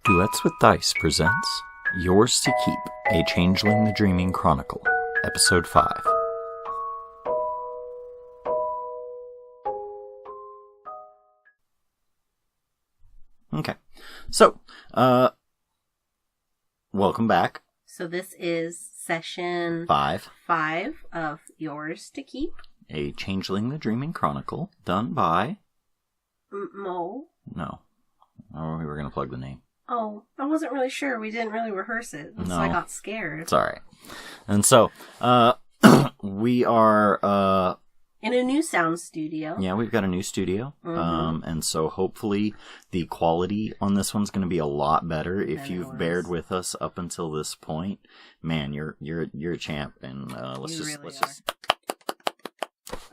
Duets with Dice presents Yours to Keep, a Changling the Dreaming Chronicle, Episode 5. Okay, so, welcome back. So this is session 5 of Yours to Keep. A Changling the Dreaming Chronicle, done by... Mo. No. Oh, we were going to plug the name. Oh, I wasn't really sure. We didn't really rehearse it, so I got scared. It's alright. And so, we are, in a new sound studio. Yeah, we've got a new studio. And so hopefully the quality on this one's going to be a lot better. If you've bared with us up until this point, man, you're a champ. And let's just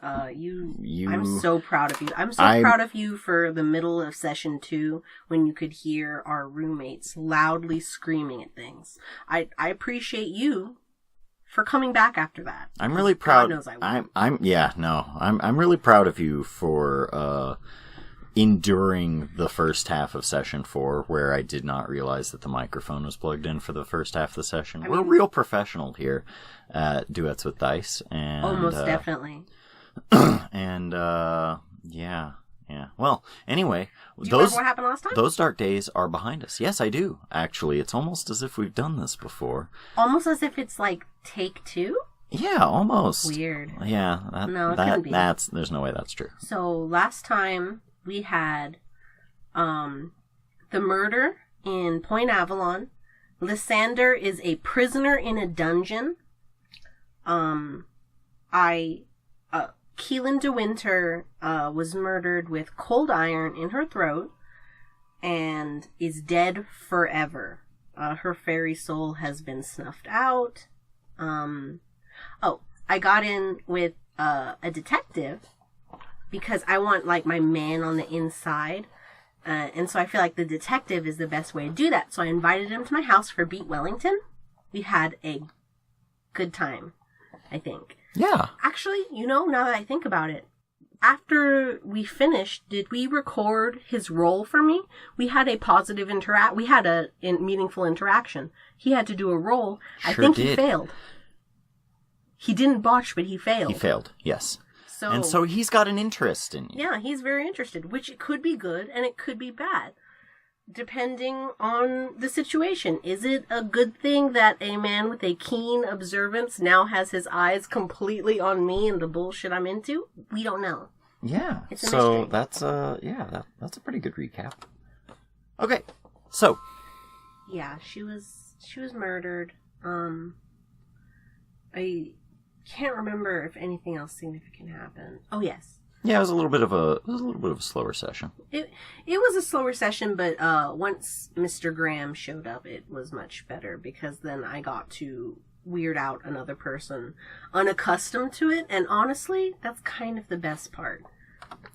I'm so proud of you. I'm proud of you for the middle of session 2 when you could hear our roommates loudly screaming at things. I appreciate you for coming back after that. I'm really proud. God knows I will. I'm really proud of you for enduring the first half of session 4 where I did not realize that the microphone was plugged in for the first half of the session. We're real professional here at Duets with Dice, and almost definitely. And yeah. Well, anyway, do you remember what happened last time? Those dark days are behind us. Yes, I do. Actually, it's almost as if we've done this before. Almost as if it's like take 2. Yeah, almost. Weird. Yeah, there's no way that's true. So last time we had the murder in Point Avalon. Lysander is a prisoner in a dungeon. Keelan de Winter was murdered with cold iron in her throat and is dead forever. Her fairy soul has been snuffed out. I got in with a detective because I want like my man on the inside. And so I feel like the detective is the best way to do that. So I invited him to my house for Beat Wellington. We had a good time, I think. Yeah. Actually, now that I think about it, after we finished, did we record his role for me? We had a positive we had a meaningful interaction. He had to do a role. Sure, I think did. He failed. He didn't botch, but he failed. He failed, yes. So he's got an interest in you. Yeah, he's very interested, which it could be good and it could be bad, depending on the situation. Is it a good thing that a man with a keen observance now has his eyes completely on me and the bullshit I'm into? We don't know. Yeah. It's a mystery. That's that's a pretty good recap. Okay. So. Yeah, she was murdered. I can't remember if anything else significant happened. Oh, yes. Yeah, it was a little bit of a slower session. It was a slower session, but once Mr. Graham showed up, it was much better because then I got to weird out another person unaccustomed to it, and honestly, that's kind of the best part.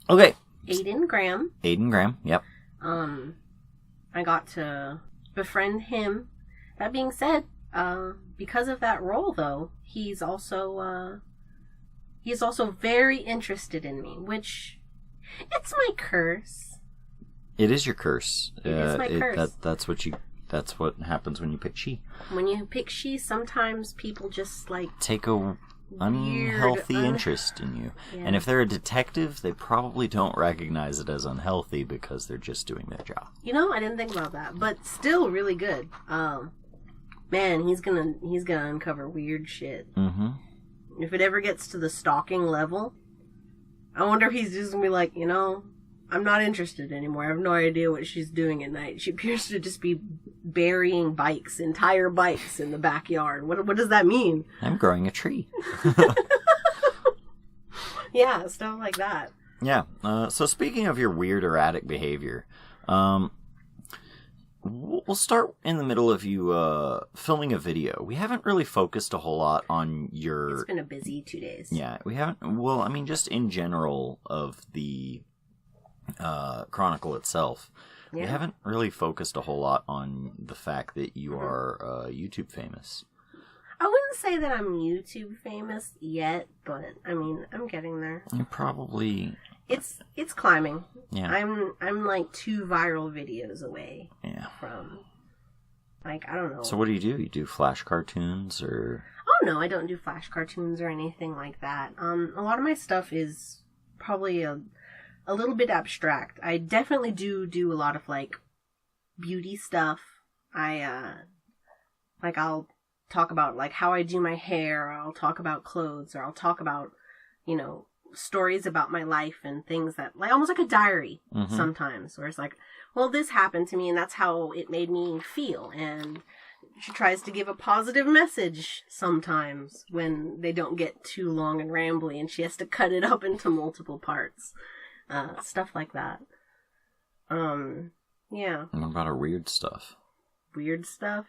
Okay. Aiden Graham, yep. I got to befriend him. That being said, because of that role, though, he's also very interested in me, which, it's my curse. It is your curse. It is my curse. That's what happens when you pick she. When you pick she, sometimes people just, take a unhealthy interest in you. Yeah. And if they're a detective, they probably don't recognize it as unhealthy because they're just doing their job. I didn't think about that, but still really good. Man, he's gonna uncover weird shit. Mm-hmm. If it ever gets to the stalking level, I wonder if he's just gonna be like, I'm not interested anymore. I have no idea what she's doing at night. She appears to just be burying entire bikes in the backyard. What does that mean? I'm growing a tree. Yeah, stuff like that. Yeah. So speaking of your weird erratic behavior, we'll start in the middle of you filming a video. We haven't really focused a whole lot on your... It's been a busy 2 days. Yeah, we haven't... Well, I mean, just in general of the Chronicle itself. Yeah. We haven't really focused a whole lot on the fact that you are YouTube famous. I wouldn't say that I'm YouTube famous yet, but, I mean, I'm getting there. You're probably... It's climbing. Yeah. I'm like 2 viral videos away. Yeah. From, like, I don't know. So what do? You do flash cartoons or? Oh no, I don't do flash cartoons or anything like that. A lot of my stuff is probably a little bit abstract. I definitely do a lot of like beauty stuff. I'll talk about like how I do my hair, or I'll talk about clothes, or I'll talk about, you know, stories about my life and things that, like, almost like a diary sometimes, where it's like, well, this happened to me and that's how it made me feel. And she tries to give a positive message sometimes when they don't get too long and rambly and she has to cut it up into multiple parts. Stuff like that. Yeah. What about our weird stuff? Weird stuff?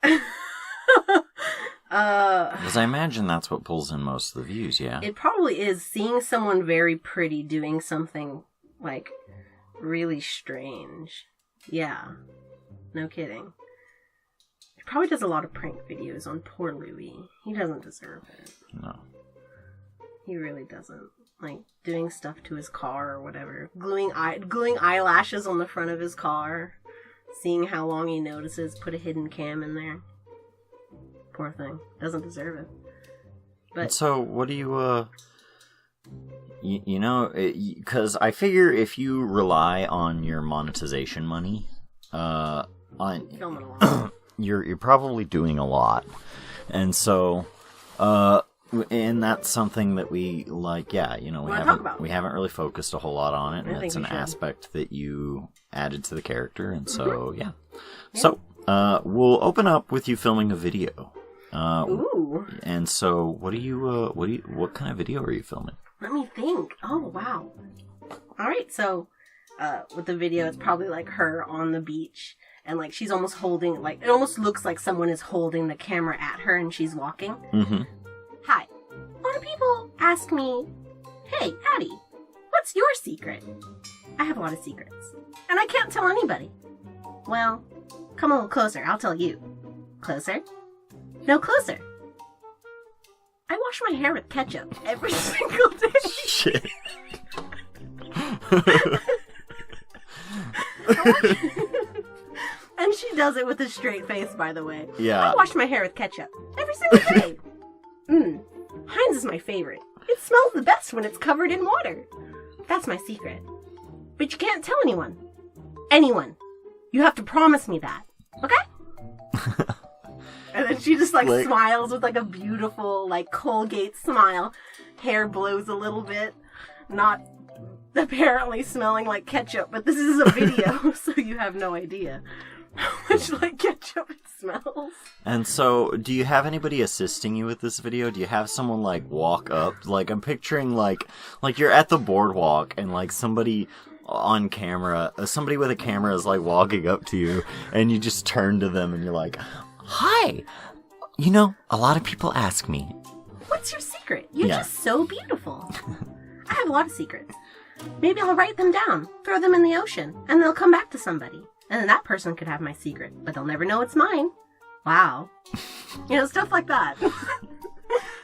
Because I imagine that's what pulls in most of the views, yeah? It probably is, seeing someone very pretty doing something, like, really strange. Yeah. No kidding. He probably does a lot of prank videos on poor Louis. He doesn't deserve it. No. He really doesn't. Like, doing stuff to his car or whatever. Gluing eyelashes on the front of his car. Seeing how long he notices. Put a hidden cam in there. Poor thing. Doesn't deserve it. But so, what do you, you know, because I figure if you rely on your monetization money, filming a lot. you're probably doing a lot. And so, and that's something that we, like, yeah, you know, we haven't really focused a whole lot on it, and it's an aspect that you added to the character, and so, yeah. So, we'll open up with you filming a video. Ooh. And so, what kind of video are you filming? Let me think. Oh, wow. Alright, so, with the video, it's probably like her on the beach, and like she's almost holding, like, it almost looks like someone is holding the camera at her and she's walking. Mm-hmm. Hi. A lot of people ask me, hey, Addie, what's your secret? I have a lot of secrets, and I can't tell anybody. Well, come a little closer, I'll tell you. Closer? No, closer. I wash my hair with ketchup every single day. Shit. And she does it with a straight face, by the way. Yeah. I wash my hair with ketchup every single day. Heinz is my favorite. It smells the best when it's covered in water. That's my secret. But you can't tell anyone. Anyone. You have to promise me that. Okay? And then she just, like, smiles with, like, a beautiful, like, Colgate smile. Hair blows a little bit. Not apparently smelling like ketchup, but this is a video, so you have no idea how much like ketchup it smells. And so, do you have anybody assisting you with this video? Do you have someone, like, walk up? Like, I'm picturing, like you're at the boardwalk, and, like, somebody on camera, somebody with a camera is, like, walking up to you, and you just turn to them, and you're like, hi! You know, a lot of people ask me, what's your secret? You're just so beautiful. I have a lot of secrets. Maybe I'll write them down, throw them in the ocean, and they'll come back to somebody. And then that person could have my secret, but they'll never know it's mine. Wow. You know, stuff like that.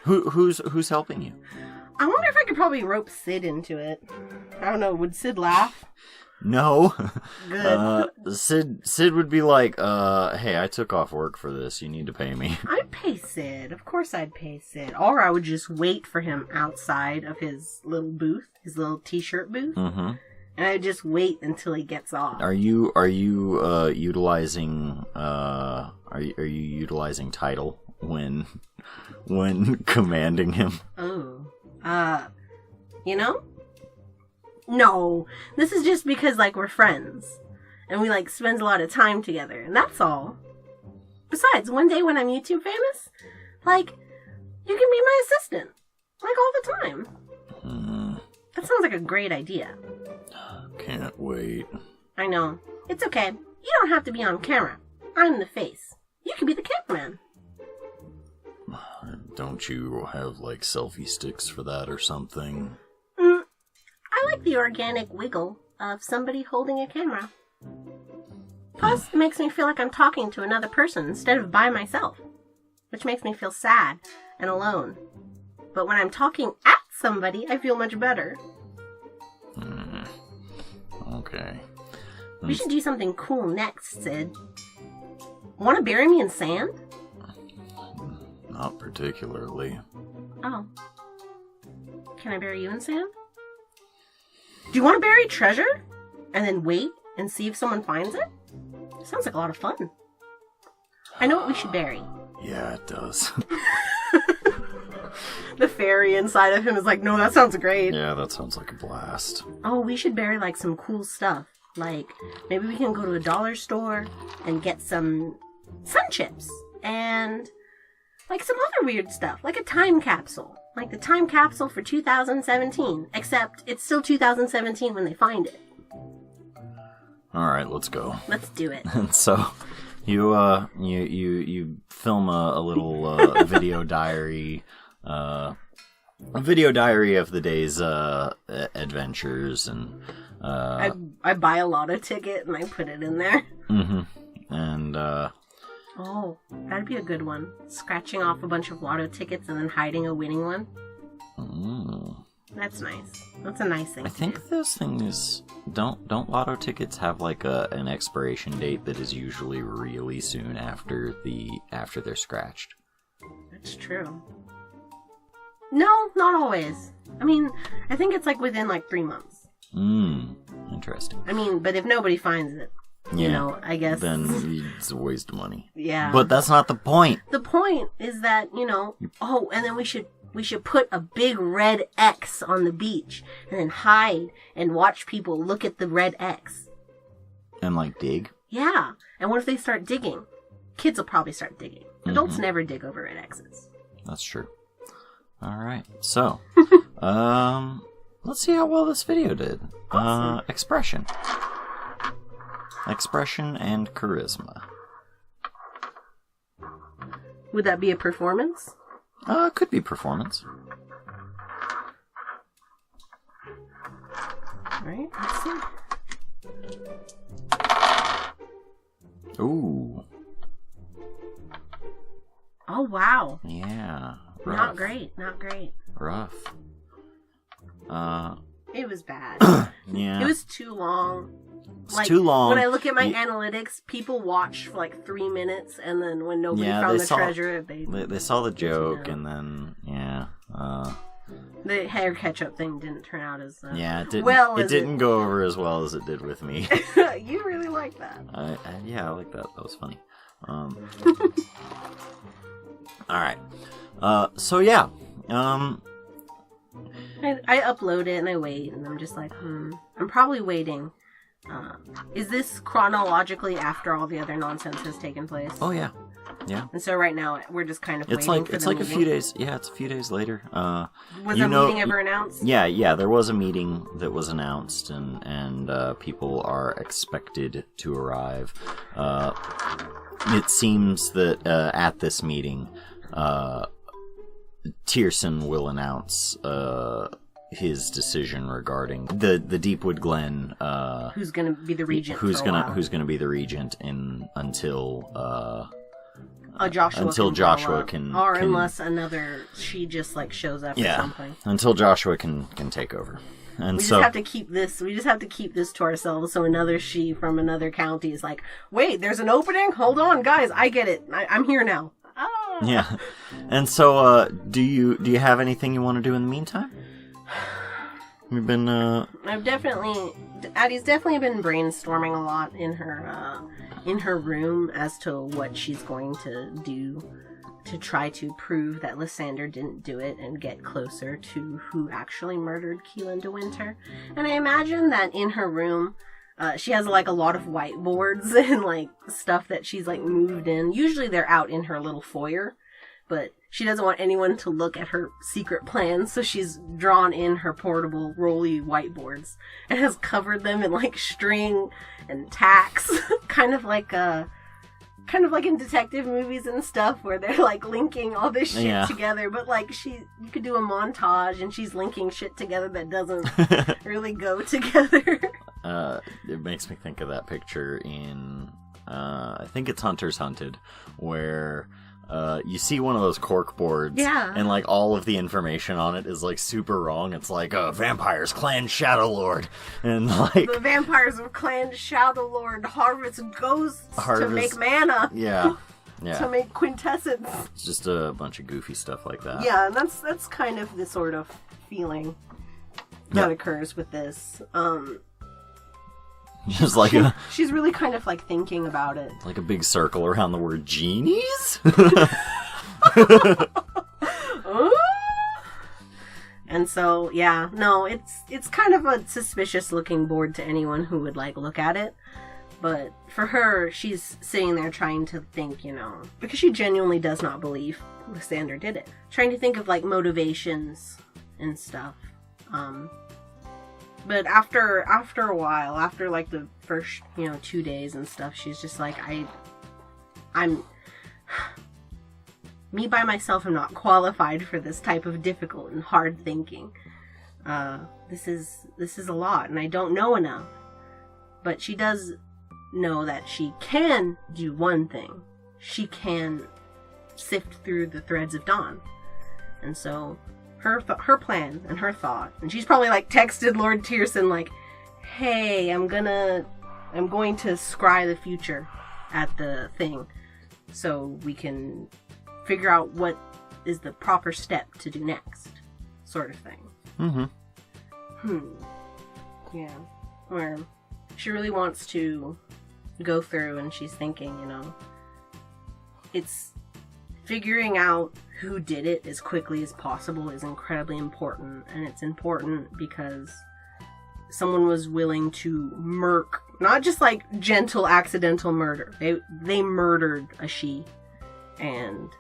Who's helping you? I wonder if I could probably rope Sid into it. I don't know, would Sid laugh? No. Good. Sid would be like, hey, I took off work for this. You need to pay me. I'd pay Sid. Of course I'd pay Sid. Or I would just wait for him outside of his little booth, his little t-shirt booth. Mm-hmm. And I'd just wait until he gets off. Are you utilizing utilizing title when commanding him? Oh. You know? No, this is just because, like, we're friends, and we, like, spend a lot of time together, and that's all. Besides, one day when I'm YouTube famous, like, you can be my assistant, like, all the time. That sounds like a great idea. Can't wait. I know. It's okay. You don't have to be on camera. I'm the face. You can be the cameraman. Don't you have, like, selfie sticks for that or something? I like the organic wiggle of somebody holding a camera. Plus, it makes me feel like I'm talking to another person instead of by myself, which makes me feel sad and alone. But when I'm talking at somebody, I feel much better. We should do something cool next, Sid. Want to bury me in sand? Not particularly. Oh. Can I bury you in sand? Do you want to bury treasure? And then wait and see if someone finds it? Sounds like a lot of fun. I know what we should bury. Yeah, it does. The fairy inside of him is like, no, that sounds great. Yeah, that sounds like a blast. Oh, we should bury like some cool stuff. Like, maybe we can go to a dollar store and get some sun chips. And like some other weird stuff. Like a time capsule. Like the time capsule for 2017. Except it's still 2017 when they find it. Alright, let's go. Let's do it. And so... You film a little video diary of the day's adventures, and I buy a lotto ticket and I put it in there. Mm-hmm. And oh, that'd be a good one. Scratching off a bunch of lotto tickets and then hiding a winning one. That's nice. That's a nice thing. I think those things don't lotto tickets have like an expiration date that is usually really soon after they're scratched. That's true. No, not always. I mean, I think it's like within like 3 months. Interesting. I mean, but if nobody finds it, you know, I guess then it's a waste of money. Yeah. But that's not the point. The point is that, you know, oh, and then we should put a big red X on the beach and then hide and watch people look at the red X. And like dig? Yeah. And what if they start digging? Kids will probably start digging. Adults never dig over red X's. That's true. Alright. So, let's see how well this video did. Awesome. Expression. Expression and charisma. Would that be a performance? Could be performance. Alright, let's see. Ooh. Oh, wow. Yeah. Rough. Not great. Rough. It was bad. Yeah. It was too long. It's too long. When I look at my analytics, people watched for like 3 minutes, and then when nobody found the treasure, they saw the joke, and then the hair ketchup thing didn't turn out as it didn't go over as well as it did with me. You really like that? I like that. That was funny. All right. So yeah. I upload it and I wait, and I'm just like, I'm probably waiting. Is this chronologically after all the other nonsense has taken place? Oh yeah, yeah. And so right now we're just kind of waiting for the meeting. a few days. Yeah, it's a few days later. Was a meeting ever announced? Yeah. There was a meeting that was announced, and people are expected to arrive. It seems that at this meeting, Tierson will announce his decision regarding the Deepwood Glen. Who's going to be the regent? Who's gonna be the regent until Joshua can unless another she just like shows up or something. Until Joshua can take over. And we just have to keep this. We just have to keep this to ourselves. So another she from another county is like, wait, there's an opening. Hold on, guys, I get it. I'm here now. Ah. Yeah. And so, do you have anything you want to do in the meantime? We've been. Addie's definitely been brainstorming a lot in her room as to what she's going to do to try to prove that Lysander didn't do it and get closer to who actually murdered Keelan de Winter. And I imagine that in her room, she has like a lot of whiteboards and like stuff that she's like moved in. Usually they're out in her little foyer, but she doesn't want anyone to look at her secret plans, so she's drawn in her portable rolly whiteboards and has covered them in like string and tacks, kind of like in detective movies and stuff where they're like linking all this shit together, but like you could do a montage and she's linking shit together that doesn't really go together. It makes me think of that picture in I think it's Hunter's Hunted, where you see one of those cork boards. Yeah. And, like, all of the information on it is, like, super wrong. It's like, vampires, clan Shadow Lord. And, like... The vampires of clan Shadow Lord harvest ghosts to make mana. Yeah. Yeah. To make quintessence. It's just a bunch of goofy stuff like that. Yeah, and that's kind of the sort of feeling that occurs with this. Just like she's really kind of like thinking about it. Like a big circle around the word genies? And so, yeah, no, it's kind of a suspicious looking board to anyone who would like look at it. But for her, she's sitting there trying to think, because she genuinely does not believe Lysander did it. Trying to think of like motivations and stuff. But after a while, after like the first, 2 days and stuff, she's just like, I'm me by myself am not qualified for this type of difficult and hard thinking. This is a lot, and I don't know enough. But she does know that she can do one thing. She can sift through the threads of dawn. And so her plan and her thought, and she's probably like texted Lord Tierson like, hey, I'm going to scry the future at the thing so we can figure out what is the proper step to do next, sort of thing. Yeah, where she really wants to go through, and she's thinking, it's figuring out who did it as quickly as possible is incredibly important, and it's important because someone was willing to murk, not just like gentle accidental murder. They murdered a she, and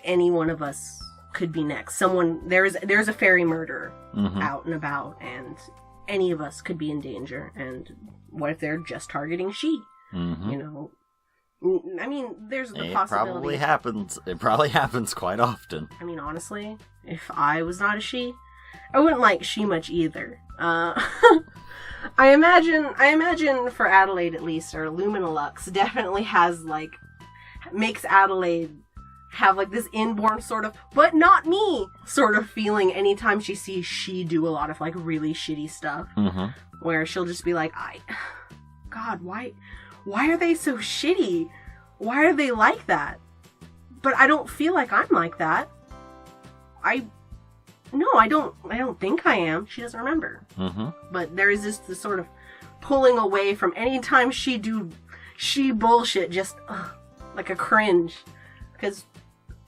any one of us could be next. There's a fairy murderer out and about, and any of us could be in danger. And what if they're just targeting she? I mean, there's the possibility. It probably happens quite often. I mean, honestly, if I was not a she, I wouldn't like she much either. I imagine for Adelaide at least, or Luminolux definitely makes Adelaide have like this inborn sort of, but not me, sort of feeling anytime she sees she do a lot of like really shitty stuff. Where she'll just be like, God, why are they so shitty? Why are they like that? But I don't feel like I'm like that. I don't think I am. She doesn't remember. But there is this sort of pulling away from any time she bullshit, just like a cringe. Because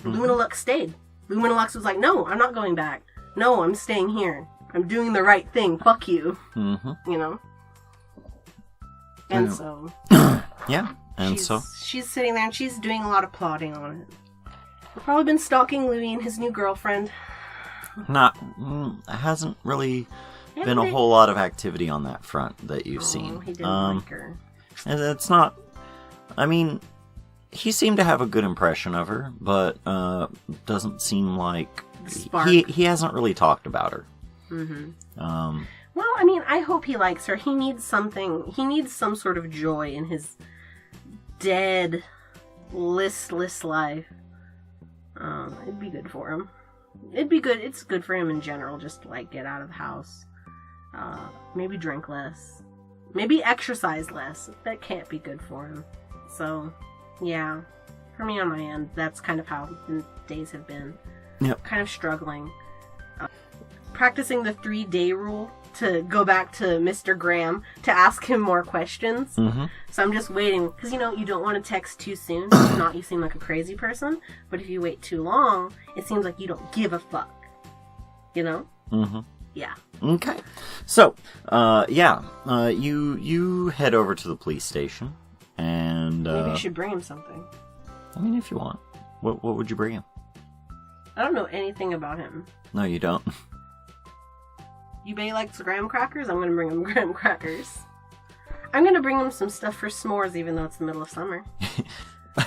Luminolux stayed. Luminolux was like, no, I'm not going back. No, I'm staying here. I'm doing the right thing. Fuck you. And so... yeah, and she's sitting there and she's doing a lot of plotting on it. We've probably been stalking Louis and his new girlfriend. Hasn't really been a whole lot of activity on that front that you've seen. He didn't like her. And it's not... I mean, he seemed to have a good impression of her, but doesn't seem like... He hasn't really talked about her. Well, I mean, I hope he likes her. He needs some sort of joy in his dead, listless life. It'd be good for him. It'd be good. It's good for him in general, just to, like, get out of the house. Maybe drink less. Maybe exercise less. That can't be good for him. So, yeah. For me on my end, that's kind of how the days have been. Yep. Kind of struggling. Practicing the 3-day rule to go back to Mr. Graham to ask him more questions. So I'm just waiting, because you don't want to text too soon. If not, you seem like a crazy person. But if you wait too long, it seems like you don't give a fuck. Yeah. Okay. So, you head over to the police station, and maybe you should bring him something. I mean, if you want. What would you bring him? I don't know anything about him. No, you don't. Yubei likes graham crackers? I'm going to bring him graham crackers. I'm going to bring him some stuff for s'mores, even though it's the middle of summer.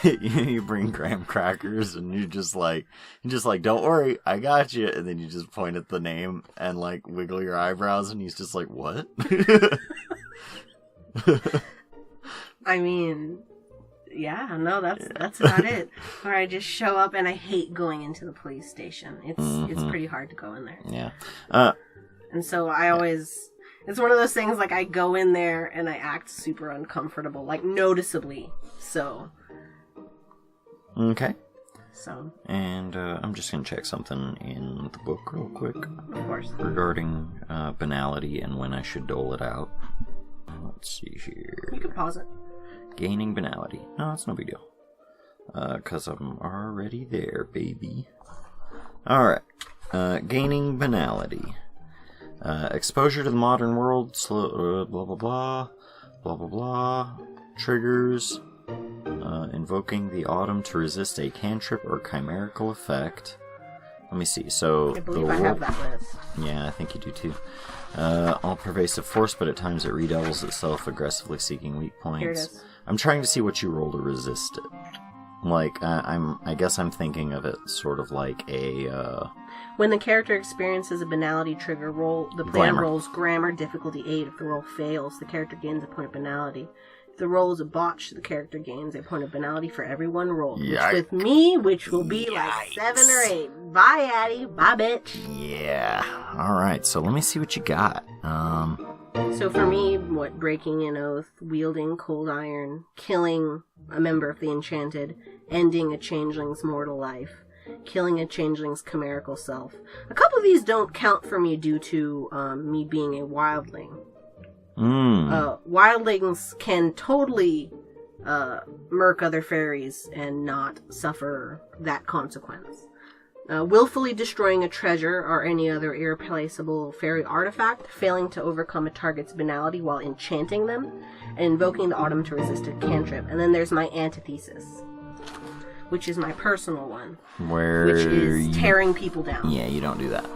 You bring graham crackers, and you're just like, don't worry, I got you. And then you just point at the name and like wiggle your eyebrows, and he's just like, what? I mean, Yeah, no, that's about it. Or I just show up, and I hate going into the police station. It's pretty hard to go in there. Yeah. And so I always... It's one of those things, like, I go in there, and I act super uncomfortable. Like, noticeably. So... Okay. So... And I'm just going to check something in the book real quick. Of course. Regarding banality and when I should dole it out. Let's see here. You can pause it. Gaining banality. No, it's no big deal. Because I'm already there, baby. Alright. Gaining banality. Exposure to the modern world. Blah, blah, blah. Blah, blah, blah. Triggers. Invoking the autumn to resist a cantrip or chimerical effect. Let me see. So I believe I have that list. Yeah, I think you do too. All pervasive force, but at times it redoubles itself, aggressively seeking weak points. Here it is. I'm trying to see what you roll to resist it. Like, I guess I'm thinking of it sort of like a, When the character experiences a banality trigger, the player rolls Grammar difficulty 8. If the roll fails, the character gains a point of banality. If the roll is a botch, the character gains a point of banality for every one roll. Yikes. Which with me, which will be like 7 or 8. Bye, Addie. Bye, bitch. Yeah. Alright, so let me see what you got. So for me, breaking an oath, wielding cold iron, killing a member of the Enchanted, ending a changeling's mortal life, killing a changeling's chimerical self. A couple of these don't count for me due to me being a wildling. Wildlings can totally murk other fairies and not suffer that consequence. Willfully destroying a treasure or any other irreplaceable fairy artifact, failing to overcome a target's banality while enchanting them, and invoking the autumn to resist a cantrip. And then there's my antithesis, which is my personal one, which is tearing people down. Yeah, you don't do that.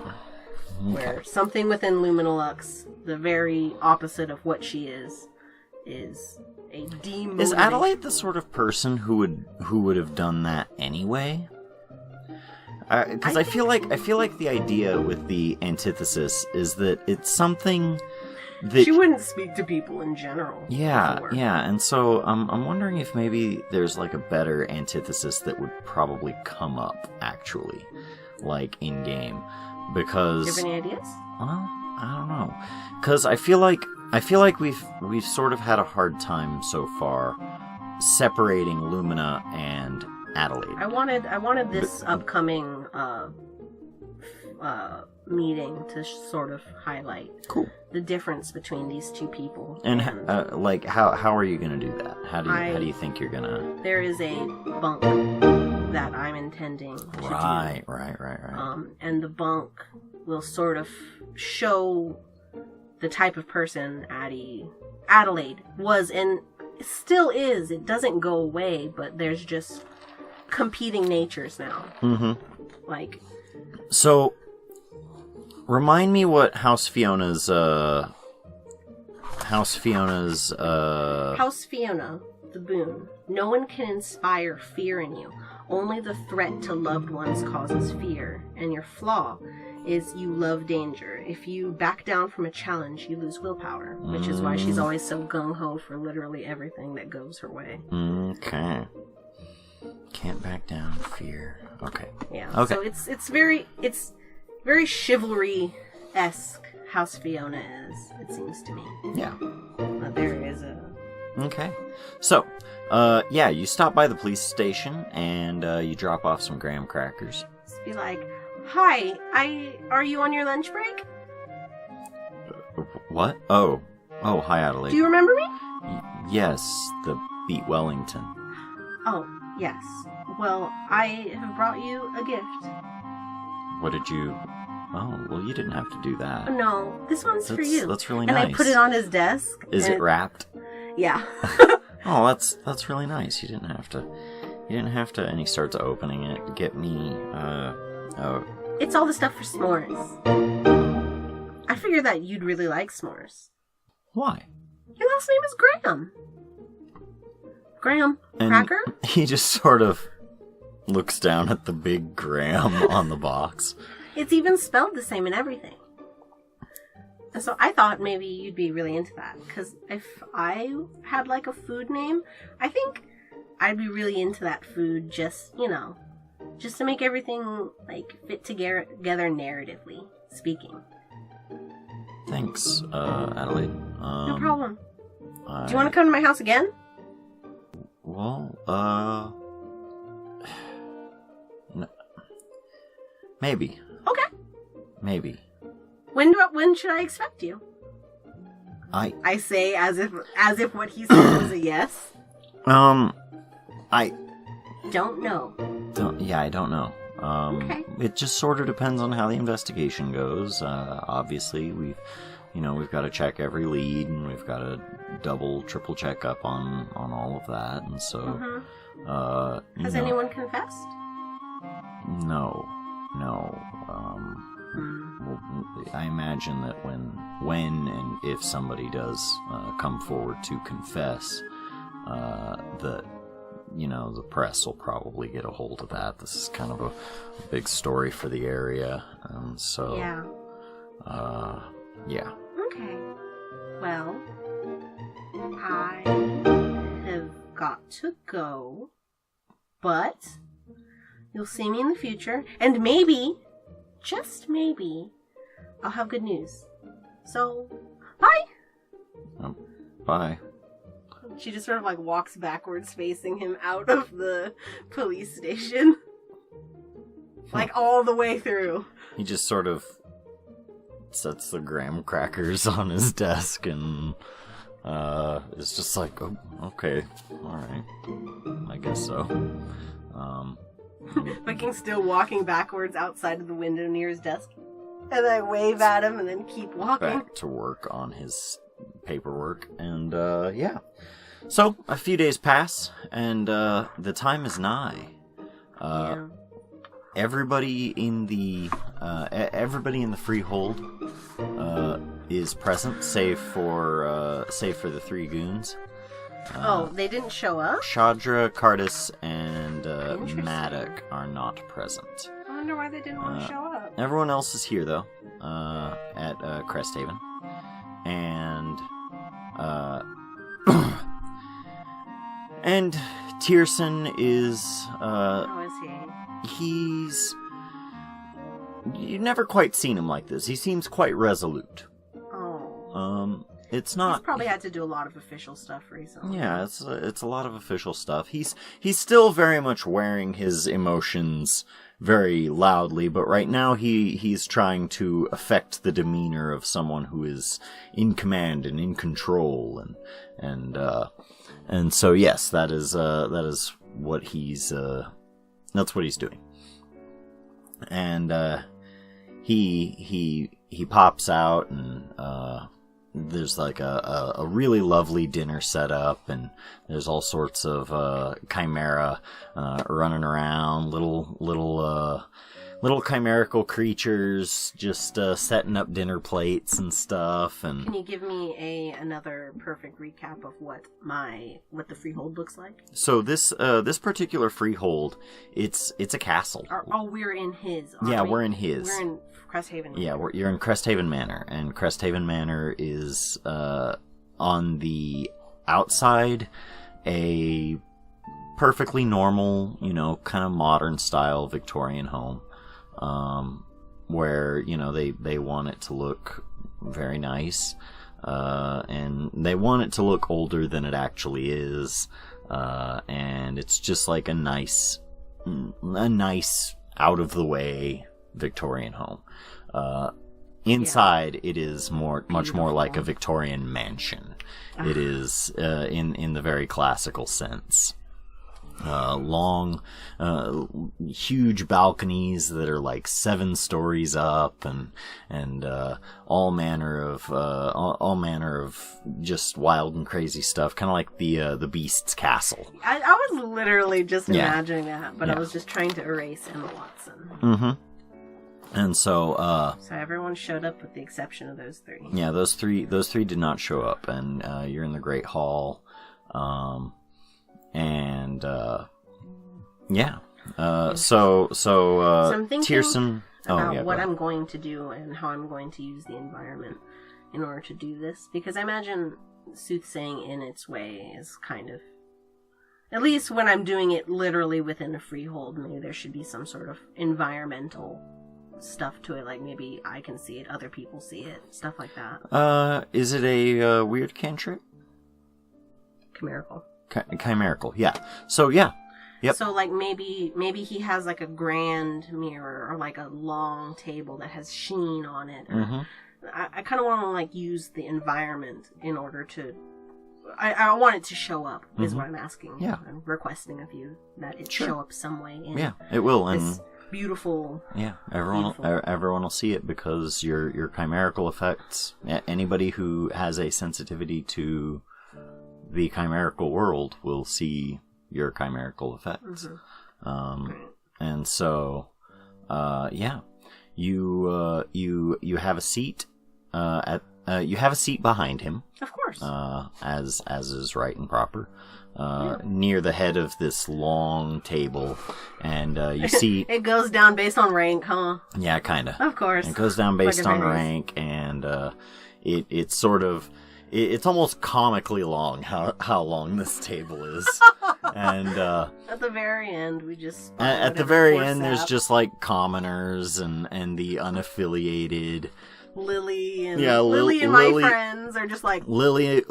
Where something within Luminalux, the very opposite of what she is a demotivation. Is Adelaide the sort of person who would have done that anyway? Because I feel like the idea with the antithesis is that it's something that she wouldn't speak to people in general. Yeah, before. yeah, and so I'm wondering if maybe there's like a better antithesis that would probably come up actually, like in game, because. Do you have any ideas? Well, I don't know, because I feel like we've sort of had a hard time so far separating Lumina and Adelaide. I wanted this upcoming meeting to sort of highlight the difference between these two people. And like how are you going to do that? How do you think you're going to? There is a bunk that I'm intending to do. Right. And the bunk will sort of show the type of person Adelaide was and still is. It doesn't go away, but there's just competing natures now. Mm-hmm. Like, so remind me what House Fiona's House Fiona, the boon. No one can inspire fear in you. Only the threat to loved ones causes fear, and your flaw is you love danger. If you back down from a challenge, you lose willpower, which is why she's always so gung-ho for literally everything that goes her way. Okay. Can't back down, fear. Okay. Yeah. Okay. So it's very chivalry-esque. House Fiona is, it seems to me. Yeah. But there is a. Okay. So, yeah, you stop by the police station and you drop off some graham crackers. Just be like, "Hi, are you on your lunch break?" What? Oh, hi, Adelaide. Do you remember me? Yes, the Beat Wellington. Oh, yes. Well, I have brought you a gift. What did you... Oh, well, you didn't have to do that. No, this one's for you. That's really and nice. And I put it on his desk. Is it wrapped? Yeah. Oh, that's really nice. You didn't have to, and he starts opening it to get me, It's all the stuff for s'mores. I figured that you'd really like s'mores. Why? Your last name is Graham. Graham Cracker? He just sort of looks down at the big Graham on the box. It's even spelled the same and everything. And so I thought maybe you'd be really into that. Because if I had like a food name, I think I'd be really into that food, just to make everything like fit together narratively speaking. Thanks, Adelaide. No problem. Do you want to come to my house again? Well, no. Maybe. Okay. Maybe. When should I expect you? I say as if what he said was a yes. I don't know. I don't know. Okay. It just sort of depends on how the investigation goes. Obviously, we've got to check every lead, and we've got to double, triple check up on all of that, and so. Has anyone confessed? No. Well, I imagine that when and if somebody does come forward to confess, that the press will probably get a hold of that. This is kind of a big story for the area, and so yeah. Okay. Well, I have got to go, but you'll see me in the future, and maybe, just maybe, I'll have good news. So, bye! Bye. She just sort of like walks backwards facing him out of the police station. Like all the way through. He just sort of sets the graham crackers on his desk and it's just like, oh, okay, alright. I guess so. Viking still walking backwards outside of the window near his desk. And I wave at him and then keep walking. Back to work on his paperwork. And, yeah. So, a few days pass, and the time is nigh. Everybody in the freehold is present, save for the three goons. They didn't show up? Shadra, Cardis, and Maddock are not present. I wonder why they didn't want to show up. Everyone else is here, though, at Cresthaven. And, and Tierson is, How is he? You've never quite seen him like this. He seems quite resolute. Oh. It's not... He's probably had to do a lot of official stuff recently. Yeah, it's a lot of official stuff. He's still very much wearing his emotions very loudly, but right now he's trying to affect the demeanor of someone who is in command and in control, and so yes, that is what he's that's what he's doing. And he pops out, and there's like a really lovely dinner set up, and there's all sorts of chimera running around, little chimerical creatures just setting up dinner plates and stuff. And can you give me another perfect recap of what the freehold looks like? So this particular freehold, it's a castle. We're in his. Yeah, we're in his. We're in Cresthaven Manor. Yeah, you're in Cresthaven Manor, and Cresthaven Manor is on the outside a perfectly normal, kind of modern style Victorian home, where they want it to look very nice, and they want it to look older than it actually is, and it's just like a nice out of the way Victorian home. Inside, it is much more like a Victorian mansion. It is in the very classical sense. Long, huge balconies that are like 7 stories up, and all manner of just wild and crazy stuff, kind of like the Beast's castle. I was literally just imagining that, but I was just trying to erase Emma Watson. Mm-hmm. And so everyone showed up with the exception of those 3. Yeah, those three did not show up, and you're in the Great Hall, and yeah. So I'm thinking Tierson. About what I'm going to do and how I'm going to use the environment in order to do this, because I imagine soothsaying in its way is kind of At least when I'm doing it literally within a freehold, maybe there should be some sort of environmental stuff to it. Like maybe I can see it, other people see it, stuff like that. Is it a weird cantrip? Chimerical. Chimerical, yeah. So, yeah. Yep. So, like, maybe he has, like, a grand mirror or, like, a long table that has sheen on it. Mm-hmm. I kind of want to, like, use the environment in order to... I want it to show up, is what I'm asking. Yeah. I'm requesting of you that it show up some way in it will. This beautiful... Yeah, everyone will see it because your chimerical effects... Anybody who has a sensitivity to the chimerical world will see your chimerical effects. And so, you have a seat you have a seat behind him, of course, as is right and proper, near the head of this long table, and you see it goes down based on rank, huh? Yeah, kind of. Of course, it goes down based on rank, and it's sort of. It's almost comically long how long this table is, and at the very end we just at the very end there's just like commoners and the unaffiliated. Lily and my friends are just like Lily,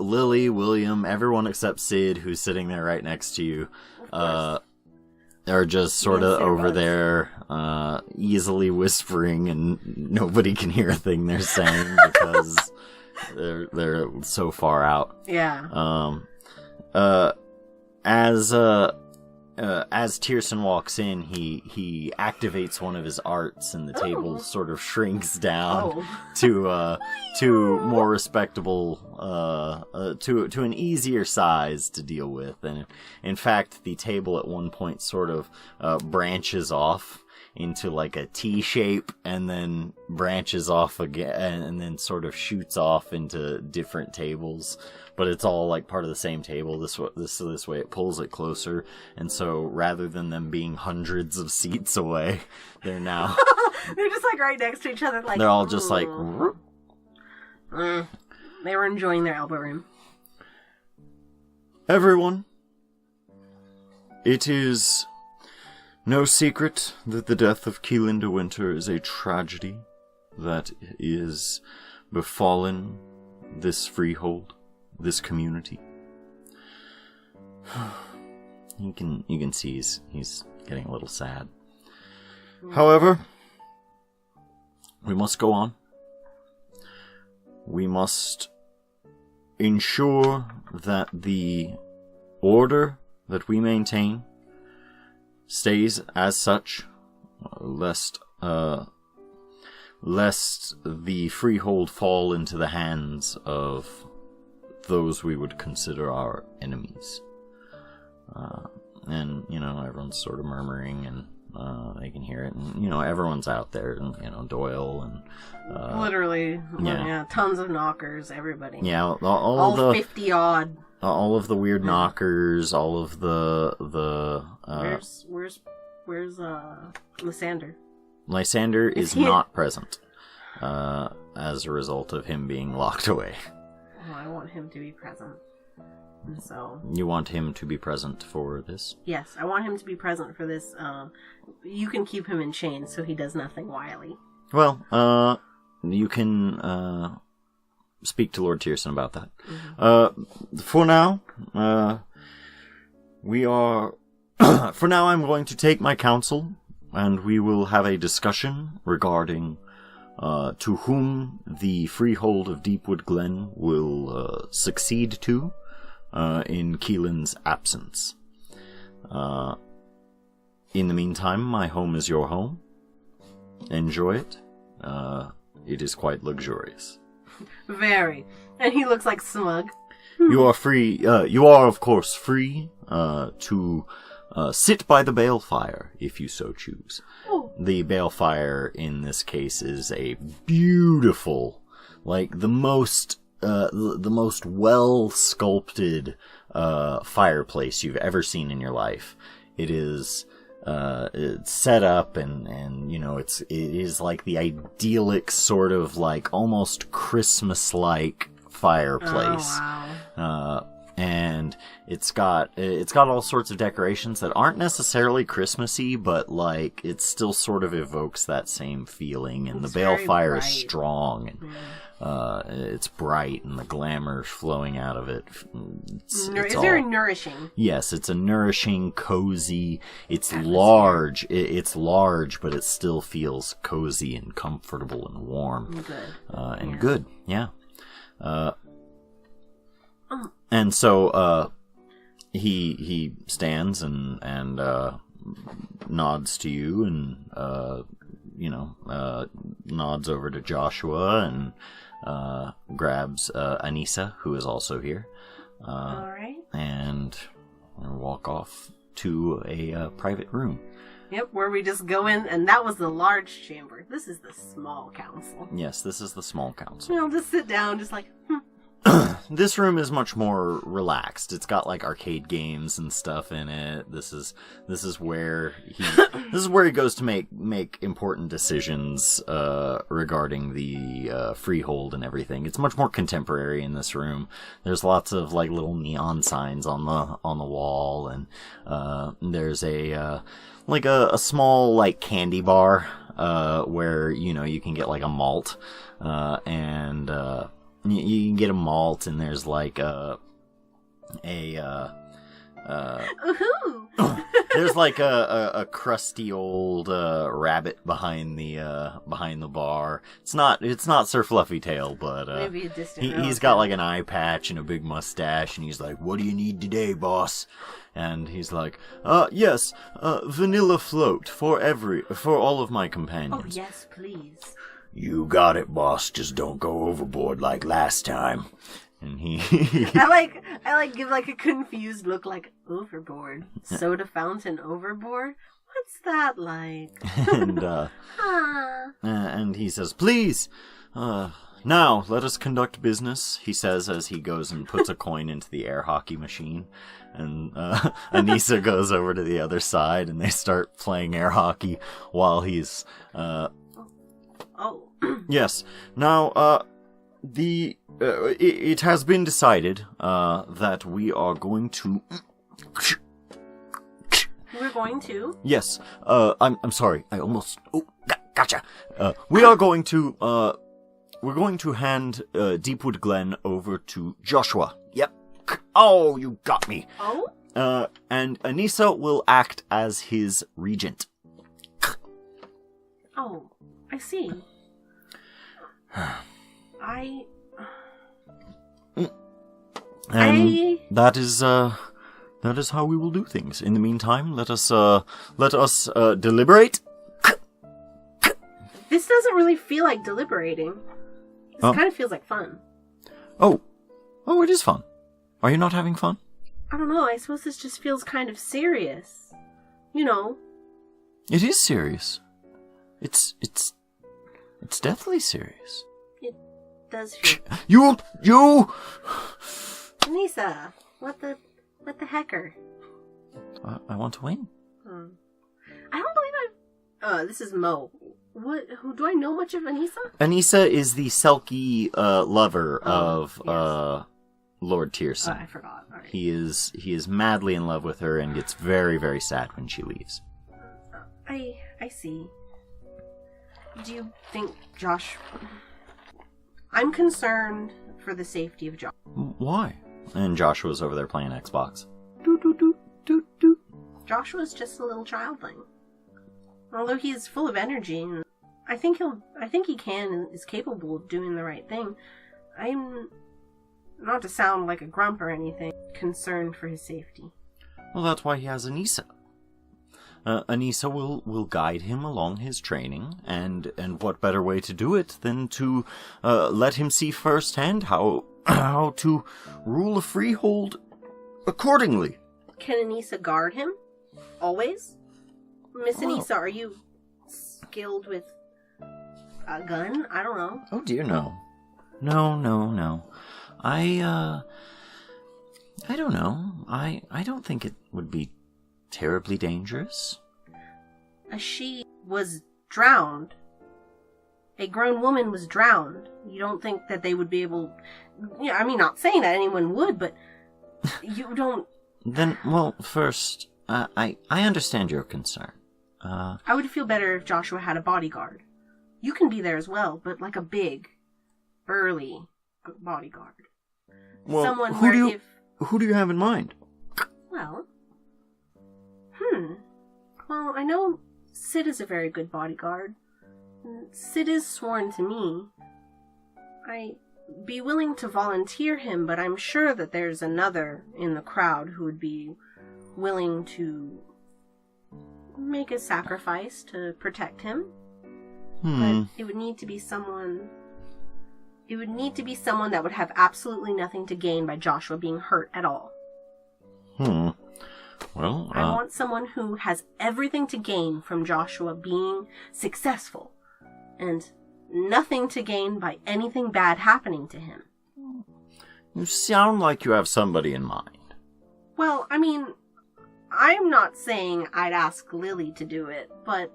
William, everyone except Sid, who's sitting there right next to you, are just sort of over there, easily whispering, and nobody can hear a thing they're saying because. They're so far out. Yeah. As Tierson walks in, he activates one of his arts, and the table sort of shrinks down to more respectable, to an easier size to deal with. And in fact, the table at one point sort of branches off into like a T shape, and then branches off again, and then sort of shoots off into different tables. But it's all like part of the same table. This way it pulls it closer, and so rather than them being hundreds of seats away, they're now they're just like right next to each other. Like they're all just like they were enjoying their elbow room. Everyone, it is no secret that the death of Keelan de Winter is a tragedy that is befallen this freehold, this community. You can see he's getting a little sad. However, we must go on. We must ensure that the order that we maintain stays as such, lest the freehold fall into the hands of those we would consider our enemies. And, everyone's sort of murmuring, and they can hear it, and, everyone's out there, and, Doyle, and... literally, tons of knockers, everybody. Yeah, all the 50-odd. All of the weird knockers, all of the Where's Lysander? Lysander is not present, as a result of him being locked away. Oh, I want him to be present. And so... You want him to be present for this? Yes, I want him to be present for this. You can keep him in chains so he does nothing wily. Well, you can speak to Lord Tierson about that. Mm-hmm. For now, we are... For now, I'm going to take my counsel, and we will have a discussion regarding to whom the freehold of Deepwood Glen will succeed to in Keelan's absence. In the meantime, my home is your home. Enjoy it. It is quite luxurious. Very. And he looks like smug. You are free. You are, of course, free to sit by the balefire if you so choose. Oh. The balefire in this case is a beautiful, like the most well sculpted fireplace you've ever seen in your life. It is it's set up and it is like the idyllic sort of like almost Christmas like fireplace. Oh, wow. And it's got all sorts of decorations that aren't necessarily Christmassy, but like it still sort of evokes that same feeling. And It's the balefire very is bright. strong, and it's bright, and the glamour flowing out of it. It's very nourishing. Yes, it's a nourishing, cozy. It's Atmosphere. large. It's large, but it still feels cozy and comfortable and warm. Good. Good. Yeah. And so he stands and nods to you and nods over to Joshua and grabs Anissa, who is also here. All right. And walk off to a private room. Yep, where we just go in, and that was the large chamber. This is the small council. Yes, this is the small council. We'll just sit down, just like, This room is much more relaxed. It's got like arcade games and stuff in it. This is where he goes to make important decisions regarding the freehold and everything. It's much more contemporary in this room. There's lots of like little neon signs on the wall, and there's a small like candy bar where you can get like a malt and you can get a malt, and there's like there's like a crusty old rabbit behind the bar. It's not Sir Fluffy Tail, but maybe a distant he's relative. got like an eye patch and a big mustache, and he's like, "What do you need today, boss?" And he's like, yes, vanilla float for all of my Oh, companions." yes, please. "You got it, boss. Just don't go overboard like last time." And he I give like a confused look, like, overboard? Soda fountain overboard? What's that like? and he says, "Please, now let us conduct business," he says as he goes and puts a coin into the air hockey machine. And Anissa goes over to the other side, and they start playing air hockey while he's Oh. Yes. Now, it has been decided that we are going to. We're going to? Yes. I'm sorry. I almost. Oh, gotcha. We are going to. We're going to hand Deepwood Glen over to Joshua. Yep. Oh, you got me. Oh. And Anissa will act as his regent. Oh, I see. And that is how we will do things. In the meantime, let us deliberate. This doesn't really feel like deliberating. This kind of feels like fun. Oh, it is fun. Are you not having fun? I don't know, I suppose this just feels kind of serious. You know. It is serious. It's deathly serious. It does feel... You! Anissa, what the hecker? I want to win. I don't believe this is Mo. Who do I know much of Anissa? Anissa is the Selkie lover of yes. Lord Tierson. I forgot. All right. He is madly in love with her and gets very, very sad when she leaves. I see. Do you think Josh... I'm concerned for the safety of Josh. Why? And Joshua's over there playing Xbox. Joshua's just a little childling. Although he is full of energy, and I think he can and is capable of doing the right thing. I'm, not to sound like a grump or anything, concerned for his safety. Well, that's why he has Anissa. Anissa will guide him along his training, and what better way to do it than to let him see firsthand how to rule a freehold accordingly. Can Anissa guard him? Always? Miss Anissa, are you skilled with a gun? I don't know. Oh dear, no. No. I don't know. I don't think it would be terribly dangerous. She was drowned. A grown woman was drowned. You don't think that they would be able... Yeah, I mean, not saying that anyone would, but You don't... Then, well, first, I understand your concern. I would feel better if Joshua had a bodyguard. You can be there as well, but like a big, burly bodyguard. Well, Someone who do you have in mind? Well, Well, I know Sid is a very good bodyguard. Sid is sworn to me. I'd be willing to volunteer him, but I'm sure that there's another in the crowd who would be willing to make a sacrifice to protect him. But it would need to be someone... It would need to be someone that would have absolutely nothing to gain by Joshua being hurt at all. Well, I want someone who has everything to gain from Joshua being successful, and nothing to gain by anything bad happening to him. You sound like you have somebody in mind. Well, I mean, I'm not saying I'd ask Lily to do it, but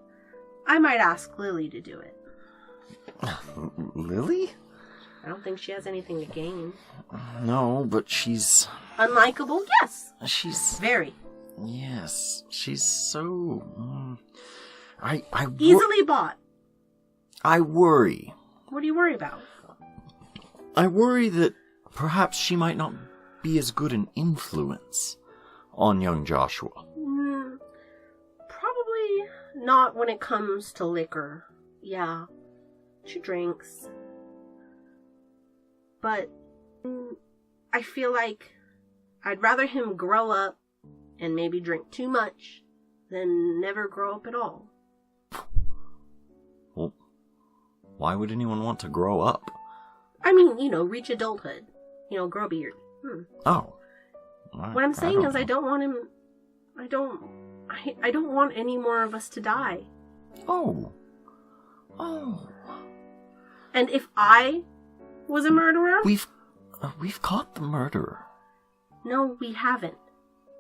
I might ask Lily to do it. Lily? I don't think she has anything to gain. No, but she's... Unlikable? Yes. She's... Very. Yes, she's so... Easily bought. I worry. What do you worry about? I worry that perhaps she might not be as good an influence on young Joshua. Probably not when it comes to liquor. Yeah, she drinks. But I feel like I'd rather him grow up and maybe drink too much than never grow up at all. Well, why would anyone want to grow up? I mean, reach adulthood. Grow a beard. Oh. What I'm saying is I don't want him... I don't want any more of us to die. Oh. And if I was a murderer... We've caught the murderer. No, we haven't.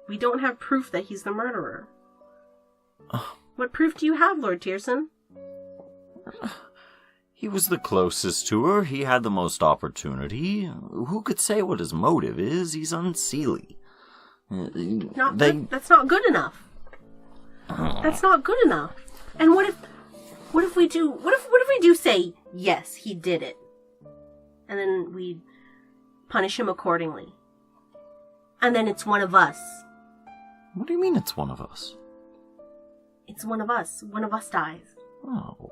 We don't have proof that he's the murderer. What proof do you have, Lord Tierson? He was the closest to her. He had the most opportunity. Who could say what his motive is? He's unseelie. That's not good enough. That's not good enough. And what if we do say, yes, he did it? And then we punish him accordingly. And then it's one of us. What do you mean it's one of us? It's one of us. One of us dies. Oh.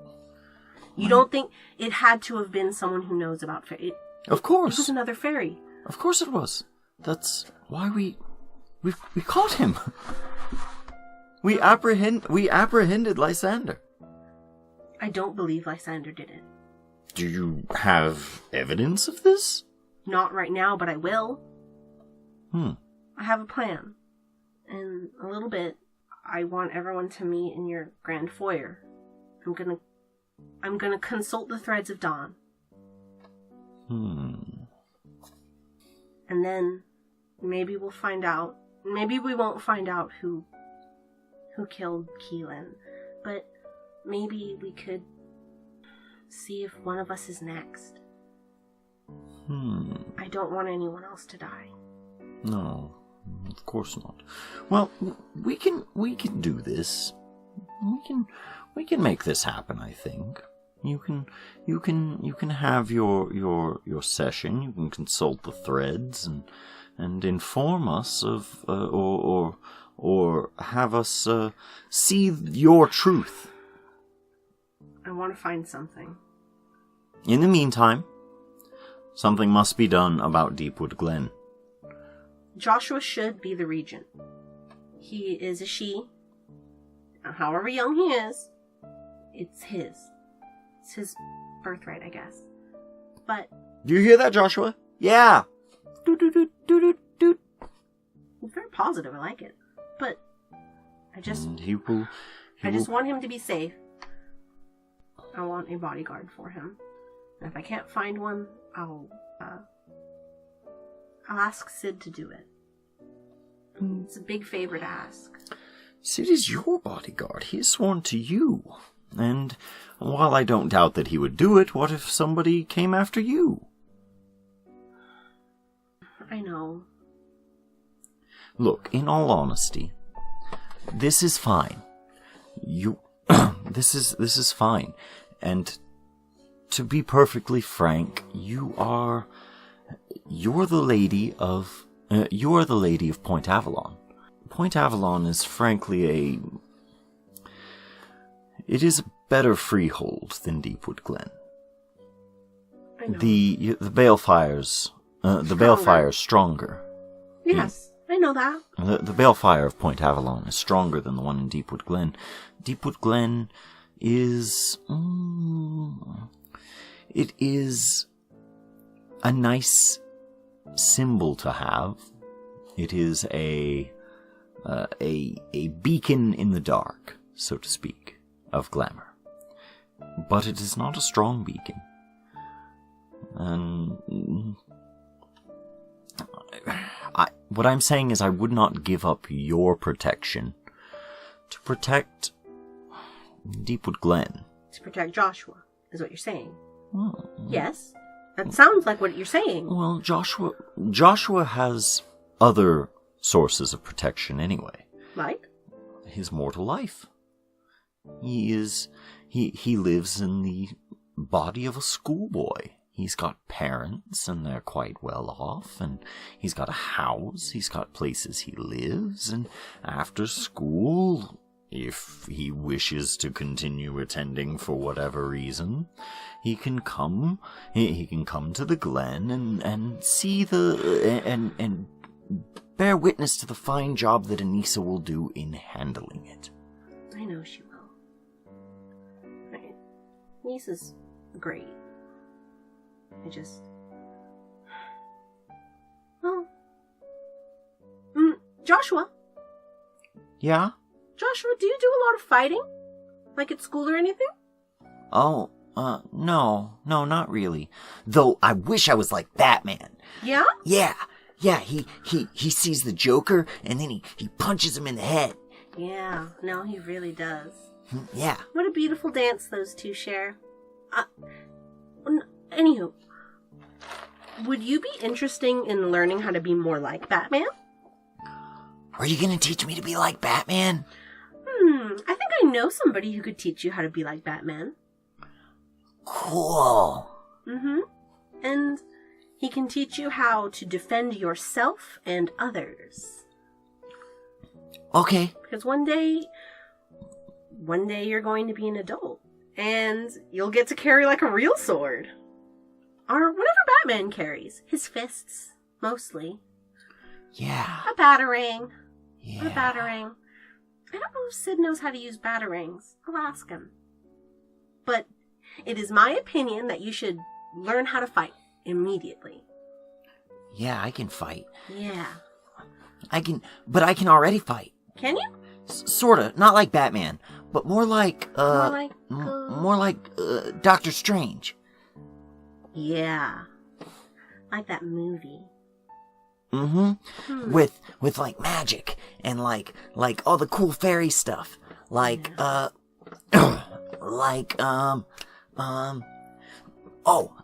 You don't think it had to have been someone who knows about fairy? Of course. It was another fairy. Of course it was. That's why we caught him. We apprehended Lysander. I don't believe Lysander did it. Do you have evidence of this? Not right now, but I will. I have a plan. In a little bit, I want everyone to meet in your grand foyer. I'm gonna consult the threads of dawn. And then maybe we'll find out. Maybe we won't find out who killed Keelan, but maybe we could see if one of us is next. I don't want anyone else to die. No, of course not. Well, we can do this. We can make this happen, I think. You can have your session. You can consult the threads and inform us of or have us see your truth. I want to find something. In the meantime, something must be done about Deepwood Glen. Joshua should be the regent. He is a she. However young he is, it's his. It's his birthright, I guess. But... Do you hear that, Joshua? Yeah! Doot. He's very positive, I like it. But I just... I just want him to be safe. I want a bodyguard for him. And if I can't find one, I'll ask Sid to do it. It's a big favor to ask. Sid is your bodyguard. He is sworn to you. And while I don't doubt that he would do it, what if somebody came after you? I know. Look, in all honesty, this is fine. This is fine. And to be perfectly frank, you're the lady of Point Avalon. Point Avalon is frankly it is a better freehold than Deepwood Glen. The Balefire's stronger. Yes, I know that. The Balefire of Point Avalon is stronger than the one in Deepwood Glen. Deepwood Glen is it is a nice symbol to have. It is a beacon in the dark, so to speak, of glamour. But it is not a strong beacon. And what I'm saying is I would not give up your protection to protect Deepwood Glen. To protect Joshua, is what you're saying. Well, yes. That sounds like what you're saying. Well, Joshua has other sources of protection anyway. Like? His mortal life. He lives in the body of a schoolboy. He's got parents, and they're quite well off, and he's got a house, he's got places he lives, and after school, if he wishes to continue attending for whatever reason, he can come to the Glen and see and bear witness to the fine job that Anissa will do in handling it. I know she will. Right. Anissa's great. Joshua? Yeah? Joshua, do you do a lot of fighting? Like at school or anything? Oh, no, not really. Though I wish I was like Batman. Yeah? Yeah, he sees the Joker, and then he punches him in the head. Yeah, no, he really does. Yeah. What a beautiful dance those two share. Anywho, would you be interested in learning how to be more like Batman? Are you gonna teach me to be like Batman? I think I know somebody who could teach you how to be like Batman. Cool. And he can teach you how to defend yourself and others. Okay. Because one day you're going to be an adult, and you'll get to carry like a real sword. Or whatever Batman carries. His fists, mostly. Yeah. A batarang. Yeah. A batarang. I don't know if Sid knows how to use batarangs. I'll ask him. But it is my opinion that you should learn how to fight immediately. Yeah, I can fight. Yeah. I can already fight. Can you? Sorta. Not like Batman, but more like Doctor Strange. Yeah. Like that movie. With like magic and like all the cool fairy stuff. Like oh,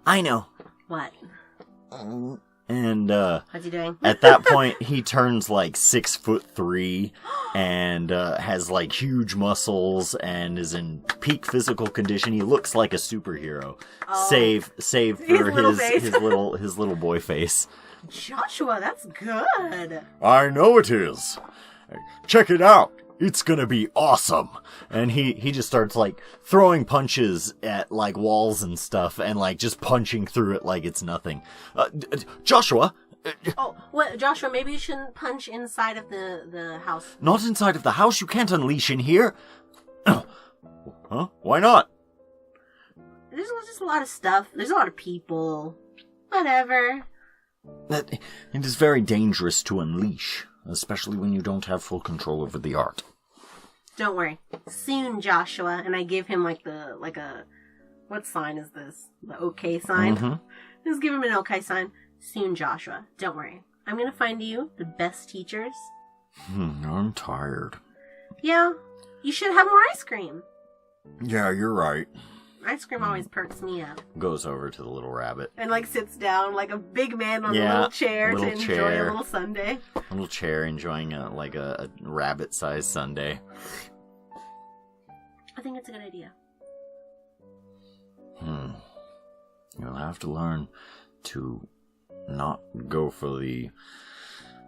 I know. What? And what's he doing? At that point he turns like 6'3" and has like huge muscles and is in peak physical condition. He looks like a superhero. Save for his little boy face. Joshua, that's good. I know it is. Check it out. It's gonna be awesome. And he just starts like throwing punches at like walls and stuff and like just punching through it like it's nothing. Joshua. Joshua, maybe you shouldn't punch inside of the house. Not inside of the house. You can't unleash in here. Huh? Why not? There's just a lot of stuff. There's a lot of people. Whatever. It is very dangerous to unleash, especially when you don't have full control over the art. Don't worry. Soon, Joshua. And I give him what sign is this? The okay sign? Just give him an okay sign. Soon, Joshua. Don't worry. I'm going to find you the best teachers. I'm tired. Yeah. You should have more ice cream. Yeah, you're right. Ice cream always perks me up. Goes over to the little rabbit. And, like, sits down like a big man on a little chair to enjoy a little sundae. A little chair enjoying a rabbit-sized sundae. I think it's a good idea. You'll have to learn to not go for the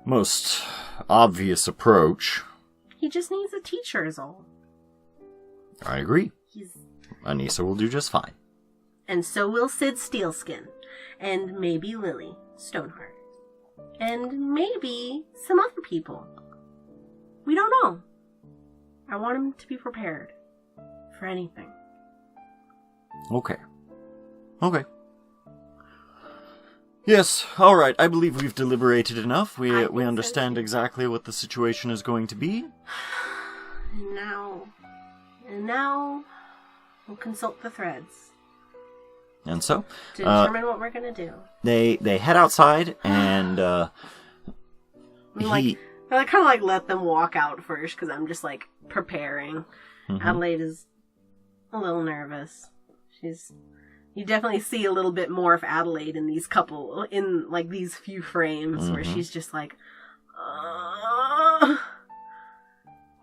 most obvious approach. He just needs a teacher is all. I agree. Anissa will do just fine. And so will Sid Steelskin. And maybe Lily Stoneheart. And maybe some other people. We don't know. I want him to be prepared for anything. Okay. Yes, alright, I believe we've deliberated enough. We understand exactly what the situation is going to be. And now, we'll consult the threads. And so? To determine what we're gonna do. They head outside, and, I kind of let them walk out first, because I'm just, preparing. Mm-hmm. Adelaide is a little nervous. You definitely see a little bit more of Adelaide in these few frames where she's just like,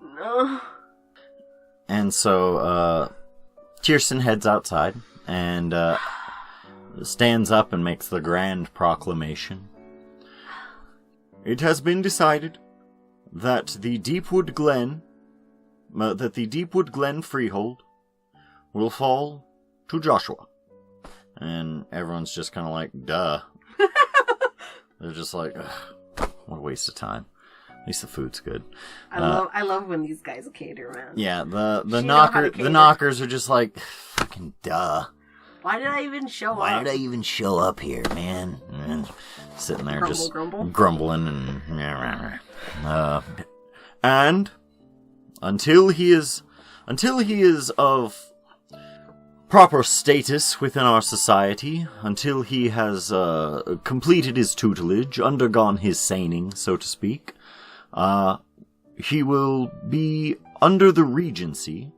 no. And so, Kirsten heads outside and stands up and makes the grand proclamation. It has been decided that the Deepwood Glen freehold will fall to Joshua. And everyone's just kind of like, duh. They're just like, ugh, what a waste of time. At least the food's good. I love when these guys cater, man. Yeah, the knockers are just like, fucking duh. Why did I even show up? Why did I even show up here, man? And sitting there grumbling and until he is of proper status within our society, until he has completed his tutelage, undergone his saning, so to speak, he will be under the regency.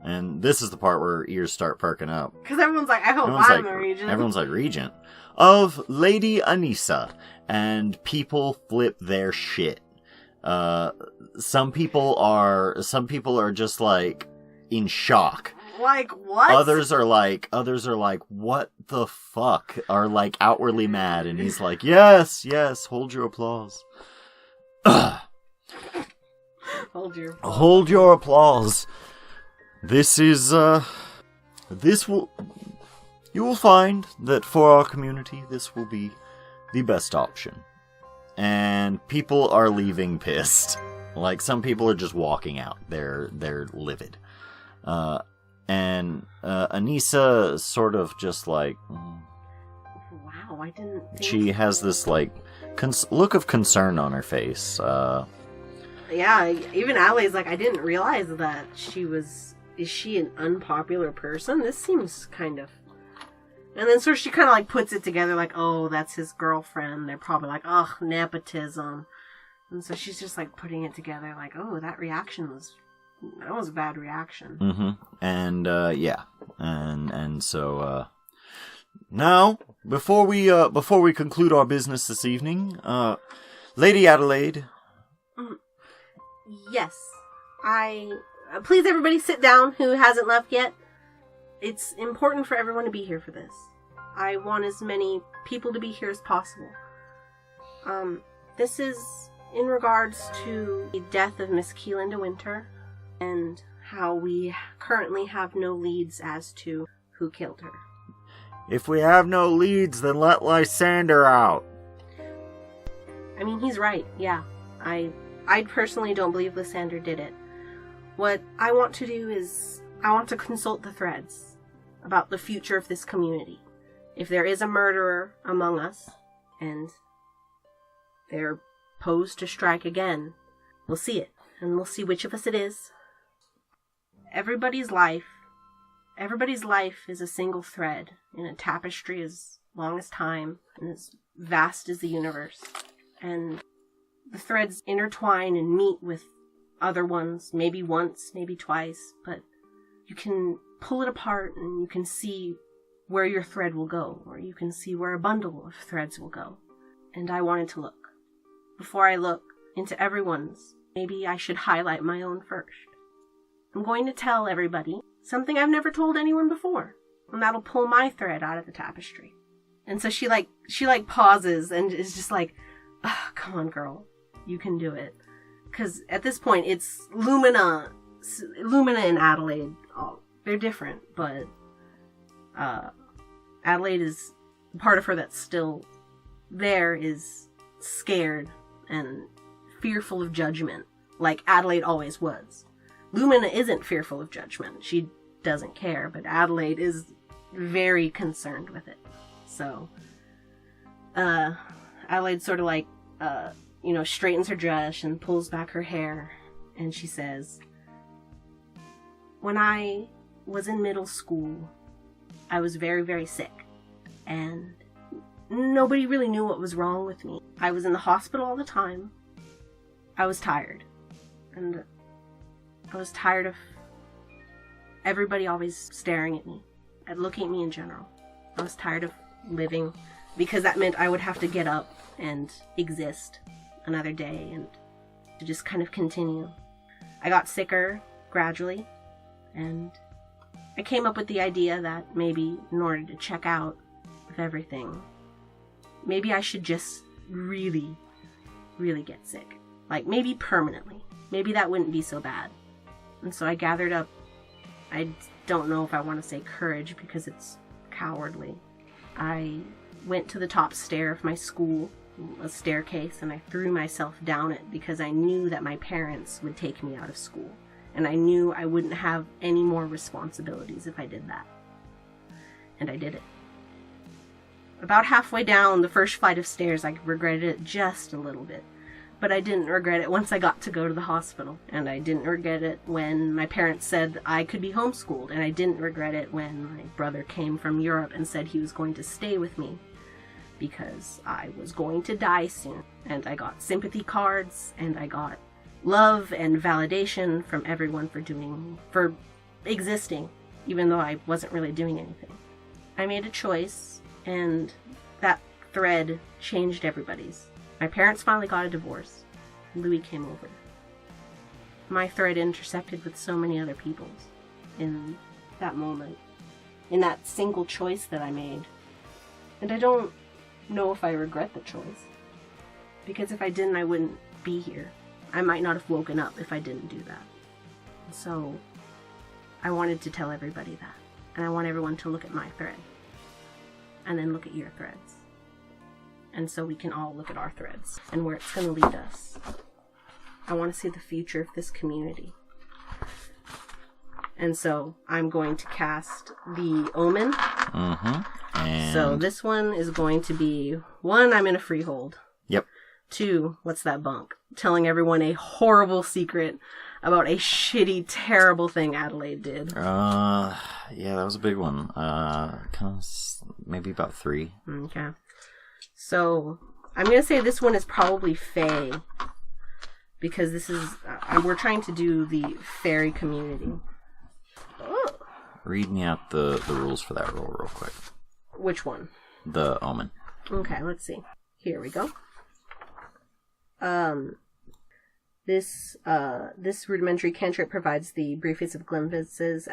And this is the part where ears start perking up. Because everyone's like, I hope I'm the regent. Everyone's like, regent. Of Lady Anissa. And people flip their shit. Some people are just like, in shock. Like, what? Others are like, what the fuck? Are like outwardly mad. And he's like, yes, hold your applause. Hold your applause. You will find that for our community, this will be the best option. And people are leaving pissed. Like, some people are just walking out. They're livid. And Anissa sort of just like... Wow, I didn't think she has this, like, look of concern on her face. Yeah, even Adelaide's like, I didn't realize that she was... Is she an unpopular person? This seems kind of... And then so she kind of like puts it together like, oh, that's his girlfriend. They're probably like, ugh, nepotism. And so she's just like putting it together like, oh, that was a bad reaction. Mm-hmm. And, yeah. And so, now, before we conclude our business this evening, Lady Adelaide. Yes. Please, everybody sit down who hasn't left yet. It's important for everyone to be here for this. I want as many people to be here as possible. This is in regards to the death of Miss Keelan de Winter and how we currently have no leads as to who killed her. If we have no leads, then let Lysander out. I mean, he's right, yeah. I personally don't believe Lysander did it. What I want to do is, I want to consult the threads about the future of this community. If there is a murderer among us, and they're posed to strike again, we'll see it, and we'll see which of us it is. Everybody's life is a single thread in a tapestry as long as time and as vast as the universe. And the threads intertwine and meet with other ones, maybe once, maybe twice, but you can pull it apart and you can see where your thread will go, or you can see where a bundle of threads will go. And I wanted to look. Before I look into everyone's, maybe I should highlight my own first. I'm going to tell everybody something I've never told anyone before, and that'll pull my thread out of the tapestry. And so she pauses and is just like, oh, come on, girl, you can do it. Because at this point, it's Lumina and Adelaide. Oh, they're different, but Adelaide is part of her that's still there, is scared and fearful of judgment, like Adelaide always was. Lumina isn't fearful of judgment. She doesn't care, but Adelaide is very concerned with it. So, Adelaide sort of like, straightens her dress and pulls back her hair, and she says, when I was in middle school, I was very, very sick, and nobody really knew what was wrong with me. I was in the hospital all the time. I was tired, and I was tired of everybody always staring at me, and looking at me in general. I was tired of living, because that meant I would have to get up and exist another day and to just kind of continue. I got sicker gradually, and I came up with the idea that maybe in order to check out with everything, maybe I should just really, really get sick. Like, maybe permanently. Maybe that wouldn't be so bad. And so I gathered up, I don't know if I want to say courage because it's cowardly. I went to the top stair of my school, a staircase, and I threw myself down it because I knew that my parents would take me out of school. And I knew I wouldn't have any more responsibilities if I did that. And I did it. About halfway down the first flight of stairs, I regretted it just a little bit. But I didn't regret it once I got to go to the hospital. And I didn't regret it when my parents said I could be homeschooled. And I didn't regret it when my brother came from Europe and said he was going to stay with me, because I was going to die soon. And I got sympathy cards, and I got love and validation from everyone for existing, even though I wasn't really doing anything. I made a choice, and that thread changed everybody's. My parents finally got a divorce. Louis came over. My thread intersected with so many other people's in that moment, in that single choice that I made. And I don't know if I regret the choice, because if I didn't, I wouldn't be here. I might not have woken up if I didn't do that. So I wanted to tell everybody that. And I want everyone to look at my thread. And then look at your threads. And so we can all look at our threads and where it's going to lead us. I want to see the future of this community. And so I'm going to cast the Omen. Mm-hmm. And so this one is going to be, 1, I'm in a freehold. Yep. 2, what's that bunk? Telling everyone a horrible secret about a shitty, terrible thing Adelaide did. Yeah, that was a big one. Kind of maybe about 3. Okay. So I'm going to say this one is probably Fae, because this is, we're trying to do the fairy community. Oh. Read me out the rules for that roll real quick. Which one? The Omen. Okay, let's see. Here we go. This rudimentary cantrip provides the briefest of glimpses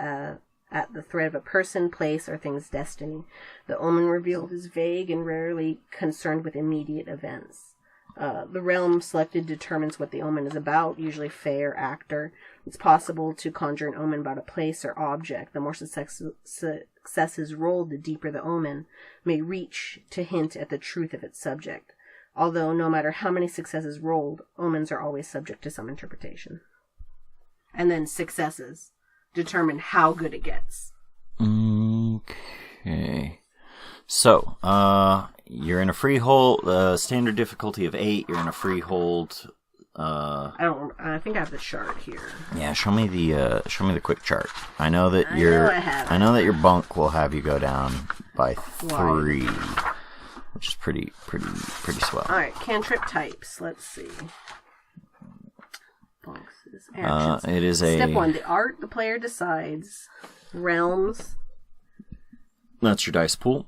at the thread of a person, place, or thing's destiny. The Omen revealed is vague and rarely concerned with immediate events. The realm selected determines what the omen is about, usually fae or actor. It's possible to conjure an omen about a place or object. The more successes rolled, the deeper the omen may reach to hint at the truth of its subject. Although, no matter how many successes rolled, omens are always subject to some interpretation. And then successes determine how good it gets. Okay. So, you're in a freehold, standard difficulty of 8, you're in a freehold, I think I have the chart here. Yeah, show me the quick chart. I know that I know that your bunk will have you go down by 3, which is pretty swell. All right, cantrip types. Let's see. Bunks is actions. It is Step 1: the art the player decides. realms. That's your dice pool.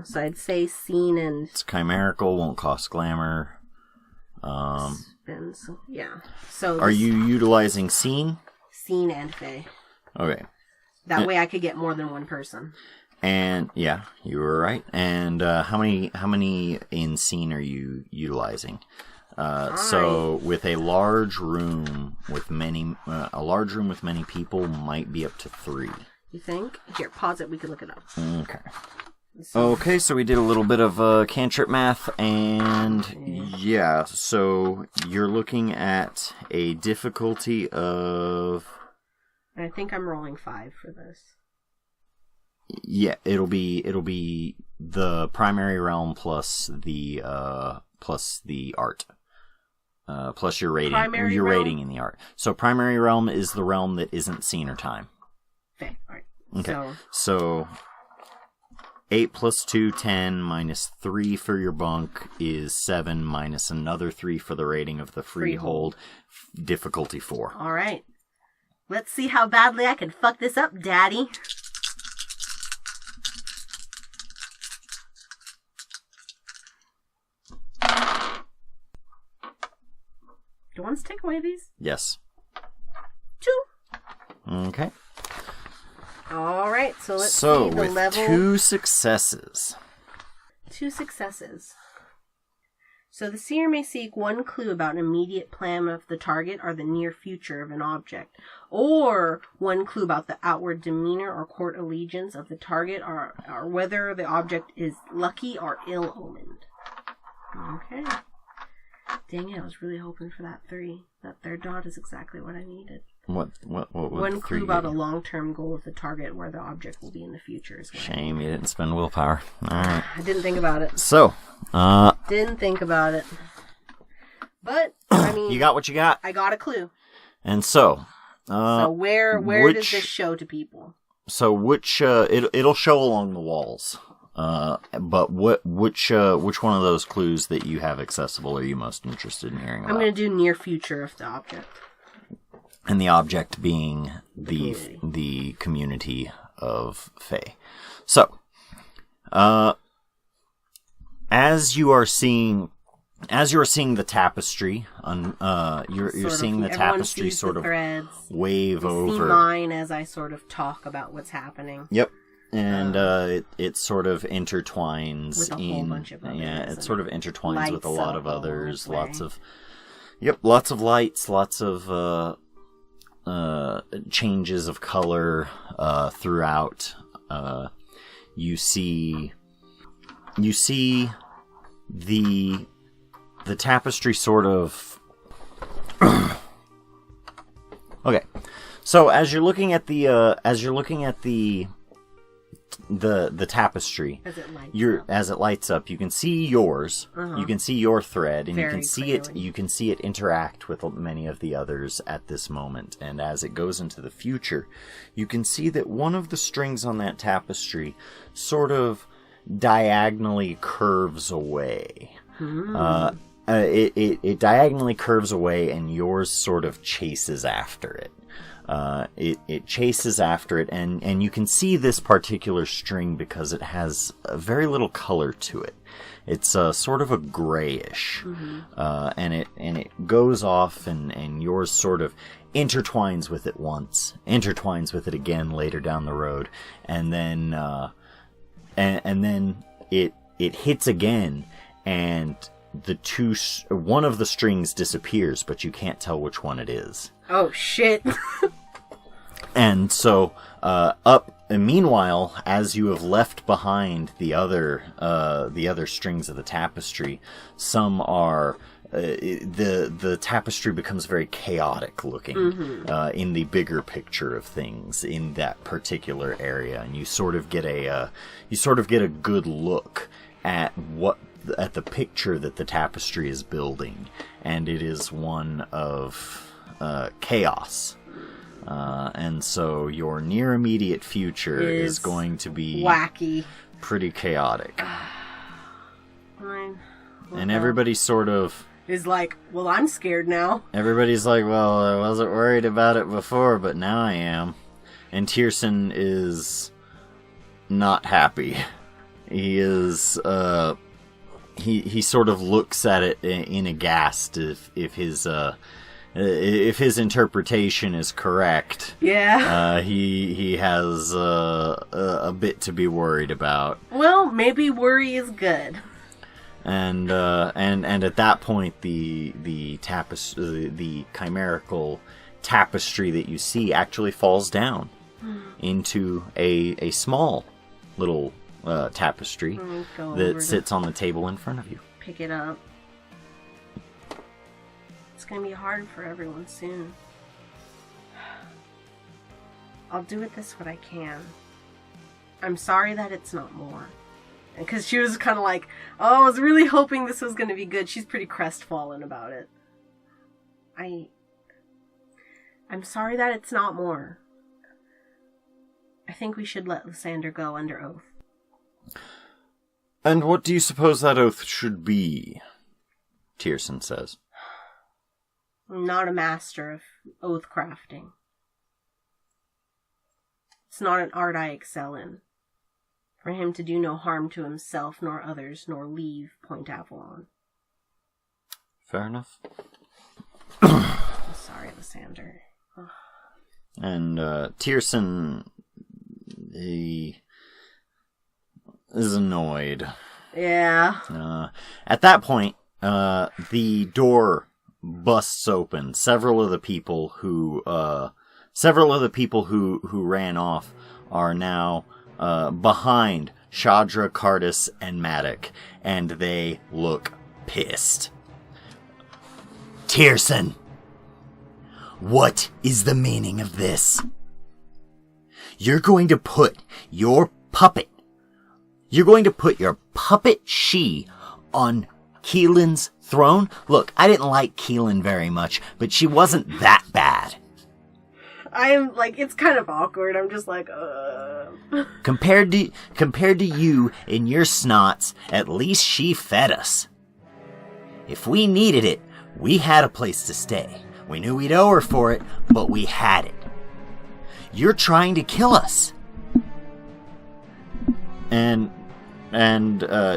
So I'd say scene and... It's chimerical, won't cost glamour. Yeah. So are you utilizing scene? Scene and Fae. Okay. That way I could get more than one person. And yeah, you were right. And how many in scene are you utilizing? So with a large room with many people might be up to 3. You think? Here, pause it. We could look it up. Okay. Okay, so we did a little bit of cantrip math, and yeah, so you're looking at a difficulty of... I think I'm rolling 5 for this. Yeah, it'll be the primary realm plus the art. Plus your rating. Your rating in the art. So primary realm is the realm that isn't scene or time. Okay, alright. Okay. So 8 plus 2, 10, minus 3 for your bunk is 7, minus another 3 for the rating of the freehold. Difficulty 4. Alright. Let's see how badly I can fuck this up, Daddy. Do you want to take away these? Yes. 2. Okay. Alright, so let's see the with level. 2 successes. 2 successes. So the seer may seek 1 clue about an immediate plan of the target or the near future of an object, or 1 clue about the outward demeanor or court allegiance of the target, or whether the object is lucky or ill-omened. Okay. Dang it, I was really hoping for that 3. That third dot is exactly what I needed. What 1 clue about a long-term goal of the target where the object will be in the future as well. Shame you didn't spend willpower. Alright. I didn't think about it. So, Didn't think about it. But, I mean... You got what you got? I got a clue. And so... so where does this show to people? So it'll show along the walls. But which one of those clues that you have accessible are you most interested in hearing about? I'm going to do near future of the object. And the object being the community of Fae. So, as you are seeing the tapestry, you're seeing the tapestry sort of wave over. See mine as I sort of talk about what's happening. Yep. And it sort of intertwines with a whole bunch of others. Yeah, it sort of intertwines with a lot of others. Lots of lights, lots of changes of color throughout. You see the tapestry sort of. Okay, so as you're looking at the tapestry, as it lights up, you can see yours. You can see your thread, and you can see it interact with many of the others at this moment. And as it goes into the future, you can see that one of the strings on that tapestry sort of diagonally curves away. It diagonally curves away, and yours sort of chases after it. It chases after it, and you can see this particular string because it has very little color to it. It's sort of a grayish, and it goes off, and yours sort of intertwines with it once, intertwines with it again later down the road, and then it hits again, and one of the strings disappears, but you can't tell which one it is. Oh shit. And so, meanwhile, as you have left behind the other strings of the tapestry, some are, the tapestry becomes very chaotic looking, in the bigger picture of things in that particular area, and you sort of get a good look at the picture that the tapestry is building, and it is one of chaos. And so your near immediate future is going to be wacky, pretty chaotic. Fine. And everybody sort of is like, well, I'm scared now. Everybody's like, well, I wasn't worried about it before, but now I am. And Tierson is not happy. He is, he sort of looks at it in aghast if his interpretation is correct. Yeah. He has a bit to be worried about. Well, maybe worry is good. And at that point, the chimerical tapestry that you see actually falls down into a small little tapestry that sits on the table in front of you. Pick it up. It's gonna be hard for everyone soon. I'll do with this what I can. I'm sorry that it's not more. Because she was kind of like, oh, I was really hoping this was gonna be good. She's pretty crestfallen about it. I'm sorry that it's not more. I think we should let Lysander go under oath. And what do you suppose that oath should be? Tierson says. I'm not a master of oath crafting. It's not an art I excel in. For him to do no harm to himself nor others, nor leave Point Avalon. Fair enough. I'm sorry, Lysander. And Tierson, he is annoyed. Yeah. At that point, the door busts open. Several of the people who ran off are now behind Shadra, Cardis, and Matic, and they look pissed. Tierson, what is the meaning of this? You're going to put your puppet she on Keelan's throne? Look, I didn't like Keelan very much, but she wasn't that bad. I'm like, it's kind of awkward. I'm just like, Compared to you and your snots, at least she fed us. If we needed it, we had a place to stay. We knew we'd owe her for it, but we had it. You're trying to kill us. And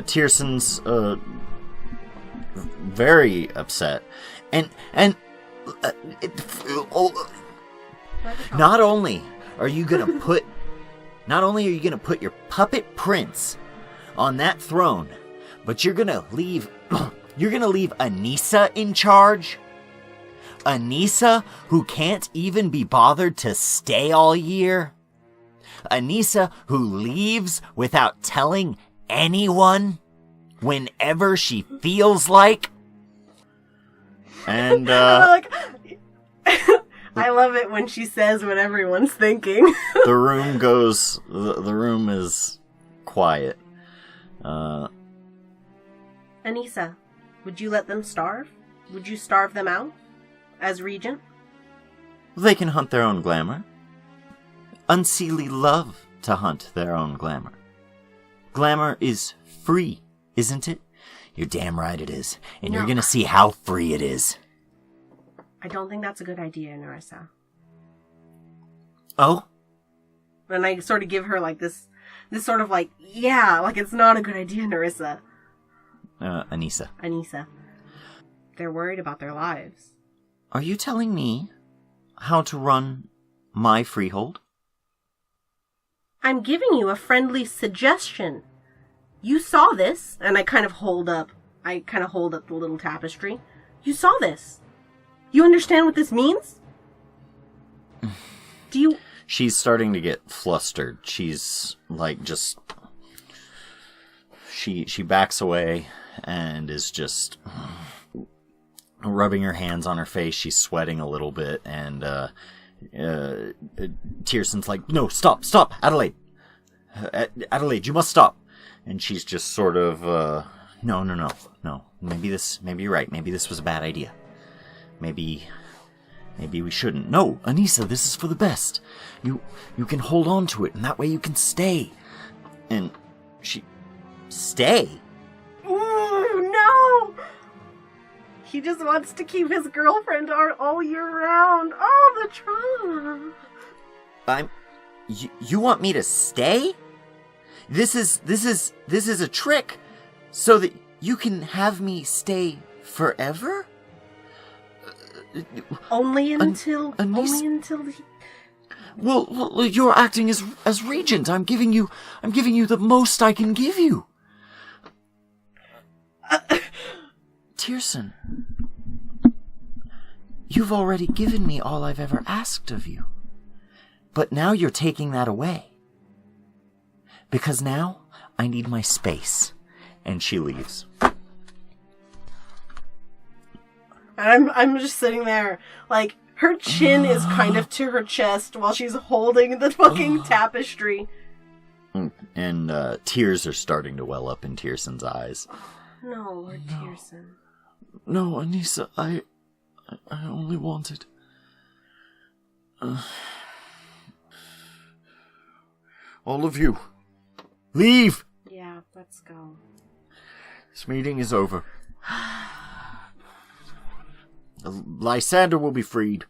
Tierson's very upset. Not only are you gonna put your puppet prince on that throne, but you're gonna leave Anissa in charge? Anissa, who can't even be bothered to stay all year? Anissa, who leaves without telling anyone whenever she feels like? And, I love it when she says what everyone's thinking. the room is quiet. Anissa, would you let them starve? Would you starve them out? As regent? They can hunt their own glamour. Unseelie love to hunt their own glamour. Glamour is free, isn't it? You're damn right it is. And You're gonna see how free it is. I don't think that's a good idea, Nerissa. Oh? And I sort of give her like this sort of like, yeah, like it's not a good idea, Nerissa. Anissa. They're worried about their lives. Are you telling me how to run my freehold? I'm giving you a friendly suggestion. You saw this, and I kind of hold up the little tapestry. You saw this. You understand what this means? Do you... She's starting to get flustered. She's like just... She backs away and is just rubbing her hands on her face. She's sweating a little bit, and Tierson's like, no, stop, Adelaide. Adelaide, you must stop. And she's just sort of, no. Maybe you're right. Maybe this was a bad idea. Maybe we shouldn't. No, Anissa, this is for the best. You can hold on to it, and that way you can stay. And she... Stay? Ooh, no! He just wants to keep his girlfriend all year round. Oh, the trauma! You want me to stay? This is a trick, so that you can have me stay forever? Only until the... Well, you're acting as regent. I'm giving you the most I can give you. Tierson, you've already given me all I've ever asked of you. But now you're taking that away. Because now I need my space. And she leaves. I'm just sitting there, like, her chin is kind of to her chest while she's holding the fucking tapestry. And tears are starting to well up in Tierson's eyes. No, Lord Tierson. No, Anissa, I only wanted... all of you, leave! Yeah, let's go. This meeting is over. Lysander will be freed.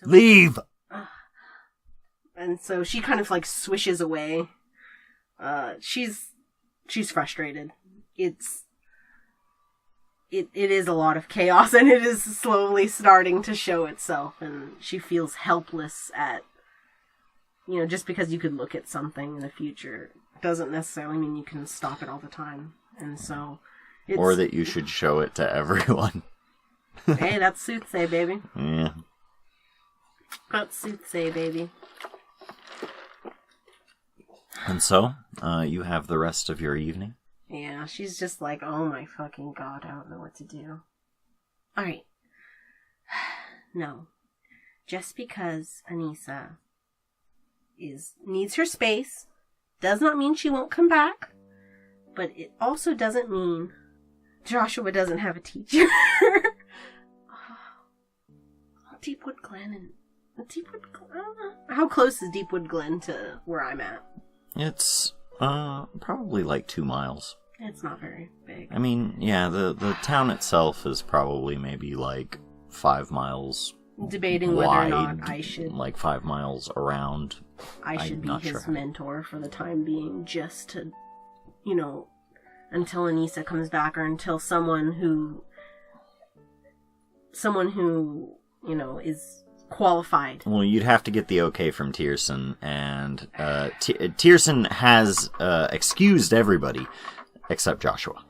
Leave! And so she kind of, like, swishes away. She's frustrated. It is a lot of chaos, and it is slowly starting to show itself, and she feels helpless at, just because you could look at something in the future doesn't necessarily mean you can stop it all the time. And so or that you should show it to everyone. Hey, that's soothsay, baby. Yeah. That's soothsay, baby. And so, you have the rest of your evening? Yeah, she's just like, oh my fucking god, I don't know what to do. Alright. No. Just because Anissa needs her space does not mean she won't come back, but it also doesn't mean Joshua doesn't have a teacher. Deepwood Glen how close is Deepwood Glen to where I'm at? It's probably like 2 miles. It's not very big. I mean, yeah, the town itself is probably maybe like 5 miles debating wide, whether or not I should... like 5 miles around. I should be his mentor for the time being, just to, until Anissa comes back, or until someone who, is qualified. Well, you'd have to get the okay from Tierson, and Tierson has excused everybody except Joshua.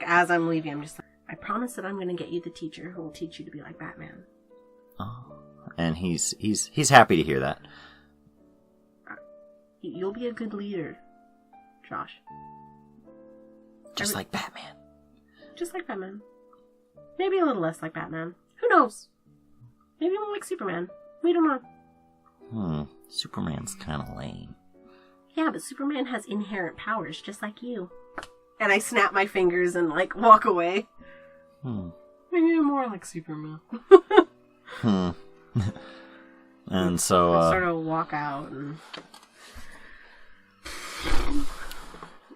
As I'm leaving, I'm just like, I promise that I'm going to get you the teacher who will teach you to be like Batman. Oh, and he's happy to hear that. You'll be a good leader, Josh. Just like Batman. Just like Batman. Maybe a little less like Batman. Who knows? Maybe more like Superman. We don't know. Superman's kind of lame. Yeah, but Superman has inherent powers, just like you. And I snap my fingers and, walk away. Maybe more like Superman. And so, I sort of walk out and...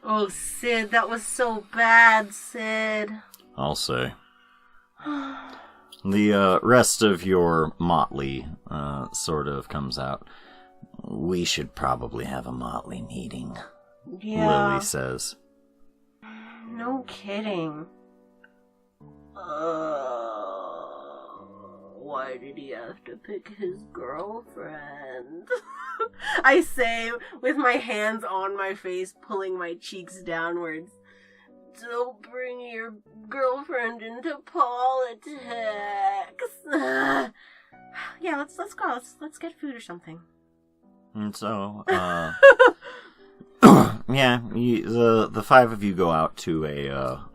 Oh, Sid, that was so bad, Sid. I'll say. The rest of your motley sort of comes out. We should probably have a motley meeting, yeah. Lily says. No kidding. Why did he have to pick his girlfriend? I say, with my hands on my face, pulling my cheeks downwards. Don't bring your girlfriend into politics. Yeah, let's go. Let's get food or something. And so, yeah, the 5 of you go out to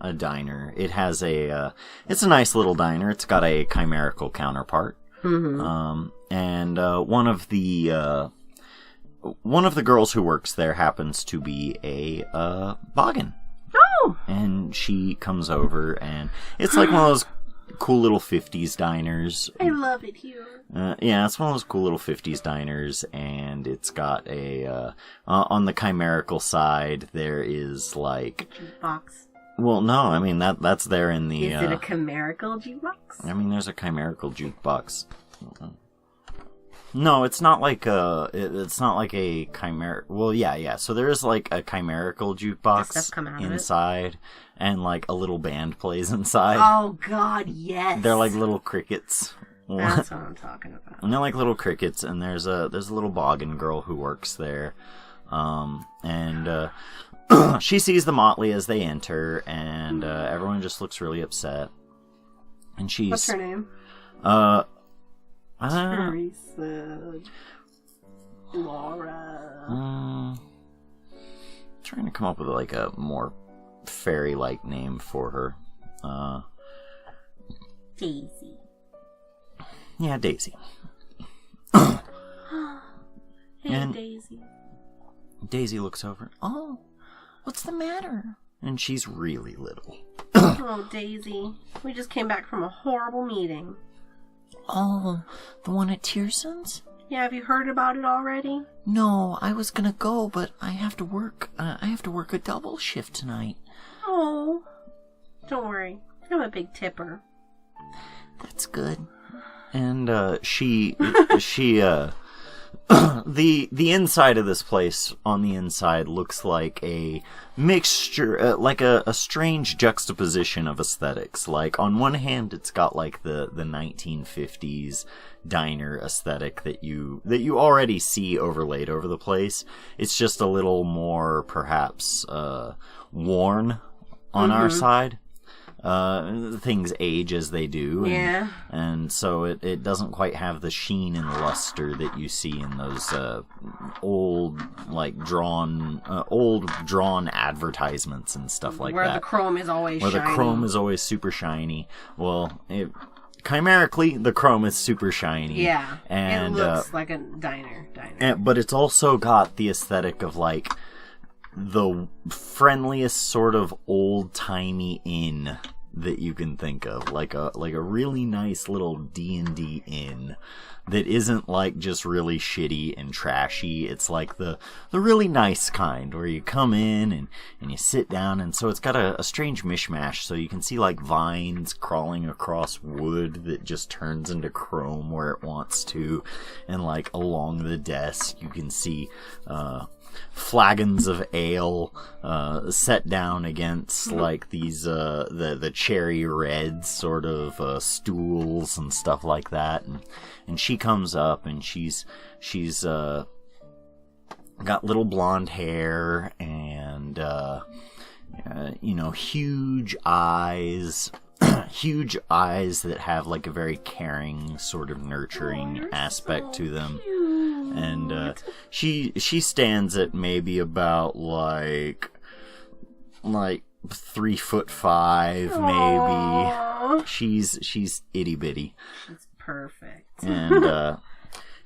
a diner. It has it's a nice little diner. It's got a chimerical counterpart. Mm-hmm. And one of the girls who works there happens to be a boggin. Oh! And she comes over, and it's like one of those cool little 50s diners. I love it here. Yeah, it's one of those cool little 50s diners, and it's got a, on the chimerical side, there is, like... A jukebox. Well, no, I mean, that's there in the... Is it a chimerical jukebox? I mean, there's a chimerical jukebox. No, it's not like it's not like a chimeric... Well, yeah. So there is, like, a chimerical jukebox inside, and, like, a little band plays inside. Oh, God, yes! They're like little crickets. That's what I'm talking about. And they're like little crickets, and there's a little boggin girl who works there. She sees the motley as they enter, and everyone just looks really upset. And she's... What's her name? Teresa. Laura. Trying to come up with like a more fairy-like name for her. Daisy. Yeah, Daisy. Hey, and Daisy. Daisy looks over. Oh, what's the matter? And she's really little. Oh, Daisy. We just came back from a horrible meeting. Oh, the one at Tierson's? Yeah, have you heard about it already? No, I was gonna go, but I have to work. I have to work a double shift tonight. Oh, don't worry. I'm a big tipper. That's good. And the inside of this place, on the inside, looks like a mixture, like a strange juxtaposition of aesthetics. Like, on one hand, it's got like the 1950s diner aesthetic that you already see overlaid over the place. It's just a little more, perhaps, worn on our side. Things age as they do. Yeah. And so it doesn't quite have the sheen and luster that you see in those old drawn advertisements and stuff like that. Where the chrome is always shiny. Where the chrome is always super shiny. Well, chimerically, the chrome is super shiny. Yeah. And it looks like a diner. But it's also got the aesthetic of like the friendliest sort of old-timey inn that you can think of, like a really nice little D&D inn that isn't like just really shitty and trashy. It's like the really nice kind where you come in and you sit down, and so it's got a strange mishmash. So you can see like vines crawling across wood that just turns into chrome where it wants to, and like along the desk you can see flagons of ale set down against like these the cherry red sort of stools and stuff like that, and she comes up and she's got little blonde hair and huge eyes that have like a very caring sort of nurturing aspect to them. And she stands at maybe about like 3'5", maybe. She's itty bitty. It's perfect. And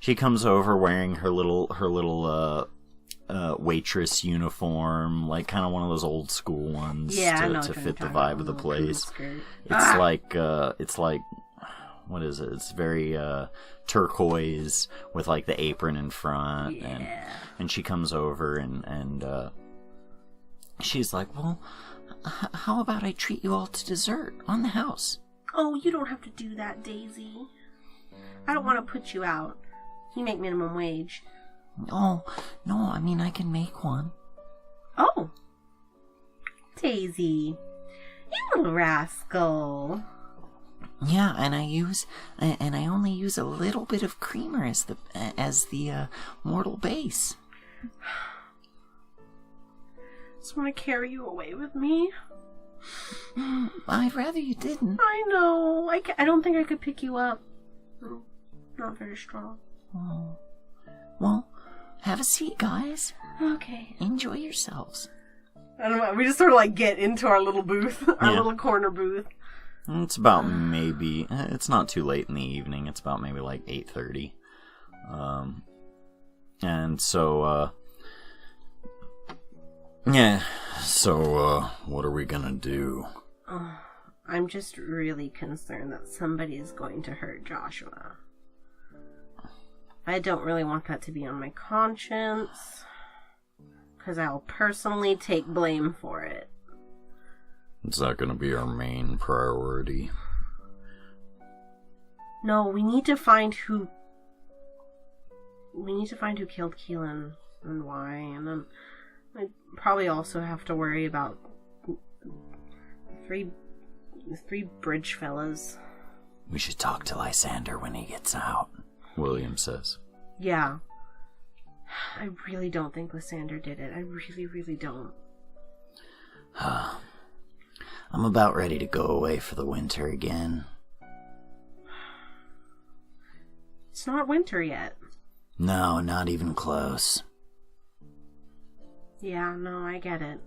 she comes over wearing her little waitress uniform, like kind of one of those old school ones to fit the vibe of the place. It's like what is it? It's very turquoise with like the apron in front, and she comes over and she's like, well, how about I treat you all to dessert on the house? Oh, you don't have to do that, Daisy. I don't want to put you out. You make minimum wage. Oh, no, I mean, I can make one. Oh. Daisy, you little rascal. Yeah, and I only use a little bit of creamer as the mortal base. Just want to carry you away with me. I'd rather you didn't. I know. I don't think I could pick you up. I'm not very strong. Oh. Well, have a seat, guys. Okay. Enjoy yourselves. I don't know. We just sort of like get into our little booth, our little corner booth. It's about maybe, it's not too late in the evening. It's about maybe like 8:30. And so, what are we gonna do? I'm just really concerned that somebody is going to hurt Joshua. I don't really want that to be on my conscience, because I'll personally take blame for it. Is that going to be our main priority? No, we need to find who killed Keelan and why, and then I probably also have to worry about the three bridge fellas. We should talk to Lysander when he gets out, William says. Yeah. I really don't think Lysander did it. I really, really don't. I'm about ready to go away for the winter again. It's not winter yet. No, not even close. Yeah, no, I get it.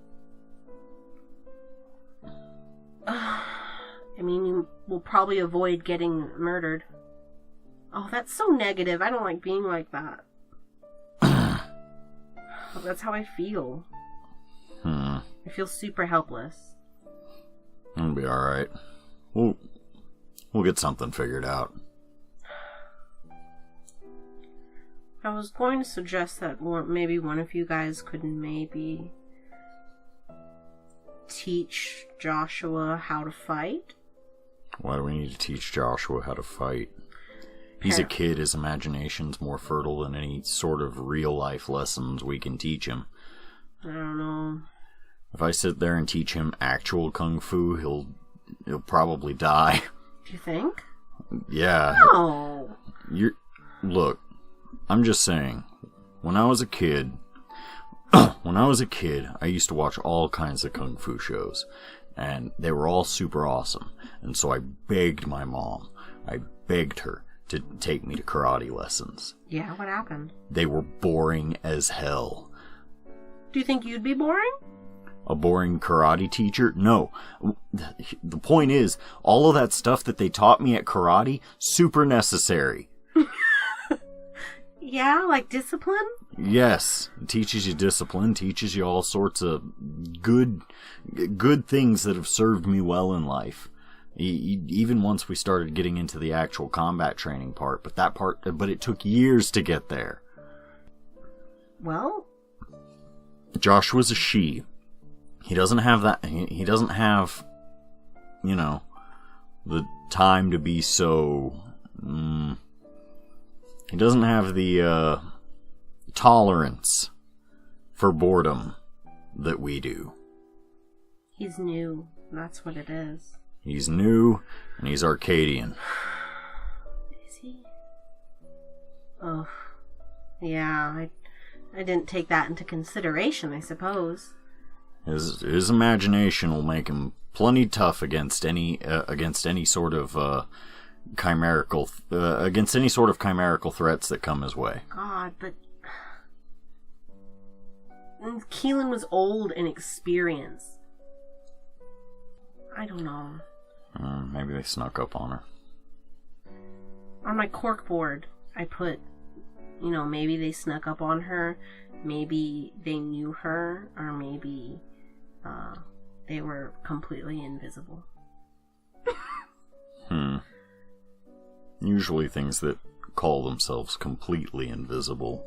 I mean, you will probably avoid getting murdered. Oh, that's so negative. I don't like being like that. That's how I feel. I feel super helpless. It'll be alright. We'll get something figured out. I was going to suggest that maybe one of you guys could maybe teach Joshua how to fight. Why do we need to teach Joshua how to fight? He's a kid. His imagination's more fertile than any sort of real-life lessons we can teach him. I don't know. If I sit there and teach him actual kung fu, he'll probably die. Do you think? Yeah. No. Look, I'm just saying, when I was a kid, I used to watch all kinds of kung fu shows, and they were all super awesome. And so I begged my mom, I begged her to take me to karate lessons. Yeah, what happened? They were boring as hell. Do you think you'd be boring? A boring karate teacher? No. The point is, all of that stuff that they taught me at karate, super necessary. Yeah, like discipline? Yes. It teaches you discipline, teaches you all sorts of good things that have served me well in life. Even once we started getting into the actual combat training part, but it took years to get there. Well, Joshua's a she. He doesn't have that. He doesn't have, the time to be so. He doesn't have the tolerance for boredom that we do. He's new. That's what it is. He's new, and he's Arcadian. Is he? Oh, yeah. I didn't take that into consideration, I suppose. His imagination will make him plenty tough against any sort of chimerical threats that come his way. God, but Keelan was old and experienced. I don't know. Maybe they snuck up on her. On my corkboard, I put, maybe they snuck up on her, maybe they knew her, or maybe they were completely invisible. Usually things that call themselves completely invisible,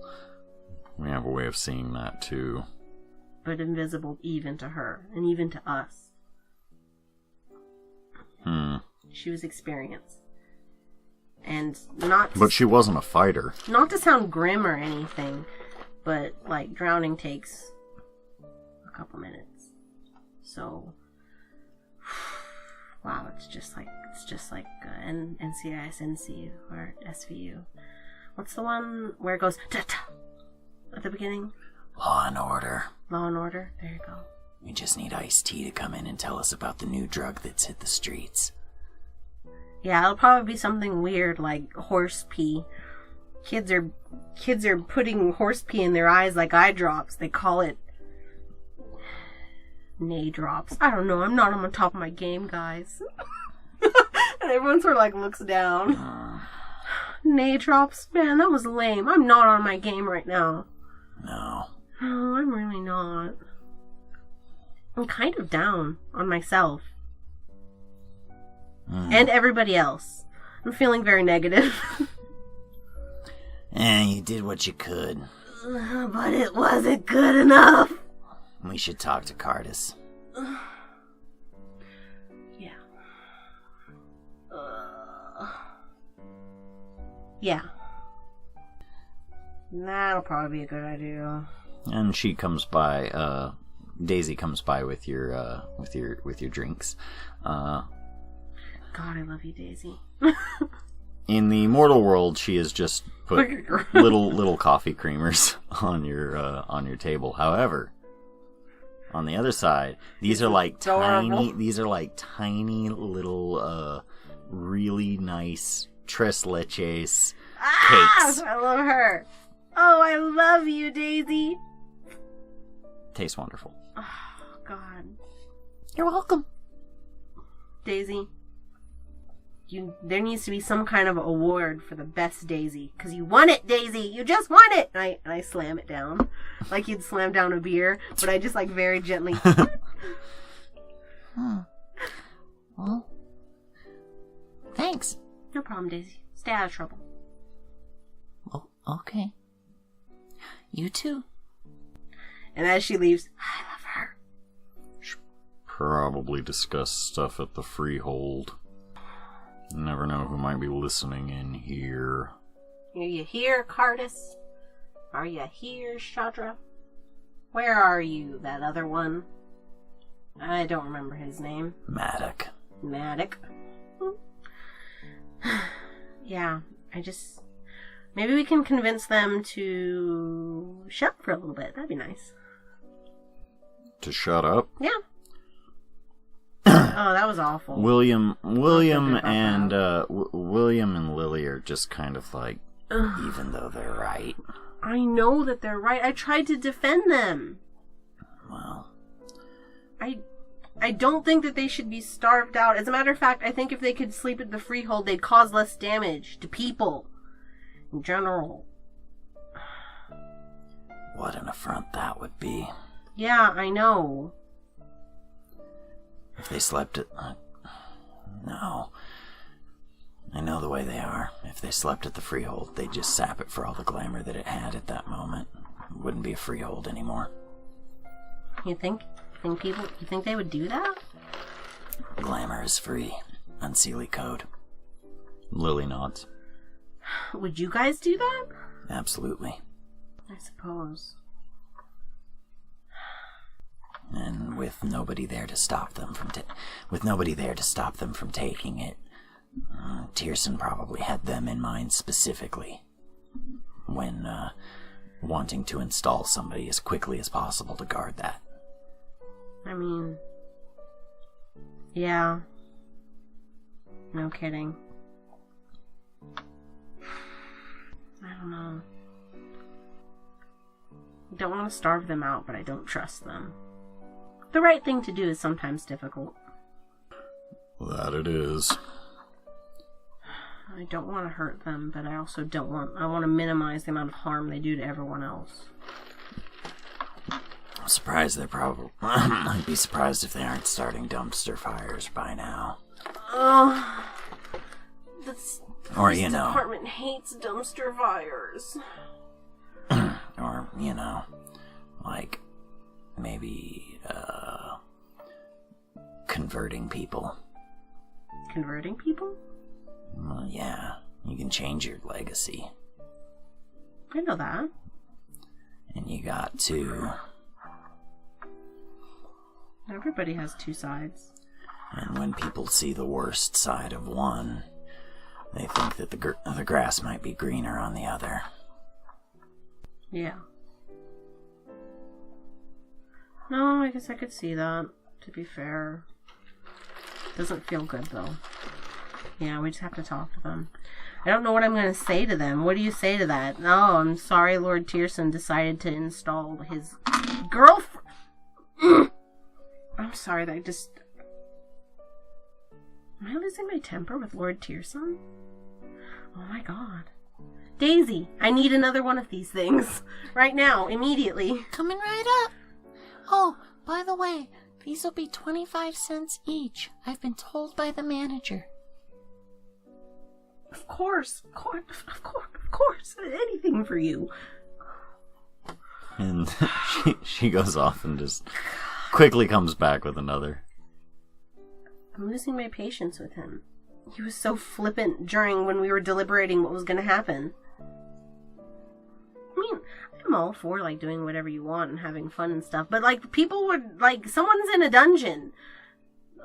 we have a way of seeing that too. But invisible even to her, and even to us. She was experienced. And But she wasn't a fighter. Not to sound grim or anything, but, drowning takes a couple minutes. So, wow, it's just like NCIS, NCU, or SVU. What's the one where it goes ta-ta at the beginning? Law and Order. Law and Order, there you go. We just need Ice-T to come in and tell us about the new drug that's hit the streets. Yeah, it'll probably be something weird like horse pee. Kids are putting horse pee in their eyes like eye drops. They call it nay drops. I don't know. I'm not on the top of my game, guys. And everyone sort of looks down. Nay drops? Man, that was lame. I'm not on my game right now. No. No, I'm really not. I'm kind of down on myself. And everybody else. I'm feeling very negative. You did what you could. But it wasn't good enough. We should talk to Cardis. Yeah. That'll probably be a good idea. And she comes by. Daisy comes by with your drinks. God, I love you, Daisy. In the mortal world, she has just put little coffee creamers on your table. However, on the other side, these are like tiny little really nice tres leches cakes. I love her. Oh, I love you, Daisy. Tastes wonderful. Oh, God. You're welcome. Daisy, there needs to be some kind of award for the best Daisy. Because you won it, Daisy! You just won it! And I slam it down. Like you'd slam down a beer. But I just like very gently... Well, thanks. No problem, Daisy. Stay out of trouble. Well, okay. You too. And as she leaves, I love her. Should probably discuss stuff at the freehold. Never know who might be listening in here. Are you here, Cardis? Are you here, Shadra? Where are you, that other one? I don't remember his name. Maddock. Yeah, maybe we can convince them to shut up for a little bit. That'd be nice. To shut up? Yeah. Oh, that was awful. William and Lily are just kind of like, even though they're right. I know that they're right. I tried to defend them. Well, I don't think that they should be starved out. As a matter of fact, I think if they could sleep at the freehold, they'd cause less damage to people in general. What an affront that would be. Yeah, I know. If they slept at... no. I know the way they are. If they slept at the freehold, they'd just sap it for all the glamour that it had at that moment. It wouldn't be a freehold anymore. You think they would do that? Glamour is free. Unseelie code. Lily nods. Would you guys do that? Absolutely. I suppose. And with nobody there to stop them from taking it, Tierson probably had them in mind specifically when wanting to install somebody as quickly as possible to guard that. I mean, yeah. No kidding. I don't know. I don't want to starve them out, but I don't trust them. The right thing to do is sometimes difficult. That it is. I don't want to hurt them, but I also I want to minimize the amount of harm they do to everyone else. I'm surprised they're probably... I'd be surprised if they aren't starting dumpster fires by now. Oh, Or, this department hates dumpster fires. Or, like, maybe, converting people. Converting people? Well, yeah. You can change your legacy. I know that. And you got to... Everybody has two sides. And when people see the worst side of one, they think that the grass might be greener on the other. Yeah. No, I guess I could see that, to be fair. Doesn't feel good, though. Yeah, we just have to talk to them. I don't know what I'm going to say to them. What do you say to that? Oh, I'm sorry Lord Tierson decided to install his girlfriend. I'm sorry that I just... Am I losing my temper with Lord Tierson? Oh my god. Daisy, I need another one of these things. Right now, immediately. Coming right up. Oh, by the way, these will be 25 cents each. I've been told by the manager. Of course. Anything for you. And she goes off and just quickly comes back with another. I'm losing my patience with him. He was so flippant when we were deliberating what was going to happen. I mean, I'm all for, like, doing whatever you want and having fun and stuff, but, like, people would, like, someone's in a dungeon.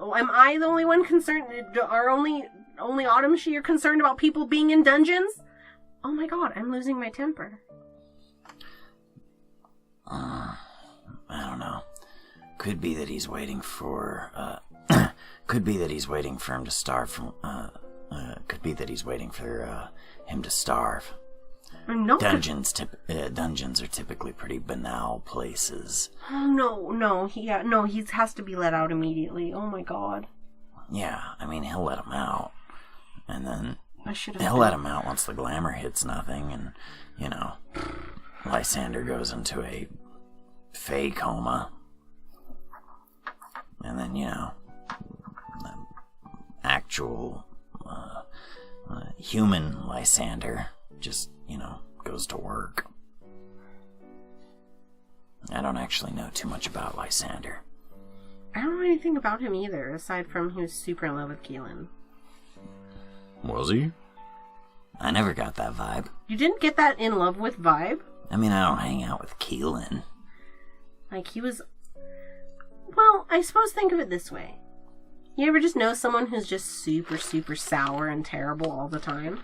Am I the only one concerned? Are only Autumn, you're concerned about people being in dungeons? Oh my god, I'm losing my temper. I don't know. Could be that he's waiting for, could be that he's waiting for him to starve from, could be that he's waiting for, him to starve. No, Dungeons are typically pretty banal places. Oh, no, he has to be let out immediately. Oh my god. Yeah, I mean, he'll let him out. And then he'll let him out once the glamour hits nothing, and, you know, Lysander goes into a fey coma. And then, you know, the actual human Lysander just, you know, goes to work. I don't actually know too much about Lysander. I don't know anything about him either, aside from he was super in love with Keelan. Was he? I never got that vibe. You didn't get that in love with vibe? I mean, I don't hang out with Keelan. Like, he was... Well, I suppose think of it this way. You ever just know someone who's just super, super sour and terrible all the time?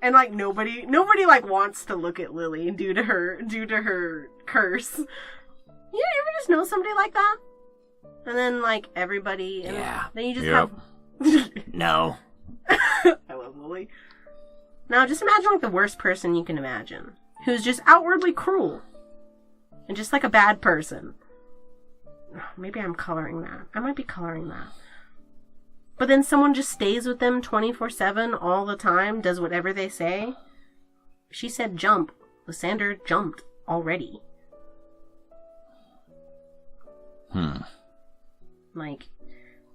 And, like, nobody, like, wants to look at Lily due to her curse. You ever just know somebody like that? And then, like, everybody... And yeah. Then you just have... No. I love Lily. Now, just imagine, like, the worst person you can imagine. Who's just outwardly cruel. And just, like, a bad person. Maybe I'm coloring that. I might be coloring that. But then someone just stays with them 24/7 all the time, does whatever they say. She said jump. Lysander jumped already. Like,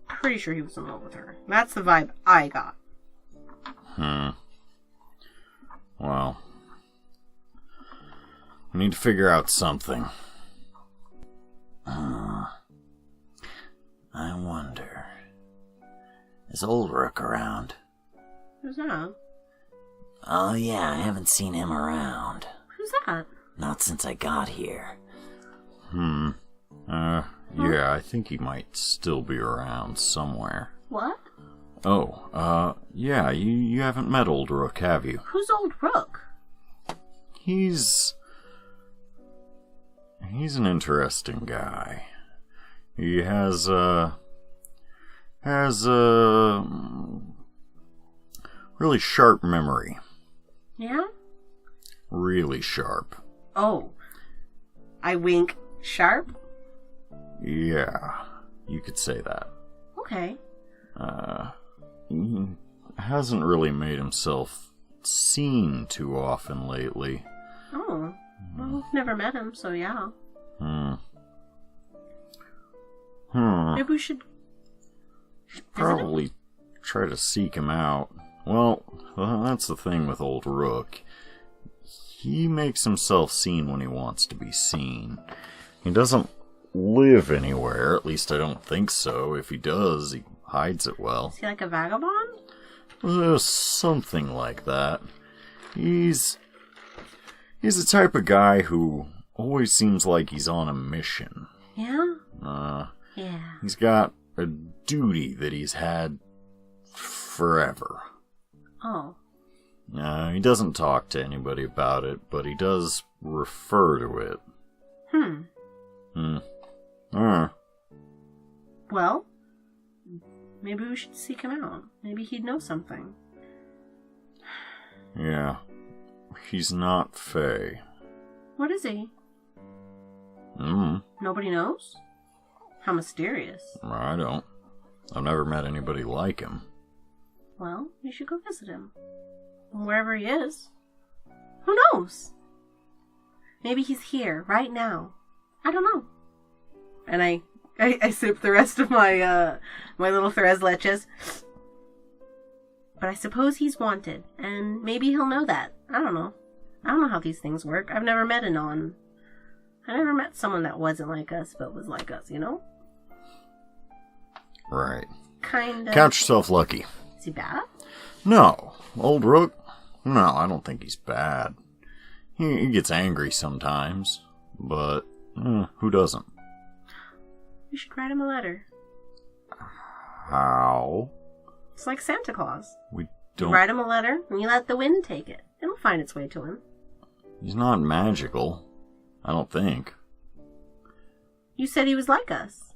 pretty sure he was in love with her. That's the vibe I got. Well, we need to figure out something. I wonder... Is old Rook around? Who's that? Oh yeah, I haven't seen him around. Who's that? Not since I got here. Yeah, I think he might still be around somewhere. What? Oh, yeah, you haven't met old Rook, have you? Who's old Rook? He's an interesting guy. He has a really sharp memory. Yeah? Really sharp. Oh. I wink. Sharp? Yeah, you could say that. Okay. He hasn't really made himself seen too often lately. Oh. Well, I've never met him, so yeah. Maybe we should probably try to seek him out. Well, that's the thing with old Rook. He makes himself seen when he wants to be seen. He doesn't live anywhere, at least I don't think so. If he does, he hides it well. Is he like a vagabond? Something like that. He's the type of guy who always seems like he's on a mission. Yeah? Yeah. He's got a duty that he's had forever. Oh. He doesn't talk to anybody about it, but he does refer to it. Well, maybe we should seek him out. Maybe he'd know something. Yeah. He's not Fey. What is he? Nobody knows? How mysterious. I don't. I've never met anybody like him. Well, you should go visit him. Wherever he is. Who knows? Maybe he's here, right now. I don't know. And I sip the rest of my my little Therese leches. But I suppose he's wanted, and maybe he'll know that. I don't know. I don't know how these things work. I've never met I never met someone that wasn't like us, but was like us, you know? Right. Kinda. Count yourself lucky. Is he bad? No. Old Rook? No, I don't think he's bad. He gets angry sometimes, but who doesn't? We should write him a letter. How? It's like Santa Claus. We You don't... write him a letter, and you let the wind take it. It'll find its way to him. He's not magical. I don't think. You said he was like us.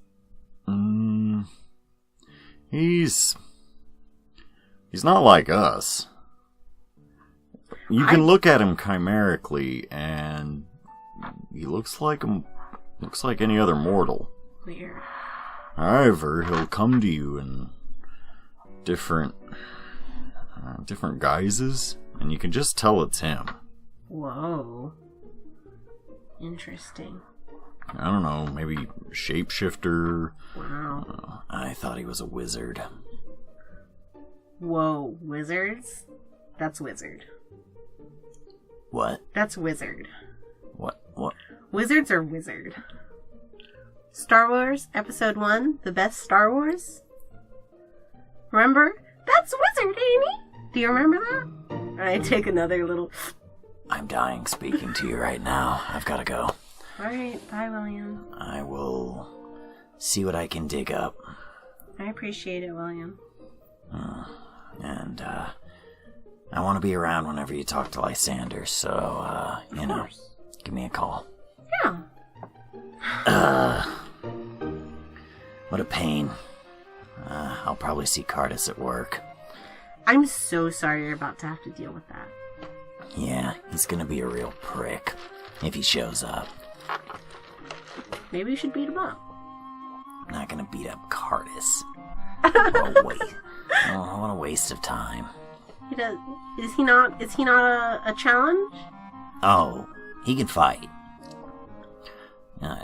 He's not like us. You can look at him chimerically, and he looks like any other mortal. Weird. However, he'll come to you in different guises, and you can just tell it's him. Whoa. Interesting. I don't know, maybe shapeshifter. Wow. I thought he was a wizard. Whoa, wizards? That's wizard. What? That's wizard. What? Wizards are wizard. Star Wars, Episode 1, the best Star Wars? Remember? That's wizard, ain't he? Do you remember that? I take another little... I'm dying speaking to you right now. I've got to go. Alright, bye, William. I will see what I can dig up. I appreciate it, William. And, I want to be around whenever you talk to Lysander, so, you know, give me a call. Yeah. What a pain. I'll probably see Cardis at work. I'm so sorry you're about to have to deal with that. Yeah, he's gonna be a real prick if he shows up. Maybe you should beat him up. I'm not gonna beat up Cardis. What a waste of time. He does. Is he not a challenge? Oh, he can fight.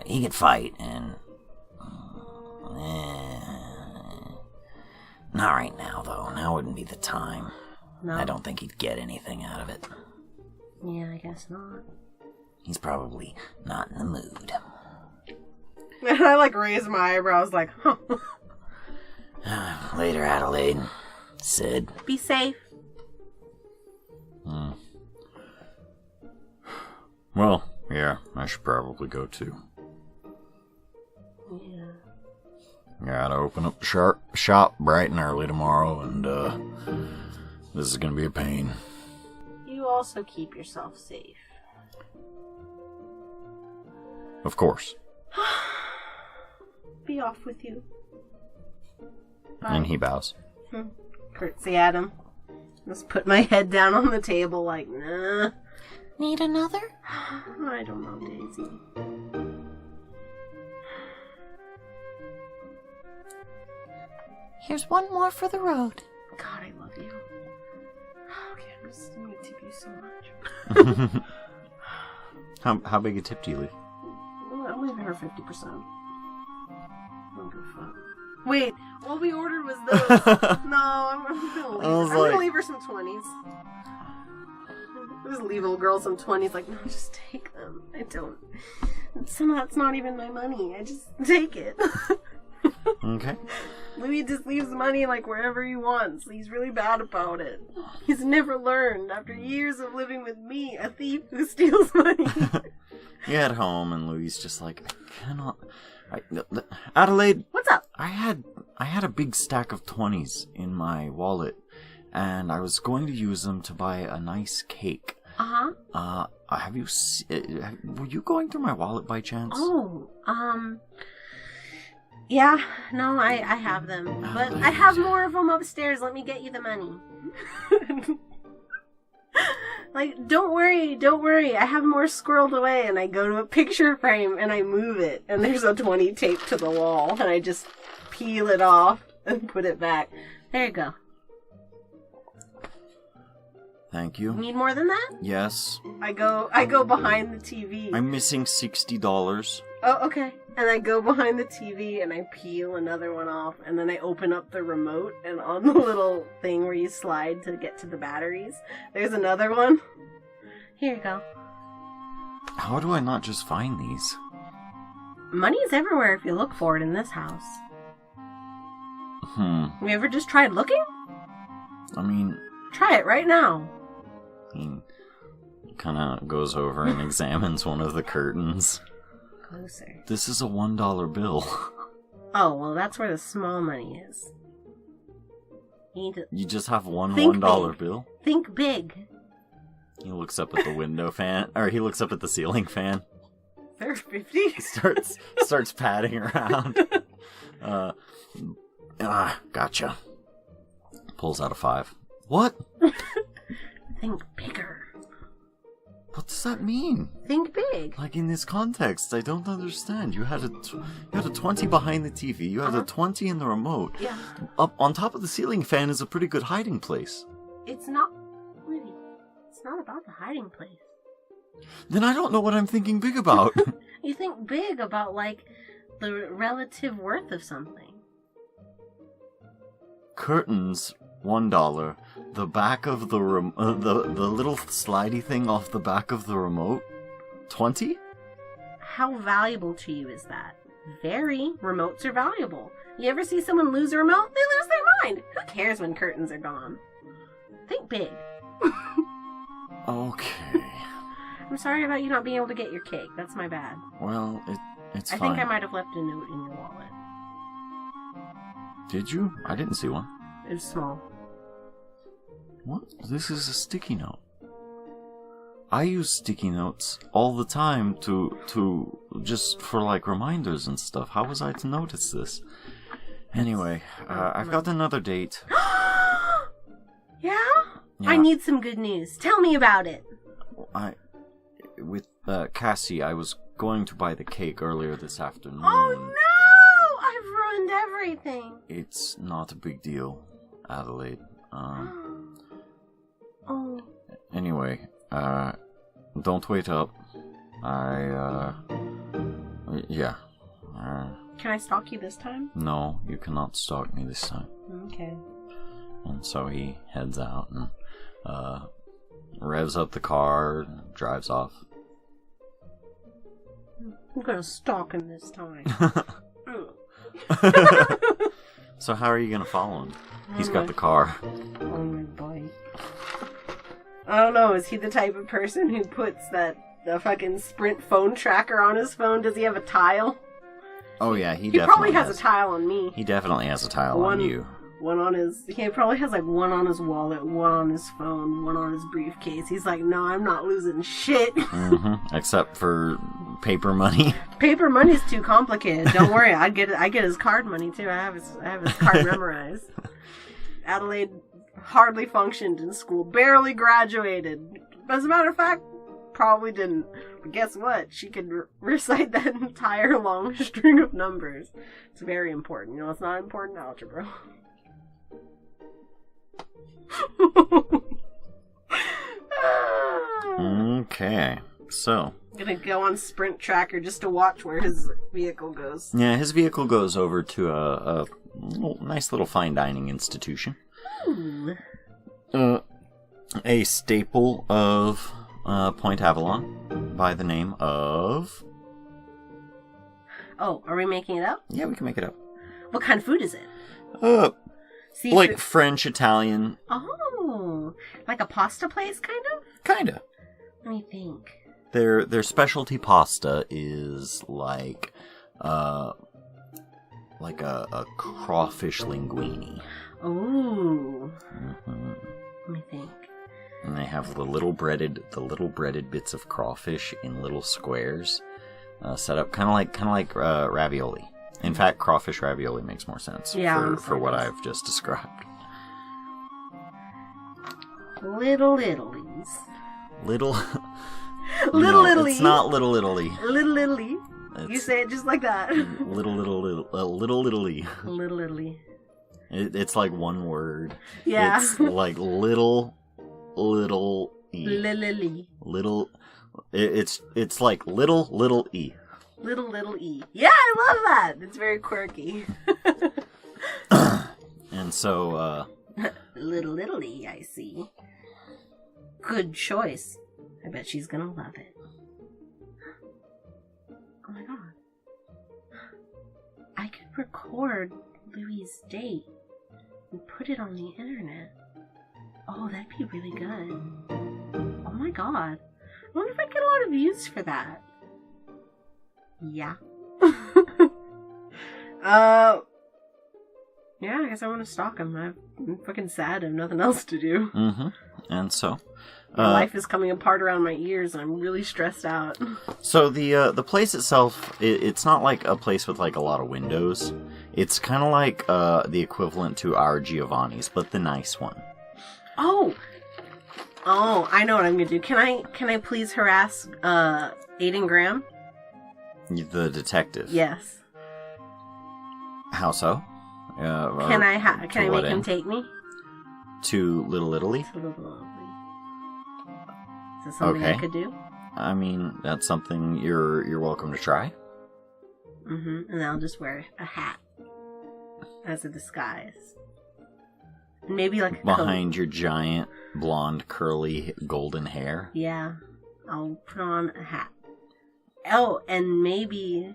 He can fight, and... not right now, though. Now wouldn't be the time. No. I don't think he'd get anything out of it. Yeah, I guess not. He's probably not in the mood. And I, raise my eyebrows, huh. Later, Adelaide. Sid. Be safe. Well, yeah, I should probably go too. Yeah. Gotta open up shop bright and early tomorrow, and this is gonna be a pain. You also keep yourself safe. Of course. Be off with you. Bye. And he bows. Curtsy at him. Just put my head down on the table nah. Need another? I don't know, Daisy. Here's one more for the road. God, I love you. Okay, I'm just gonna tip you so much. How big a tip do you leave? I'll leave her 50%. Don't give a fuck. Wait, what we ordered was those. No, I'm gonna leave her some 20s. Just leave little girl some 20s. No, just take them. I don't. That's not even my money. I just take it. Okay. Louis just leaves money wherever he wants. He's really bad about it. He's never learned after years of living with me, a thief who steals money. You head home, and Louis just I cannot. Adelaide, What's up? I had a big stack of 20s in my wallet, and I was going to use them to buy a nice cake. Have you? Were you going through my wallet by chance? Oh, yeah, no, I have them. But I have more of them upstairs. Let me get you the money. Don't worry. I have more squirreled away. And I go to a picture frame and I move it. And there's a 20 taped to the wall. And I just peel it off and put it back. There you go. Thank you. Need more than that? Yes. I go behind the TV. I'm missing $60. Oh, okay. And I go behind the TV and I peel another one off, and then I open up the remote, and on the little thing where you slide to get to the batteries, there's another one. Here you go. How do I not just find these? Money's everywhere if you look for it in this house. Have Have you ever just tried looking? I mean... Try it right now. He kind of goes over and examines one of the curtains. Closer. This is a $1 bill. Oh, well, that's where the small money is. You just have one Think $1 big. bill? Think big. He looks up at the window fan, or he looks up at the ceiling fan. There are 50. Starts patting around. Gotcha. Pulls out a 5. What? Think bigger. What does that mean? Think big. Like, in this context, I don't understand. You had a 20 behind the TV. You had a 20 in the remote. Yeah. Up on top of the ceiling fan is a pretty good hiding place. It's not... Woody, it's not about the hiding place. Then I don't know what I'm thinking big about. You think big about, like, the relative worth of something. Curtains, $1. The back of the the little slidey thing off the back of the remote, 20? How valuable to you is that? Very. Remotes are valuable. You ever see someone lose a remote? They lose their mind. Who cares when curtains are gone? Think big. Okay. I'm sorry about you not being able to get your cake. That's my bad. Well, it's I fine. think I might have left a note in your wallet. Did you? I didn't see one. It was small. What? This is a sticky note. I use sticky notes all the time to just for like reminders and stuff. How was I to notice this? Anyway, I've got another date. Yeah? Yeah. I need some good news. Tell me about it. With Cassie, I was going to buy the cake earlier this afternoon. Oh no! I've ruined everything. It's not a big deal, Adelaide. Oh. Anyway, don't wait up. Yeah. Can I stalk you this time? No, you cannot stalk me this time. Okay. And so he heads out and revs up the car and drives off. I'm gonna stalk him this time. So how are you gonna follow him? He's got the car. Oh my boy. I don't know, is he the type of person who puts the fucking Sprint phone tracker on his phone? Does he have a tile? Oh yeah, he He definitely probably has a tile on me. He definitely has a tile on you. One on his... He probably has like one on his wallet, one on his phone, one on his briefcase. He's like, no, I'm not losing shit. Mm-hmm. Except for paper money. Paper money's too complicated. Don't worry, I get his card money too. I have his card memorized. Adelaide hardly functioned in school, barely graduated. As a matter of fact, probably didn't. But guess what? She could recite that entire long string of numbers. It's very important. You know, it's not important algebra. Okay, so I'm gonna go on Sprint Tracker just to watch where his vehicle goes. yeah, his vehicle goes over to a nice little fine dining institution. Ooh. A staple of Point Avalon by the name of... Oh, are we making it up? Yeah, we can make it up. What kind of food is it? Like Seafood. French, Italian. Oh, like a pasta place, kind of? Kinda. Let me think. Their specialty pasta is like a crawfish linguine. Oh. Mm-hmm. Let me think. And they have the little breaded bits of crawfish in little squares, set up kind of like ravioli. In fact, crawfish ravioli makes more sense for what I've just described. Little Italy's. Little Little no, Italy. It's not Little Italy. Little Italy. It's You say it just like that. Little Italy. Little Italy. It's like one word. Yeah. It's like little e. Lily. Little. It's like little e. Little E. Yeah, I love that. It's very quirky. And so, Little Italy, I see. Good choice. I bet she's gonna love it. Oh my god. I could record Louis' date and put it on the internet. Oh, that'd be really good. Oh my god. I wonder if I get a lot of views for that. Yeah. Yeah, I guess I want to stalk him. I'm fucking sad. I have nothing else to do. Mm-hmm. And so? My life is coming apart around my ears, and I'm really stressed out. So the place itself, it's not like a place with like a lot of windows. It's kind of like the equivalent to our Giovanni's, but the nice one. Oh, I know what I'm gonna do. Can I please harass Aiden Graham? The detective. Yes. How so? Can I make him take me to Little Italy? to Little Italy? Is this something I could do? I mean, that's something you're welcome to try. Mm-hmm. And I'll just wear a hat as a disguise. Maybe like a behind coat. Your giant blonde curly golden hair. Yeah, I'll put on a hat. Oh, and maybe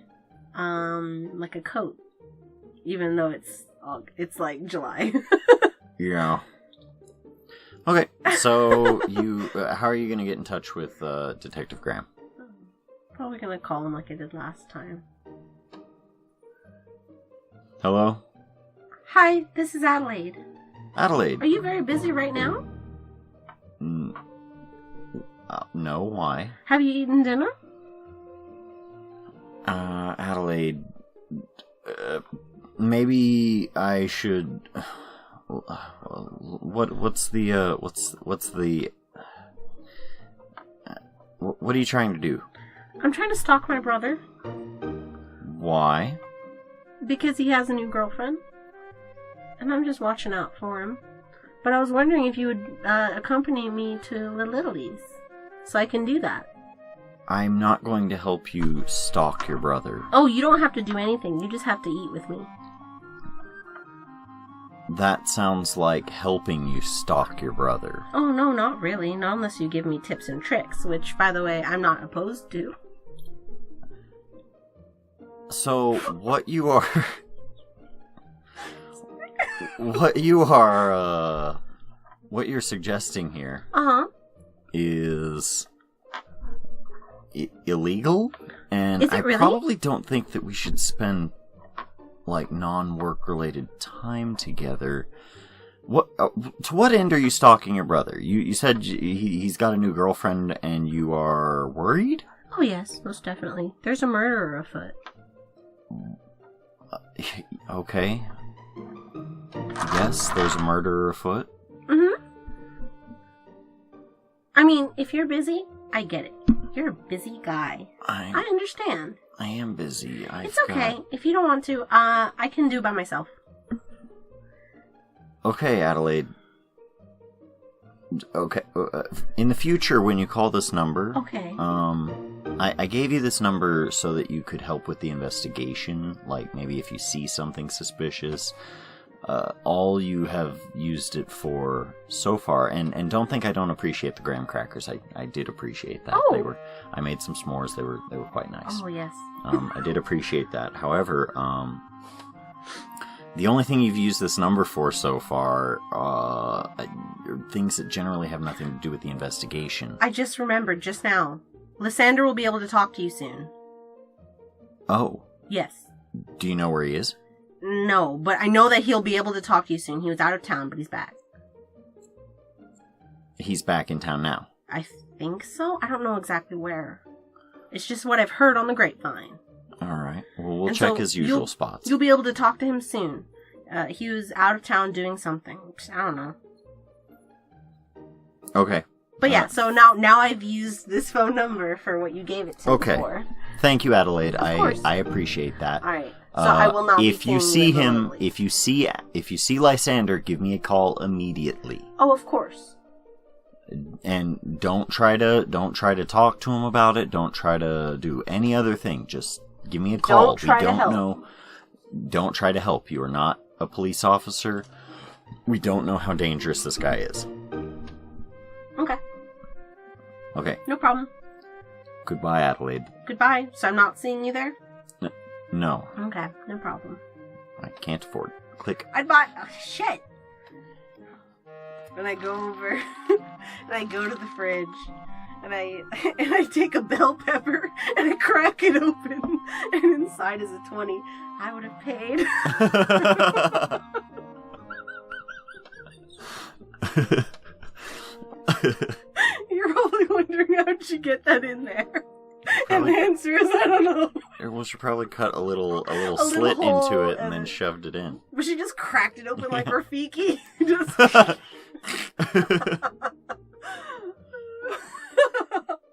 like a coat, even though it's like July. Yeah. Okay, so how are you going to get in touch with Detective Graham? Probably gonna call him like I did last time. Hello? Hi, this is Adelaide. Adelaide. Are you very busy right now? No, why? Have you eaten dinner? Adelaide, maybe I should... What are you trying to do? I'm trying to stalk my brother. Why? Because he has a new girlfriend. And I'm just watching out for him. But I was wondering if you would accompany me to Little Italy's, so I can do that. I'm not going to help you stalk your brother. Oh, you don't have to do anything. You just have to eat with me. That sounds like helping you stalk your brother. Oh, no, not really. Not unless you give me tips and tricks, which, by the way, I'm not opposed to. So, what you're suggesting here is illegal, and I really? probably don't think that we should spend like non-work related time together. What to what end are you stalking your brother? You said he's got a new girlfriend and you are worried? Oh yes, most definitely. There's a murderer afoot. Okay. Yes, there's a murderer afoot. Mm-hmm. I mean, if you're busy, I get it. You're a busy guy. I understand. I am busy. It's okay. If you don't want to, I can do it by myself. Okay, Adelaide. Okay. In the future, when you call this number... Okay. I gave you this number so that you could help with the investigation. Like, maybe if you see something suspicious. All you have used it for so far, and don't think I don't appreciate the graham crackers. I did appreciate that. Oh. I made some s'mores. They were quite nice. Oh yes. I did appreciate that. However, the only thing you've used this number for so far are things that generally have nothing to do with the investigation. I just remembered just now. Lysander will be able to talk to you soon. Oh. Yes. Do you know where he is? No, but I know that he'll be able to talk to you soon. He was out of town, but he's back. He's back in town now. I think so. I don't know exactly where. It's just what I've heard on the grapevine. Alright. Well, we'll check his usual spots. You'll be able to talk to him soon. He was out of town doing something. I don't know. Okay. But yeah, so now I've used this phone number for what you gave it to me for. Thank you, Adelaide. Of course. I appreciate that. Alright. So I will not if you see him, if you see Lysander, give me a call immediately. Oh, of course. And don't try to talk to him about it. Don't try to do any other thing. Just give me a call. Don't try to help. You are not a police officer. We don't know how dangerous this guy is. Okay. Okay. No problem. Goodbye, Adelaide. Goodbye. So I'm not seeing you there? No. Okay, no problem. I can't afford. Click. I'd buy... Oh, shit! And I go over, and I go to the fridge, and I take a bell pepper, and I crack it open, and inside is a 20. I would have paid. You're probably wondering how'd you get that in there. And the answer is, I don't know. Well, she probably cut a little slit into it and then shoved it in. But she just cracked it open like Rafiki. Just...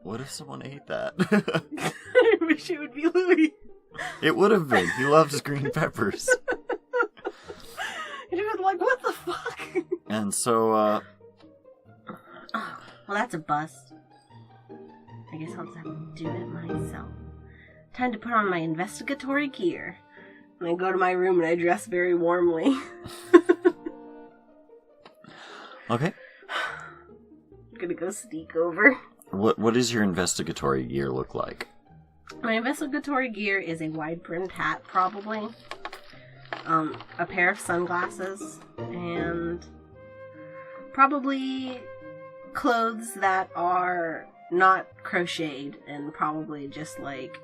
What if someone ate that? I wish it would be Louis. It would have been. He loves green peppers. He was like, what the fuck? And so, Oh, well, that's a bust. I guess I'll just have to do it myself. Time to put on my investigatory gear. And I go to my room and I dress very warmly. Okay. I'm gonna go sneak over. What does your investigatory gear look like? My investigatory gear is a wide-brimmed hat, probably. A pair of sunglasses. And probably clothes that are not crocheted and probably just like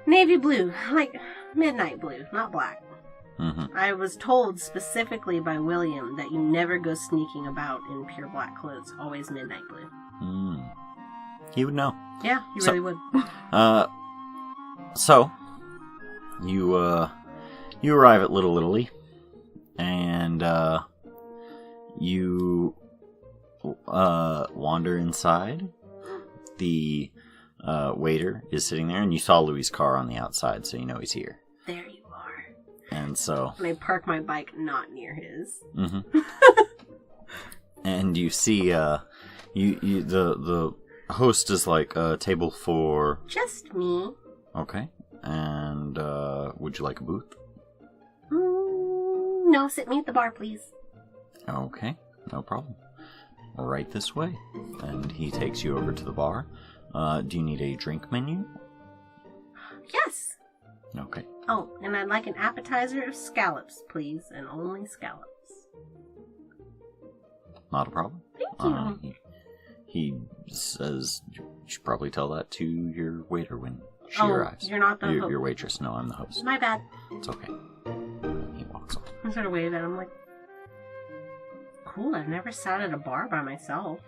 navy blue, like midnight blue, not black. Mm-hmm. I was told specifically by William that you never go sneaking about in pure black clothes, always midnight blue. He would know. Yeah, he really would. So you arrive at Little Italy, and you wander inside. The waiter is sitting there, and you saw Louis' car on the outside, so you know he's here. There you are. And so... And I park my bike not near his. Mm-hmm. And you see, the host is like, table for... Just me. Okay. And, would you like a booth? No, sit me at the bar, please. Okay, no problem. Right this way. And he takes you over to the bar. Do you need a drink menu? Yes. Okay. Oh, and I'd like an appetizer of scallops, please, and only scallops. Not a problem. Thank you. He says you should probably tell that to your waiter when she Oh, arrives. you're not the host. Your waitress. No, I'm the host. My bad. It's okay. He walks off. I sort of wave at him like, cool, I've never sat at a bar by myself.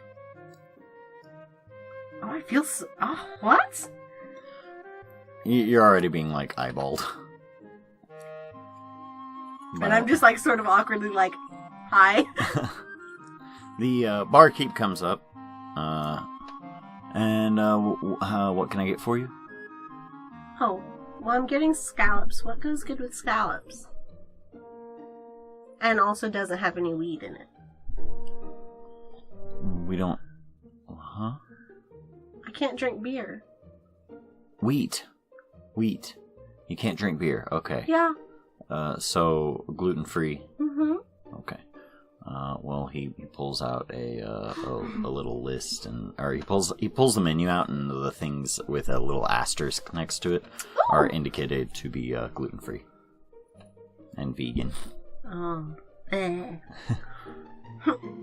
Oh, I feel so... Oh, what? You're already being, like, eyeballed. And I'm just, like, sort of awkwardly like, hi. The barkeep comes up. And what can I get for you? Oh, well, I'm getting scallops. What goes good with scallops? And also doesn't have any weed in it. We don't... Huh? I can't drink beer. Wheat. You can't drink beer. Okay. Yeah. So gluten-free. Mm-hmm. Okay. Well, he pulls out a little list, or he pulls the menu out, and the things with a little asterisk next to it are indicated to be gluten-free and vegan. Oh.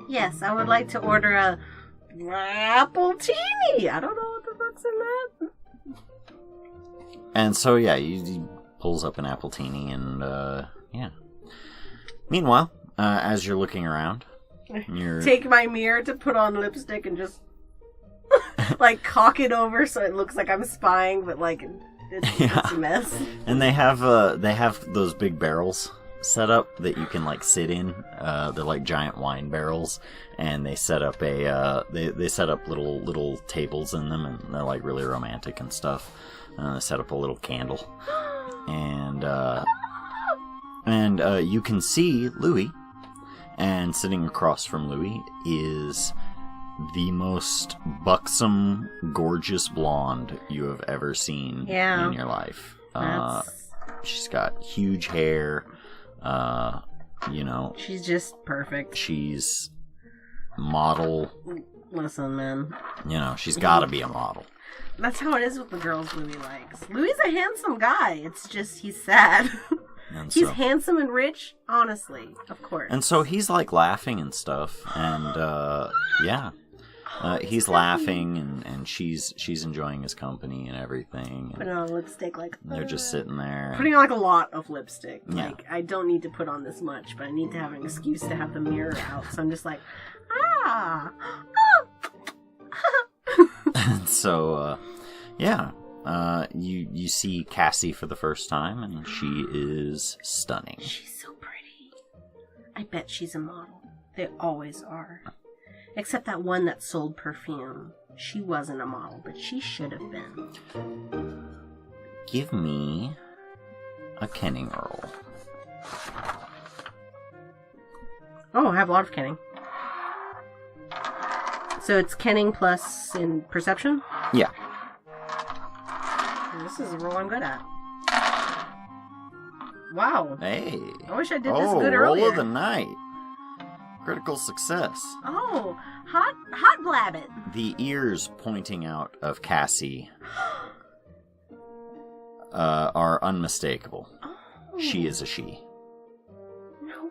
Yes, I would like to order a appletini. I don't know what the fuck's in that. And so, yeah, he pulls up an appletini, and, yeah. Meanwhile, as you're looking around, you're... Take my mirror to put on lipstick and just, like, cock it over so it looks like I'm spying, but, like, it's a mess. And they have those big barrels set up that you can, like, sit in. They're like giant wine barrels, and they set up they set up little tables in them, and they're, like, really romantic and stuff. They set up a little candle, and you can see Louis, and sitting across from Louis is the most buxom, gorgeous blonde you have ever seen in your life. She's got huge hair, She's just perfect. She's model. Listen, man. She's gotta be a model. That's how it is with the girls Louis likes. Louis is a handsome guy. It's just he's sad. And He's so, handsome and rich, honestly, of course. and so he's like laughing and stuff, and yeah. He's laughing, and she's enjoying his company and everything. Putting on lipstick, like... They're just sitting there. Putting on, like, a lot of lipstick. Yeah. Like, I don't need to put on this much, but I need to have an excuse to have the mirror out. So I'm just like, And so, yeah. You see Cassie for the first time, and she is stunning. She's so pretty. I bet she's a model. They always are. Except that one that sold perfume. She wasn't a model, but she should have been. Give me a kenning roll. Oh, I have a lot of kenning. So it's kenning plus in perception? Yeah. This is a roll I'm good at. Wow. Hey. I wish I did this good earlier. Roll of the night. Critical success. Oh, hot blabbit. The ears pointing out of Cassie are unmistakable. Oh. She is a she. No.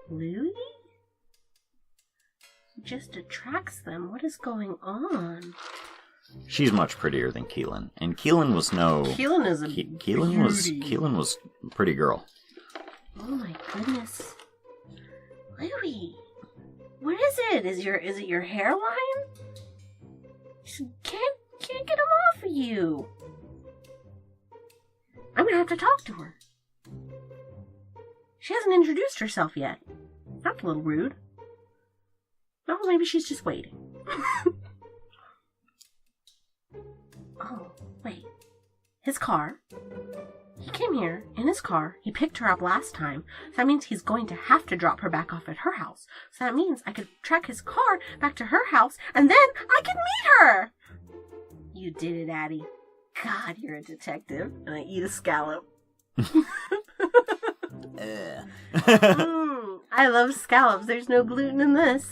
Louis? He just attracts them. What is going on? She's much prettier than Keelan, and Keelan was no. Keelan is a Keelan was a pretty girl. Oh my goodness, Louis, what is it? Is it your hairline? Just can't get them off of you. I'm gonna have to talk to her. She hasn't introduced herself yet. That's a little rude. Oh, maybe she's just waiting. Oh, wait. His car. He came here in his car. He picked her up last time. So that means he's going to have to drop her back off at her house. So that means I could track his car back to her house and then I can meet her. You did it, Addie. God, you're a detective. And I eat a scallop. I love scallops. There's no gluten in this.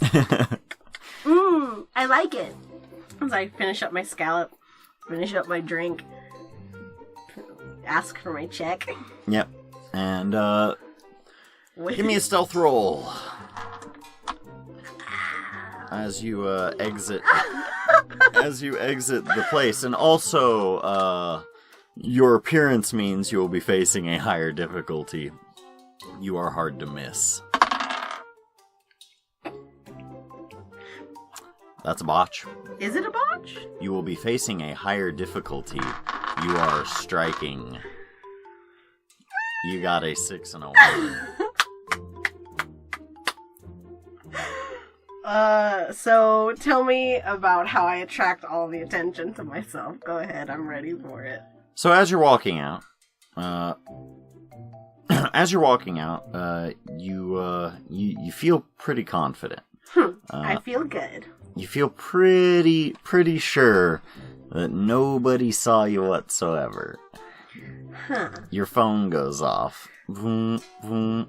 I like it. As I finish up my scallop, finish up my drink, ask for my check. Yep. And give me a stealth roll. As you exit the place, and also your appearance means you will be facing a higher difficulty. You are hard to miss. That's a botch. Is it a botch? You will be facing a higher difficulty. You are striking. You got a 6 and a 1. So tell me about how I attract all the attention to myself. Go ahead, I'm ready for it. So as you're walking out, you feel pretty confident. I feel good. You feel pretty sure that nobody saw you whatsoever. Huh. Your phone goes off. Vroom, vroom.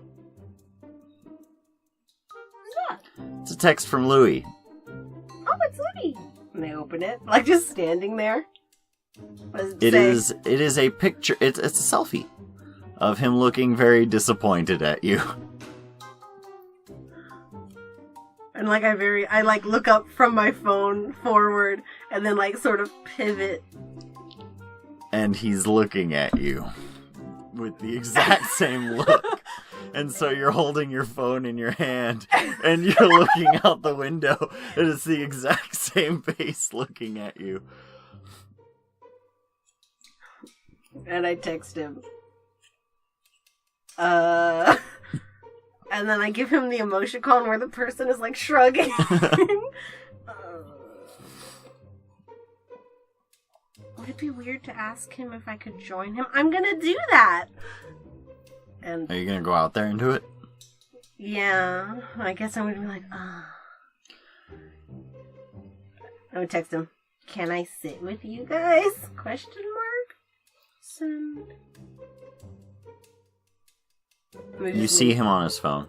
What's that? It's a text from Louis. Oh, it's Louis. And they open it, like just standing there. What does It say? is a picture. It's a selfie of him looking very disappointed at you. And like I like look up from my phone forward and then like sort of pivot. And he's looking at you with the exact same look. And so you're holding your phone in your hand and you're looking out the window and it's the exact same face looking at you. And I text him. And then I give him the emoticon where the person is like shrugging. Would it be weird to ask him if I could join him? I'm gonna do that! And Are you gonna go out there and do it? yeah, I guess I'm gonna be like, I would text him, can I sit with you guys? Question mark? Send. You see him on his phone.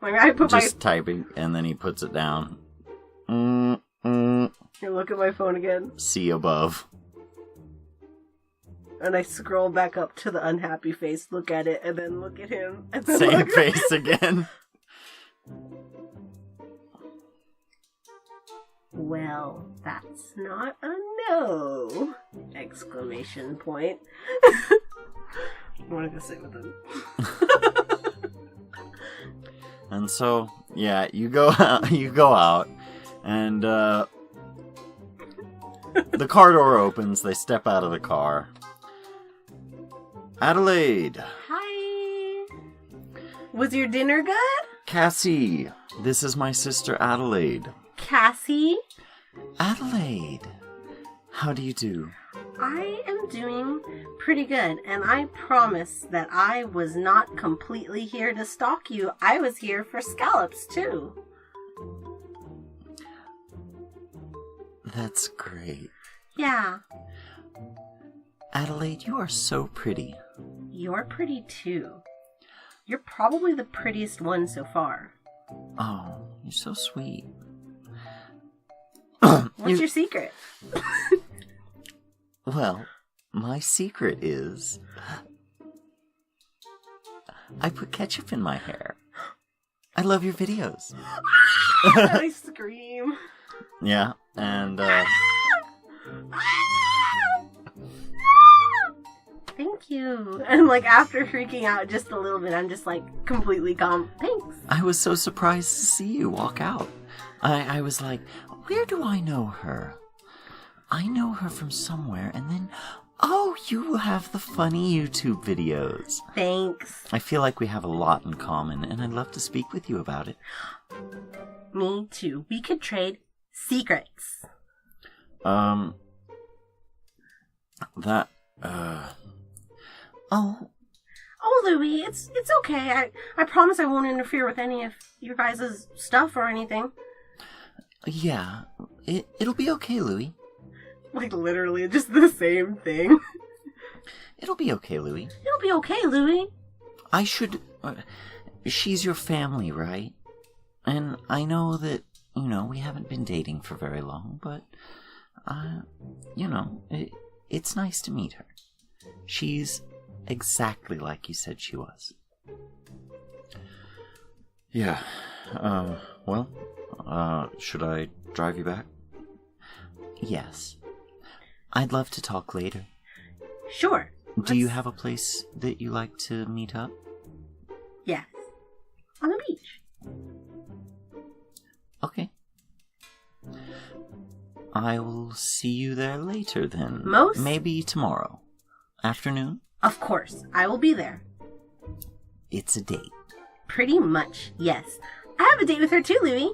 Like, I put Just typing, and then he puts it down. and look at my phone again. See above. And I scroll back up to the unhappy face, look at it, and then look at him. And then Same face again. Well, that's not a no! Exclamation point. I want to go sit with him. And so, yeah, you go out, and the car door opens. They step out of the car. Adelaide. Hi. Was your dinner good? Cassie. This is my sister Adelaide. Cassie? Adelaide. How do you do? I am doing pretty good, and I promise that I was not completely here to stalk you. I was here for scallops, too. That's great. Yeah. Adelaide, you are so pretty. You're pretty, too. You're probably the prettiest one so far. Oh, you're so sweet. What's your secret? Well, my secret is I put ketchup in my hair. I love your videos. I scream. Yeah, and Thank you. And like after freaking out just a little bit, I'm just like completely calm. Thanks. I was so surprised to see you walk out. I was like, where do I know her? I know her from somewhere, and then, oh, you have the funny YouTube videos. Thanks. I feel like we have a lot in common, and I'd love to speak with you about it. Me too. We could trade secrets. Oh, Louie, it's okay. I promise I won't interfere with any of your guys' stuff or anything. Yeah, it'll be okay, Louie. Like, literally, just the same thing. It'll be okay, Louie. It'll be okay, Louie. I should... she's your family, right? And I know that, we haven't been dating for very long, but, it's nice to meet her. She's exactly like you said she was. Yeah. Should I drive you back? Yes. I'd love to talk later. Sure. Do you have a place that you like to meet up? Yes. On the beach. Okay. I will see you there later then. Maybe tomorrow. Afternoon? Of course. I will be there. It's a date. Pretty much, yes. I have a date with her too, Louie.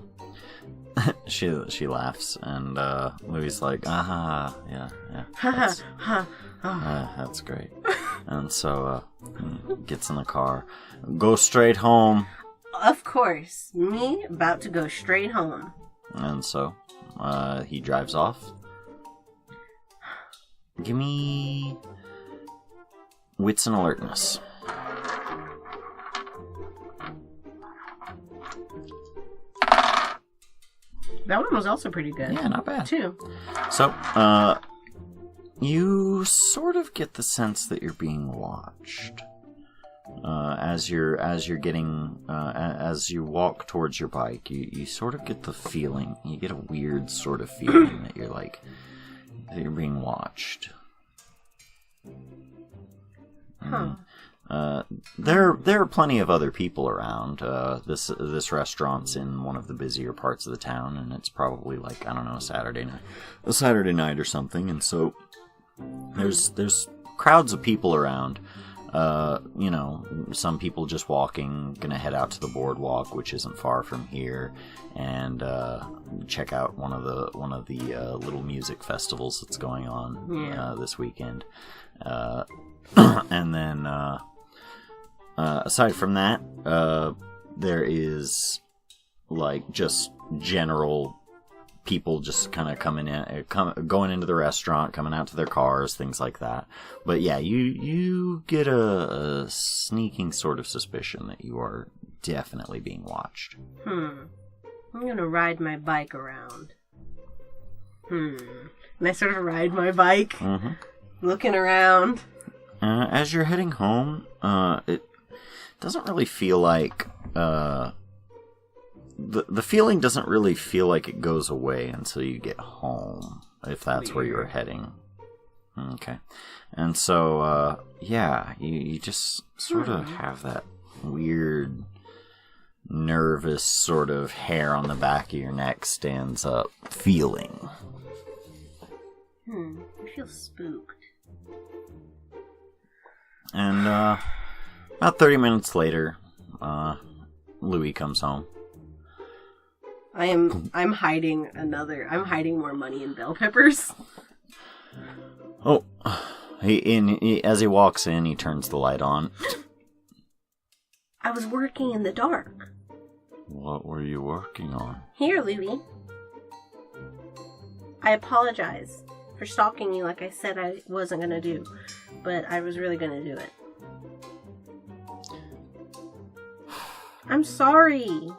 She laughs, and Louie's like, yeah. That's great. And so, gets in the car. Go straight home. Of course. Me about to go straight home. And so, he drives off. Give me wits and alertness. That one was also pretty good. Yeah, not bad. Too. So, you sort of get the sense that you're being watched. As you walk towards your bike, you sort of get the feeling, you get a weird sort of feeling that that you're being watched. Huh. There are plenty of other people around. This restaurant's in one of the busier parts of the town, and it's probably like, I don't know, a Saturday night or something. And so there's crowds of people around. Some people just walking, gonna head out to the boardwalk, which isn't far from here, and check out one of the little music festivals that's going on this weekend. And then aside from that, there is like just general people just kind of going into the restaurant, coming out to their cars, things like that. But yeah, you get a sneaking sort of suspicion that you are definitely being watched. I'm gonna ride my bike around. And I sort of ride my bike, looking around. as you're heading home, it doesn't really feel like the feeling doesn't really feel like it goes away until you get home, if that's where you're heading. Okay. And so, you just sort of have that weird, nervous sort of hair on the back of your neck stands up feeling. I feel spooked. And, about 30 minutes later, Louis comes home. I'm hiding more money in bell peppers. Oh, as he walks in, he turns the light on. I was working in the dark. What were you working on? Here, Louis. I apologize for stalking you like I said I wasn't going to do, but I was really going to do it. I'm sorry.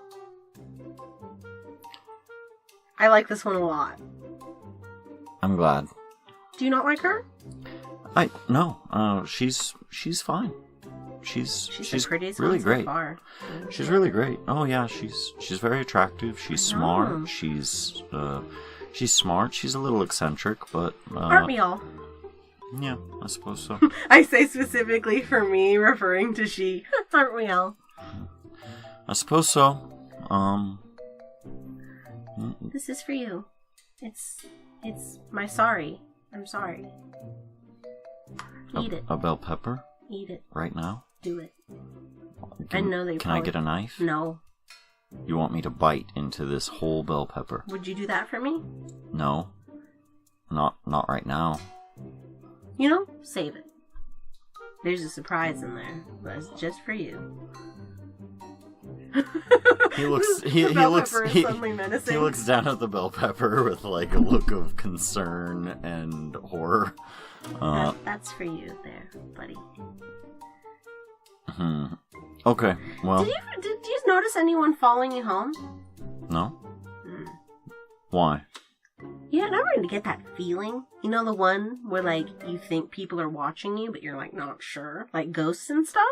I like this one a lot. I'm glad. Do you not like her? No. She's fine. She's the prettiest really one so great. far. She's really great. Oh yeah, she's very attractive. She's smart. She's smart. She's a little eccentric, but aren't we all? Yeah, I suppose so. I say specifically for me, referring to she. Aren't we all? I suppose so. This is for you. It's my sorry. I'm sorry. Eat it. A bell pepper? Eat it. Right now? Do it. I know that you Can I get a knife? No. You want me to bite into this whole bell pepper? Would you do that for me? No. Not right now. You know, save it. There's a surprise in there, but it's just for you. He looks down at the bell pepper with like a look of concern and horror. That's for you there, buddy. Okay, well. Did you notice anyone following you home? No. Why? Yeah, never going to get that feeling. You know, the one where like you think people are watching you, but you're like not sure, like ghosts and stuff.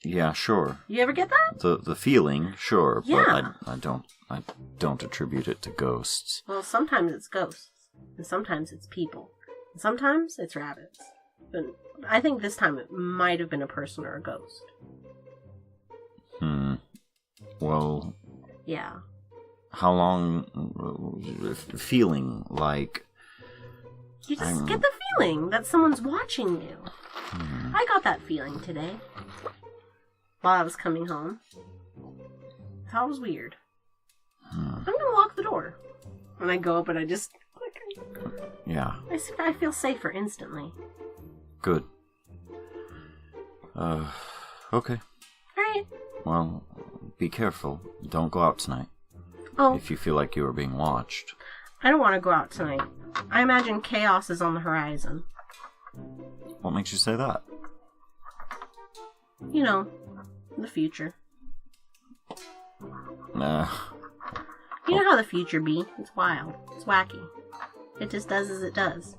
Yeah, sure. You ever get that? The feeling, sure, yeah. But I don't attribute it to ghosts. Well, sometimes it's ghosts, and sometimes it's people, and sometimes it's rabbits. But I think this time it might have been a person or a ghost. Well. Yeah. How long? Feeling like. You just get the feeling that someone's watching you. I got that feeling today. While I was coming home. I thought it was weird. I'm gonna lock the door. And I go up and I just click. Yeah. I feel safer instantly. Good. Okay. Alright. Well, be careful. Don't go out tonight. Oh. If you feel like you are being watched. I don't want to go out tonight. I imagine chaos is on the horizon. What makes you say that? You know, the future. You know how the future be. It's wild. It's wacky. It just does as it does.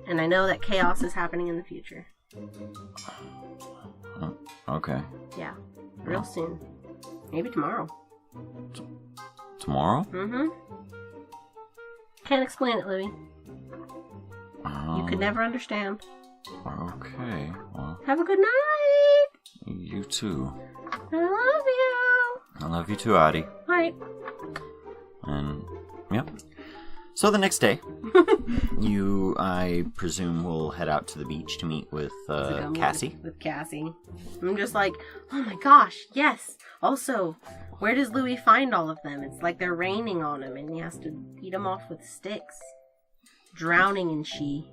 And I know that chaos is happening in the future. Okay. Yeah. Real soon. Maybe tomorrow. Tomorrow? Mm-hmm. Can't explain it, Louis. You could never understand. Okay. Well. Have a good night! You too. I love you! I love you too, Addie. Right. And, yep. So the next day, you, I presume, will head out to the beach to meet with Cassie. With Cassie. I'm just like, oh my gosh, yes! Also, where does Louis find all of them? It's like they're raining on him and he has to beat them off with sticks. Drowning in she.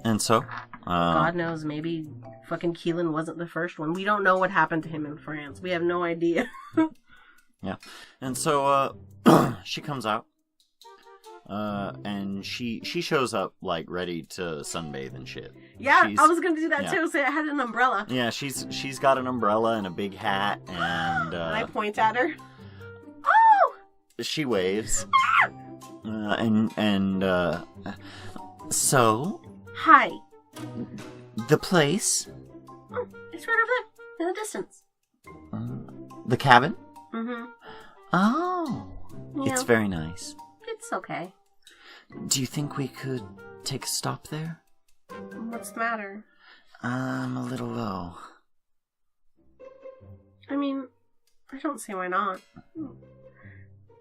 And so? God knows, maybe fucking Keelan wasn't the first one. We don't know what happened to him in France. We have no idea. Yeah. And so, she comes out. And she shows up, like, ready to sunbathe and shit. Yeah, I was gonna do that too, so I had an umbrella. Yeah, she's got an umbrella and a big hat, and I point at her. Oh! She waves. So, Hi. the place? Oh, it's right over there, in the distance. The cabin? Mm-hmm. Oh, Yeah. it's very nice. It's okay. Do you think we could take a stop there? What's the matter? I'm a little low. I mean, I don't see why not.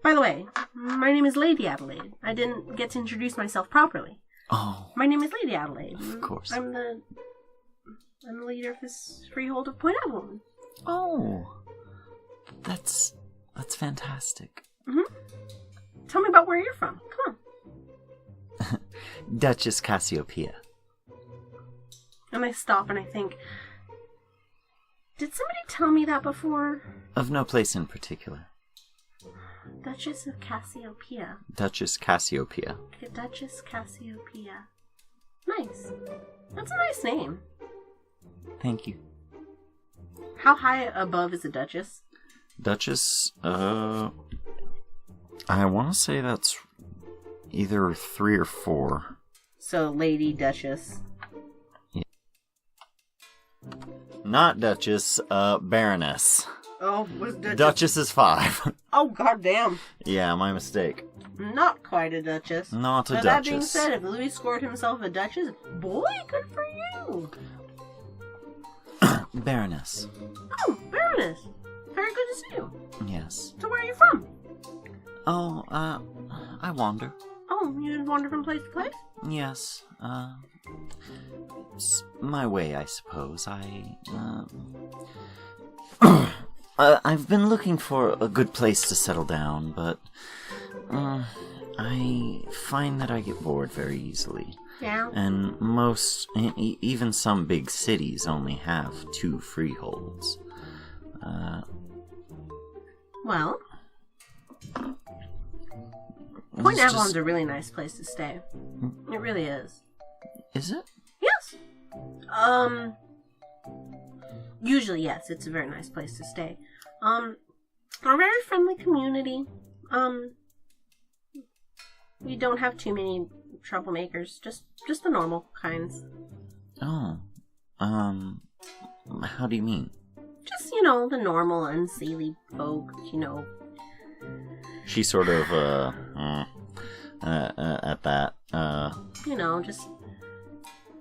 By the way, my name is Lady Adelaide. I didn't get to introduce myself properly. Oh, My name is Lady Adelaide. of course. I'm the leader of this freehold of Point Avalon. Oh, that's fantastic. Mm-hmm. Tell me about where you're from. Come on. Duchess Cassiopeia. And I stop and I think, did somebody tell me that before? Of no place in particular. Duchess of Cassiopeia. Duchess Cassiopeia. Duchess Cassiopeia. Nice. That's a nice name. Thank you. How high above is a duchess? Duchess, I want to say that's either 3 or 4. So, Lady Duchess. Not Duchess, Baroness. Oh, was Duchess? Duchess is 5. Oh, goddamn. Yeah, my mistake. Not quite a duchess. Not a But Duchess. that being said, if Louis scored himself a duchess, boy, good for you. Baroness. Oh, Baroness. Very good to see you. Yes. So where are you from? Oh, I wander. Oh, you just wander from place to place? Yes, it's my way, I suppose. I've been looking for a good place to settle down, but I find that I get bored very easily. Yeah. And even some big cities only have 2 freeholds. Well, Point Avalon's a really nice place to stay. It really is. Is it? Yes. Usually, yes, it's a very nice place to stay. A very friendly community. We don't have too many troublemakers, just the normal kinds. Oh. How do you mean? Just, the normal unseelie folk, She sort of, at that, just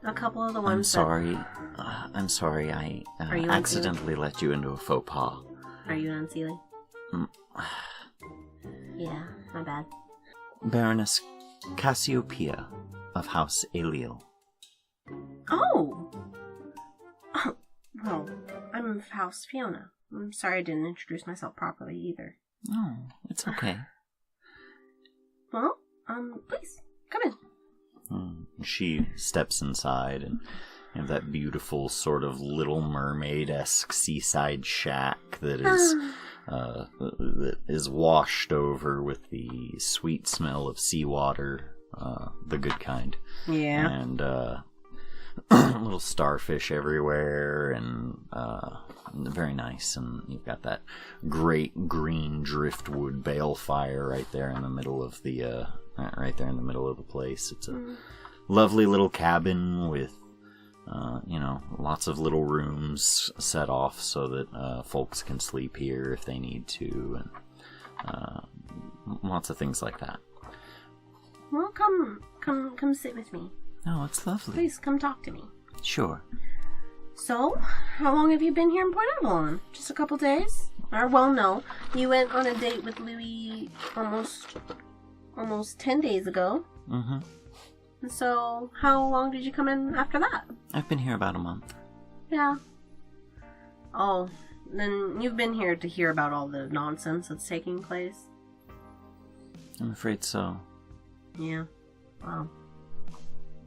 a couple of the ones I'm sorry. I'm sorry. I Are you accidentally let you into a faux pas. Are you an unseelie? Yeah, my bad. Baroness Cassiopeia of House Eliel. Oh! Well, I'm of House Fiona. I'm sorry I didn't introduce myself properly either. Oh, it's okay. Well, please, come in. she steps inside and you have that beautiful sort of Little Mermaid-esque seaside shack that is washed over with the sweet smell of seawater, the good kind. Yeah. And little starfish everywhere, and very nice. And you've got that great green driftwood bale fire right there in the middle of the place. It's a lovely little cabin with lots of little rooms set off so that folks can sleep here if they need to, and lots of things like that. Well, come sit with me. Oh, it's lovely. Please, come talk to me. Sure. So, how long have you been here in Point Avalon? Just a couple days? No. You went on a date with Louis almost 10 days ago. Mm-hmm. And so, how long did you come in after that? I've been here about a month. Yeah. Oh, then you've been here to hear about all the nonsense that's taking place? I'm afraid so. Yeah. Well,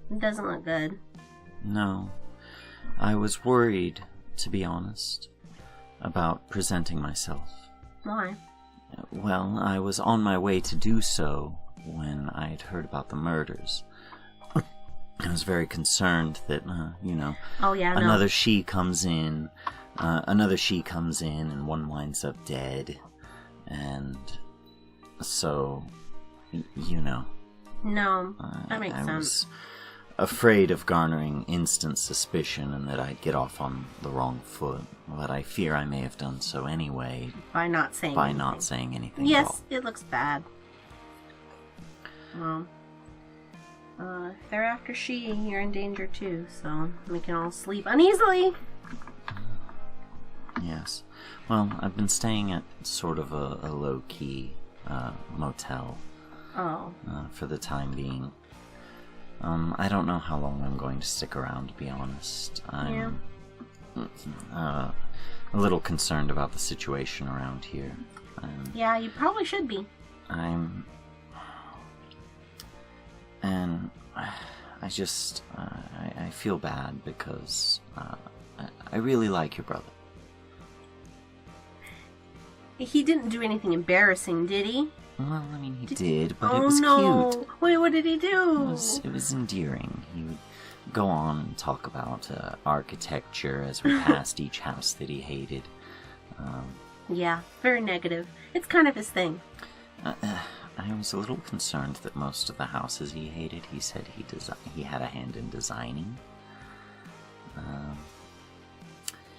it doesn't look good. No. I was worried, to be honest, about presenting myself. Why? Well, I was on my way to do so when I had heard about the murders. I was very concerned that, Oh, yeah, no. another she comes in, and one winds up dead. And so, No, that makes sense. afraid of garnering instant suspicion and that I'd get off on the wrong foot. But I fear I may have done so anyway. By not saying anything. Yes, at all. it looks bad. Well, if they're after she, you're in danger too, so we can all sleep uneasily. Yes. Well, I've been staying at sort of a low-key motel. Oh. For the time being. I don't know how long I'm going to stick around, to be honest. I'm a little concerned about the situation around here. Yeah, you probably should be. And I just, I feel bad because I really like your brother. He didn't do anything embarrassing, did he? Well, I mean, he did, but it was cute. Wait, what did he do? It was endearing. He would go on and talk about architecture as we passed each house that he hated. Yeah, very negative. It's kind of his thing. I was a little concerned that most of the houses he hated, he said he had a hand in designing.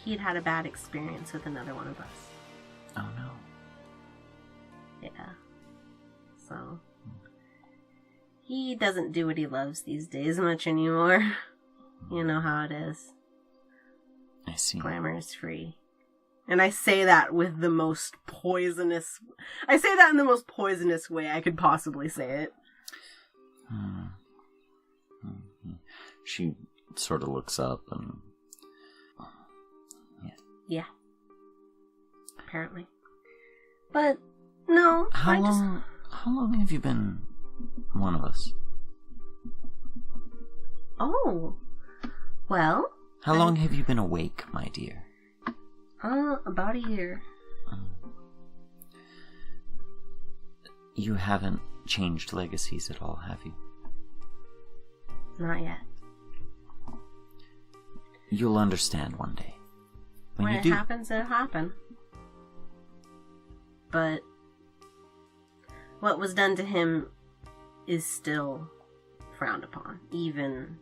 He'd had a bad experience with another one of us. Oh no. Yeah. So, he doesn't do what he loves these days much anymore. You know how it is. I see. Glamour is free. And I say that with the most poisonous... I say that in the most poisonous way I could possibly say it. She sort of looks up and... Yeah. Apparently. But, no. How long have you been one of us? Oh. Well... How long have you been awake, my dear? About a year. You haven't changed legacies at all, have you? Not yet. You'll understand one day. When it happens, it'll happen. But what was done to him is still frowned upon, even...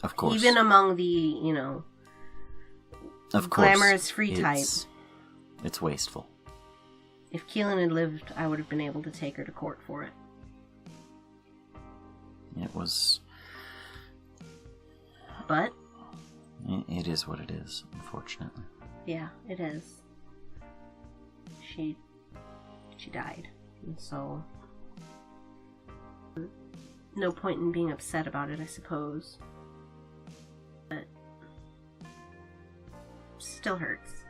Of course. Even among the, of course, glamorous free type. It's wasteful. If Keelan had lived, I would have been able to take her to court for it. It was... But? It is what it is, unfortunately. Yeah, it is. She died. And so... No point in being upset about it, I suppose. But... Still hurts.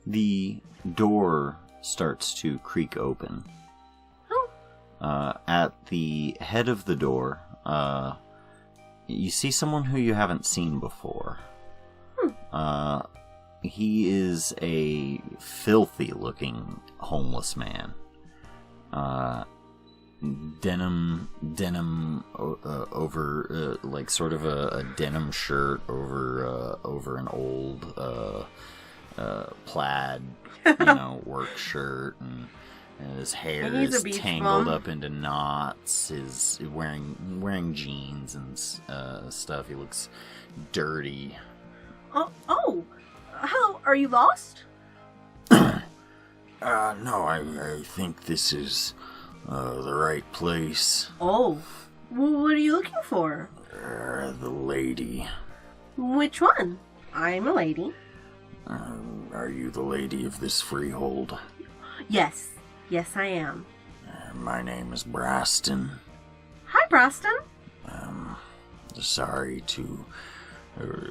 The door starts to creak open. Oh. At the head of the door, you see someone who you haven't seen before. He is a filthy-looking homeless man. Denim over, like sort of a denim shirt over an old plaid, work shirt, and his hair is tangled up into knots. Is wearing jeans and stuff. He looks dirty. Oh, hello. Are you lost? No, I think this is the right place. Oh, what are you looking for? The lady. Which one? I'm a lady. Are you the lady of this freehold? Yes, I am. My name is Braston. Hi, Braston. Sorry to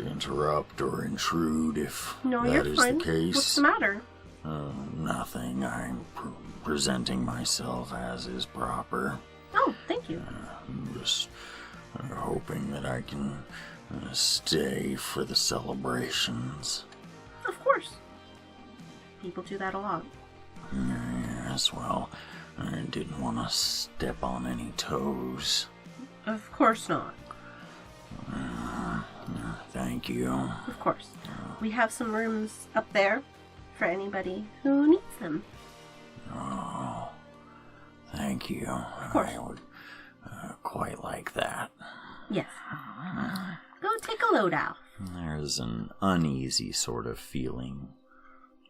interrupt or intrude if No, that you're is fine. the case. What's the matter? Nothing. I'm presenting myself as is proper. Oh, thank you. I'm just hoping that I can stay for the celebrations. Of course. People do that a lot. Yes, well, I didn't want to step on any toes. Of course not. Thank you. Of course. We have some rooms up there for anybody who needs them. Thank you. Of course. I would quite like that. Yes. Go take a load out. There's an uneasy sort of feeling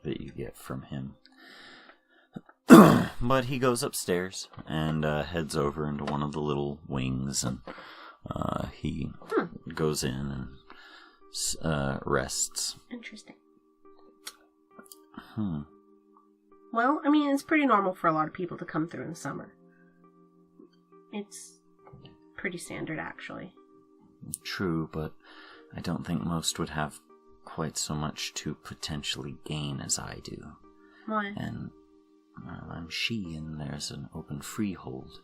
that you get from him. But he goes upstairs and heads over into one of the little wings, and he goes in and rests. Interesting. Well, I mean, it's pretty normal for a lot of people to come through in the summer. It's pretty standard, actually. True, but I don't think most would have quite so much to potentially gain as I do. Why? And I'm she, and there's an open freehold.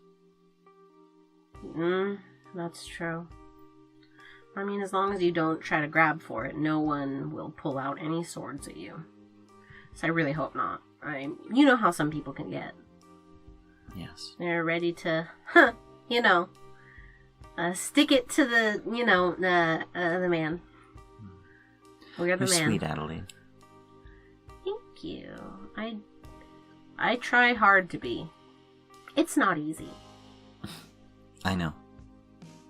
That's true. I mean, as long as you don't try to grab for it, no one will pull out any swords at you. So I really hope not. You know how some people can get. Yes. They're ready to, stick it to the man. We're the You're man. sweet, Adelaide. Thank you. I try hard to be. It's not easy. I know.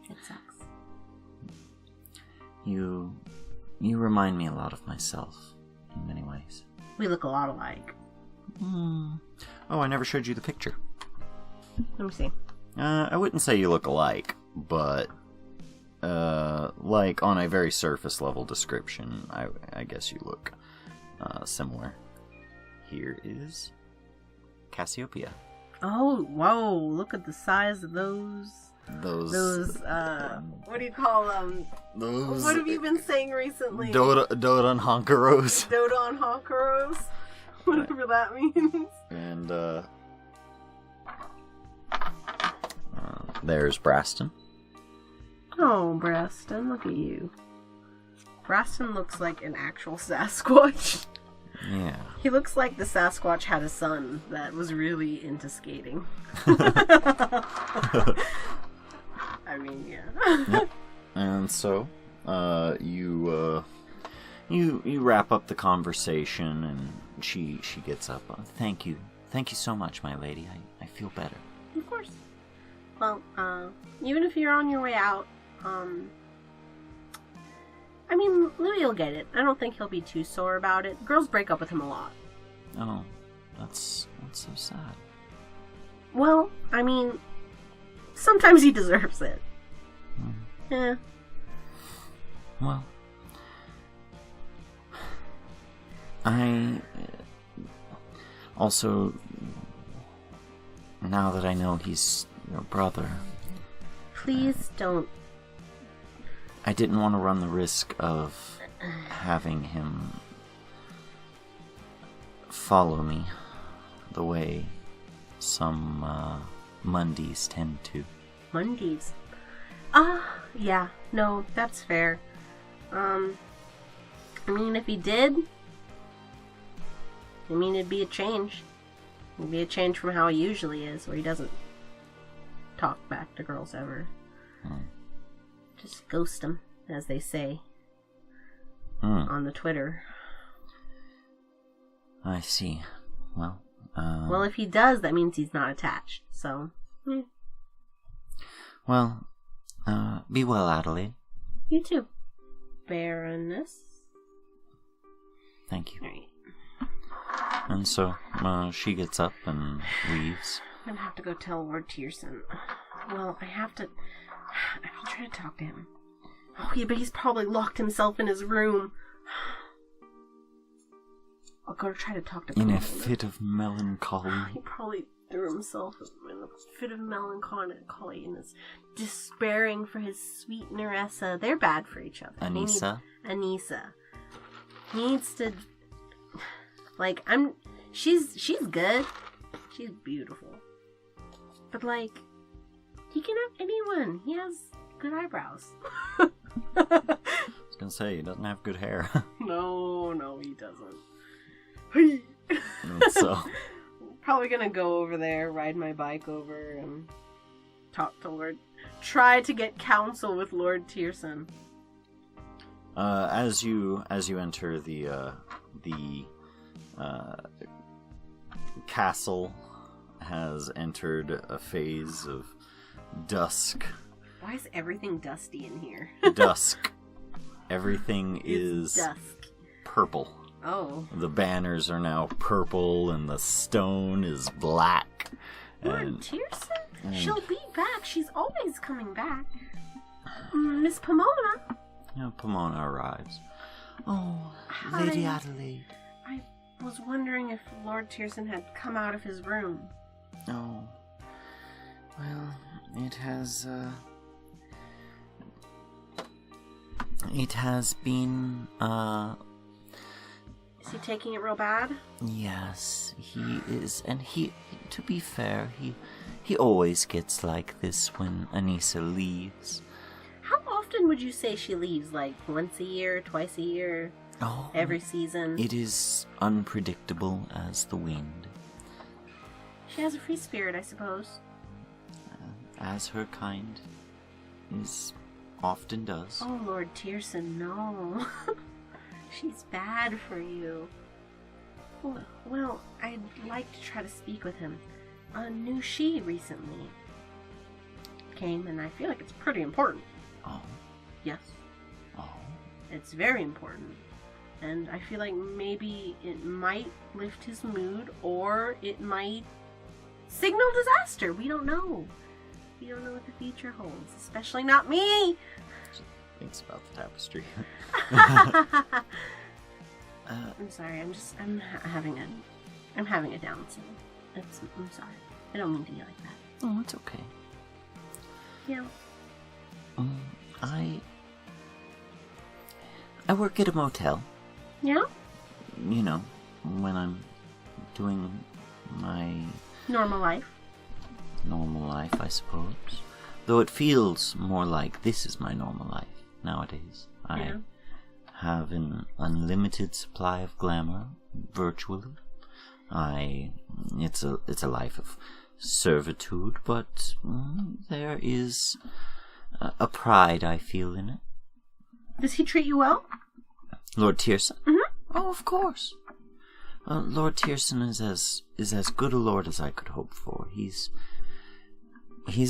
It sucks. You remind me a lot of myself, in many ways. We look a lot alike. Oh, I never showed you the picture. Let me see. I wouldn't say you look alike, but like on a very surface level description, I guess you look similar. Here is Cassiopeia. Oh, whoa, look at the size of those, what do you call them? Those... What have you been saying recently? Dodon Honkeros. Dodon Honkeros? Whatever that means. And, there's Braston. Oh, Braston, look at you. Braston looks like an actual Sasquatch. Yeah. He looks like the Sasquatch had a son that was really into skating. I mean, yeah. Yep. And so, you wrap up the conversation, and she gets up. Thank you so much, my lady. I feel better. Of course. Well, even if you're on your way out, I mean, Louis will get it. I don't think he'll be too sore about it. Girls break up with him a lot. Oh, that's so sad. Well, I mean, sometimes he deserves it. Yeah. Well, I also, now that I know he's your brother, Please don't. I didn't want to run the risk of having him follow me the way some Mundies tend to. Mundies? Yeah, no, that's fair. I mean, if he did, it'd be a change. It'd be a change from how he usually is, where he doesn't talk back to girls ever. Just ghost them, as they say on the Twitter. I see. Well, well, if he does, that means he's not attached, so... Well, be well, Adelaide. You too, Baroness. Thank you. Right. And so, she gets up and leaves. I'm gonna have to go tell Lord Tierson. Well, I have to try to talk to him. Oh, yeah, but he's probably locked himself in his room. I'll go try to talk to him. In a fit of melancholy. He probably threw himself in a fit of melancholy and is despairing for his sweet Nerissa. They're bad for each other. Anissa? Anissa. He needs to... Like, she's good. She's beautiful. But, like, he can have anyone. He has good eyebrows. I was gonna say, he doesn't have good hair. No, he doesn't. And so... Probably gonna go over there, ride my bike over, and talk to Lord... Try to get counsel with Lord Tierson. As you enter the castle has entered a phase of dusk. Why Why is everything dusty in here? Dusk. Everything is dusk. Purple. Oh. The banners are now purple, and the stone is black. Lord Tierson? She'll be back. She's always coming back. Miss Pomona? Pomona arrives. Oh, Hi. Lady Adelaide. I was wondering if Lord Tierson had come out of his room. Oh. Well, it has been, Is he taking it real bad? yes, he is, and to be fair, he always gets like this when Anissa leaves. How often would you say she leaves? Like once a year, twice a year, Oh, every season? it is unpredictable as the wind, She has a free spirit, I suppose. as her kind often does. Oh, Lord Tierson, no. She's bad for you. Well, I'd like to try to speak with him. A new she recently came, and I feel like it's pretty important. Oh, Yes, oh. it's very important. And I feel like maybe it might lift his mood, or it might signal disaster. We don't know. We don't know what the future holds, especially not me. Thinks about the tapestry. I'm sorry. I'm having a down scene. I'm sorry. I don't mean to be like that. Oh, it's okay. Yeah. I work at a motel. Yeah. You know, when I'm doing my Normal life. normal life, I suppose. Though it feels more like this is my normal life nowadays. Yeah. I have an unlimited supply of glamour, virtually. It's a life of servitude, but there is a pride I feel in it. Does he treat you well? Lord Tierson? Mm-hmm. Oh, of course. Lord Tierson is as good a lord as I could hope for. He's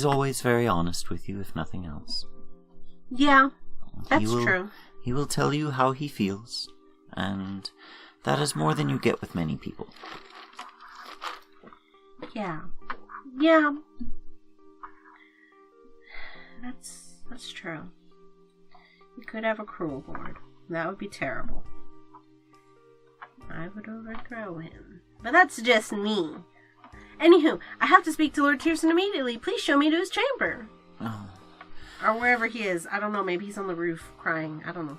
always very honest with you, if nothing else. Yeah, that's true. He will tell you how he feels, and that is more than you get with many people. Yeah. That's true. You could have a cruel lord. That would be terrible. I would overthrow him. But that's just me. Anywho, I have to speak to Lord Tierson immediately. Please show me to his chamber. Oh. Or wherever he is. I don't know. Maybe he's on the roof crying. I don't know.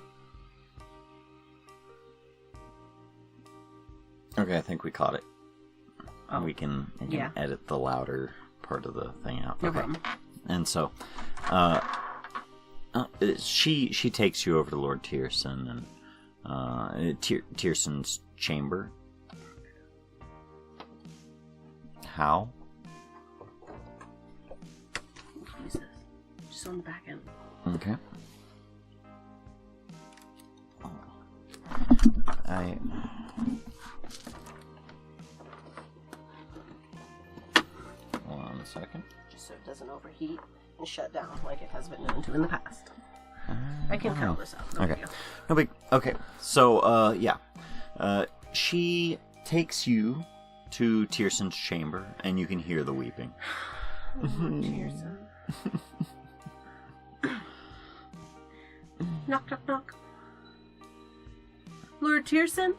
Okay, I think we caught it. Oh. We can edit the louder part of the thing out. No problem. And so, she takes you over to Lord Tierson and Tierson's chamber. How? Jesus. Just on the back end. Okay. Hold on a second. Just so it doesn't overheat and shut down like it has been known to in the past. I can curl this up. No big deal. No big. Okay. So, she takes you to Tierson's chamber, and you can hear the weeping. Tierson. Knock, knock, knock. Lord Tierson,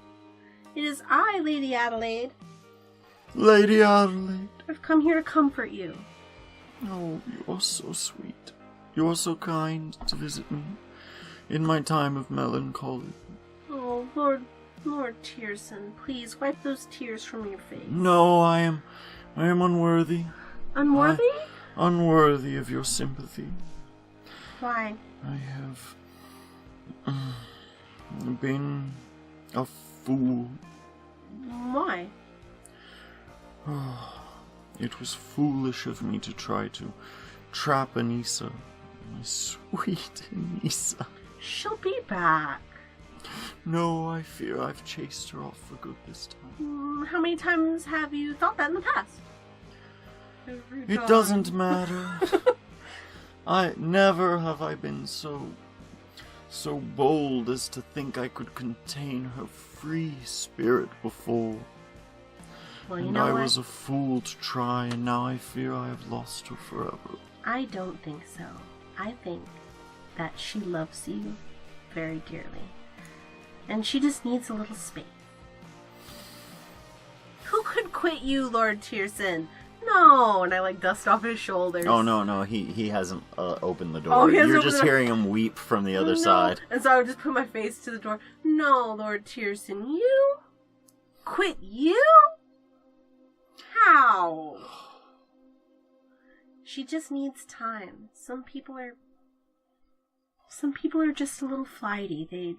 it is I, Lady Adelaide. Lady Adelaide. I've come here to comfort you. Oh, you're so sweet. You're so kind to visit me in my time of melancholy. Oh, Lord Tierson, please wipe those tears from your face. No, I am unworthy. Unworthy? Unworthy of your sympathy. Why? I have been a fool. Why? It was foolish of me to try to trap Anissa. My sweet Anissa. She'll be back. No, I fear I've chased her off for good this time. How many times have you thought that in the past? It doesn't matter. Never have I been so bold as to think I could contain her free spirit before. Well, you And know I what? was a fool to try, and now I fear I have lost her forever. I don't think so. I think that she loves you very dearly. And she just needs a little space. Who could quit you, Lord Tierson? No! And I, dust off his shoulders. Oh, no, he hasn't opened the door. Oh, he hasn't You're opened just the- hearing him weep from the other No. side. And so I would just put my face to the door. No, Lord Tierson, you? Quit you? How? She just needs time. Some people are just a little flighty. They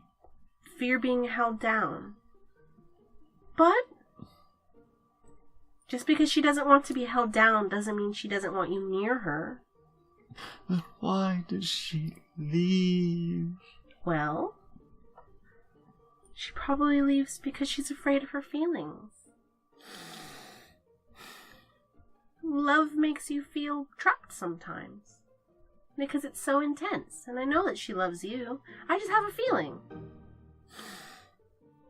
fear being held down. But just because she doesn't want to be held down doesn't mean she doesn't want you near her. But why does she leave? Well, she probably leaves because she's afraid of her feelings. Love makes you feel trapped sometimes. Because it's so intense. And I know that she loves you. I just have a feeling.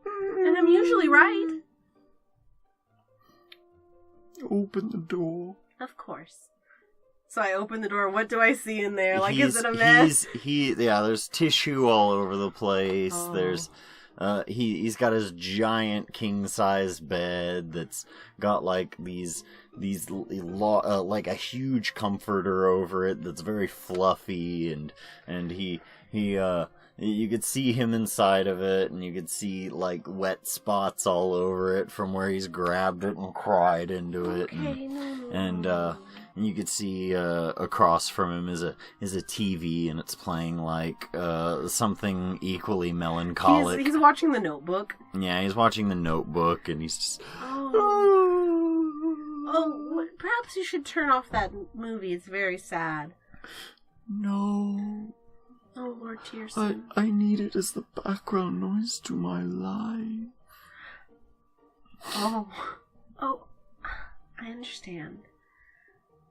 And I'm usually right. Open the door. Of course. So I open the door. What do I see in there? Is it a mess? There's tissue all over the place. Oh. There's he's got his giant king size bed that's got these a huge comforter over it that's very fluffy, and he you could see him inside of it, and you could see wet spots all over it from where he's grabbed it and cried into it. Okay, And you could see across from him is a TV, and it's playing something equally melancholic. He's watching The Notebook. Yeah, he's watching The Notebook, and he's just... Oh, perhaps you should turn off that movie. It's very sad. No. Oh, Lord Tierson. I need it as the background noise to my life. Oh, I understand.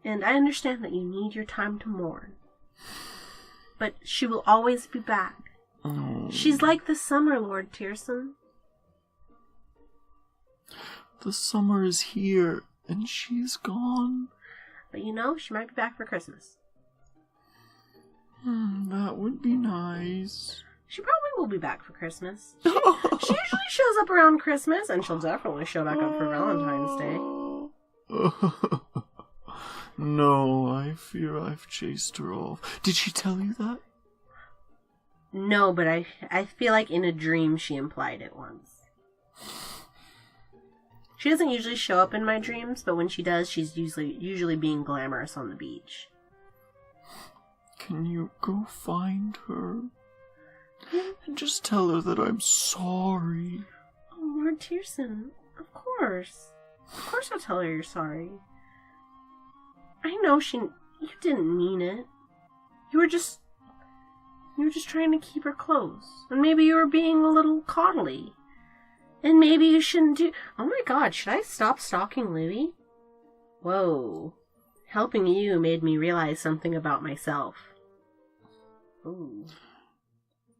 And I understand that you need your time to mourn. But she will always be back. Oh. She's like the summer, Lord Tierson. The summer is here, and she's gone. But she might be back for Christmas. That would be nice. She probably will be back for Christmas. She usually shows up around Christmas, and she'll definitely show back up for Valentine's Day. No, I fear I've chased her off. Did she tell you that? No, but I feel like in a dream she implied it once. She doesn't usually show up in my dreams, but when she does, she's usually being glamorous on the beach. Can you go find her? And just tell her that I'm sorry. Oh, Lord Tierson, of course. Of course I'll tell her you're sorry. I know you didn't mean it. You were just trying to keep her close. And maybe you were being a little coddly. And maybe you shouldn't do... Oh my god, should I stop stalking Louie? Whoa. Helping you made me realize something about myself. Ooh.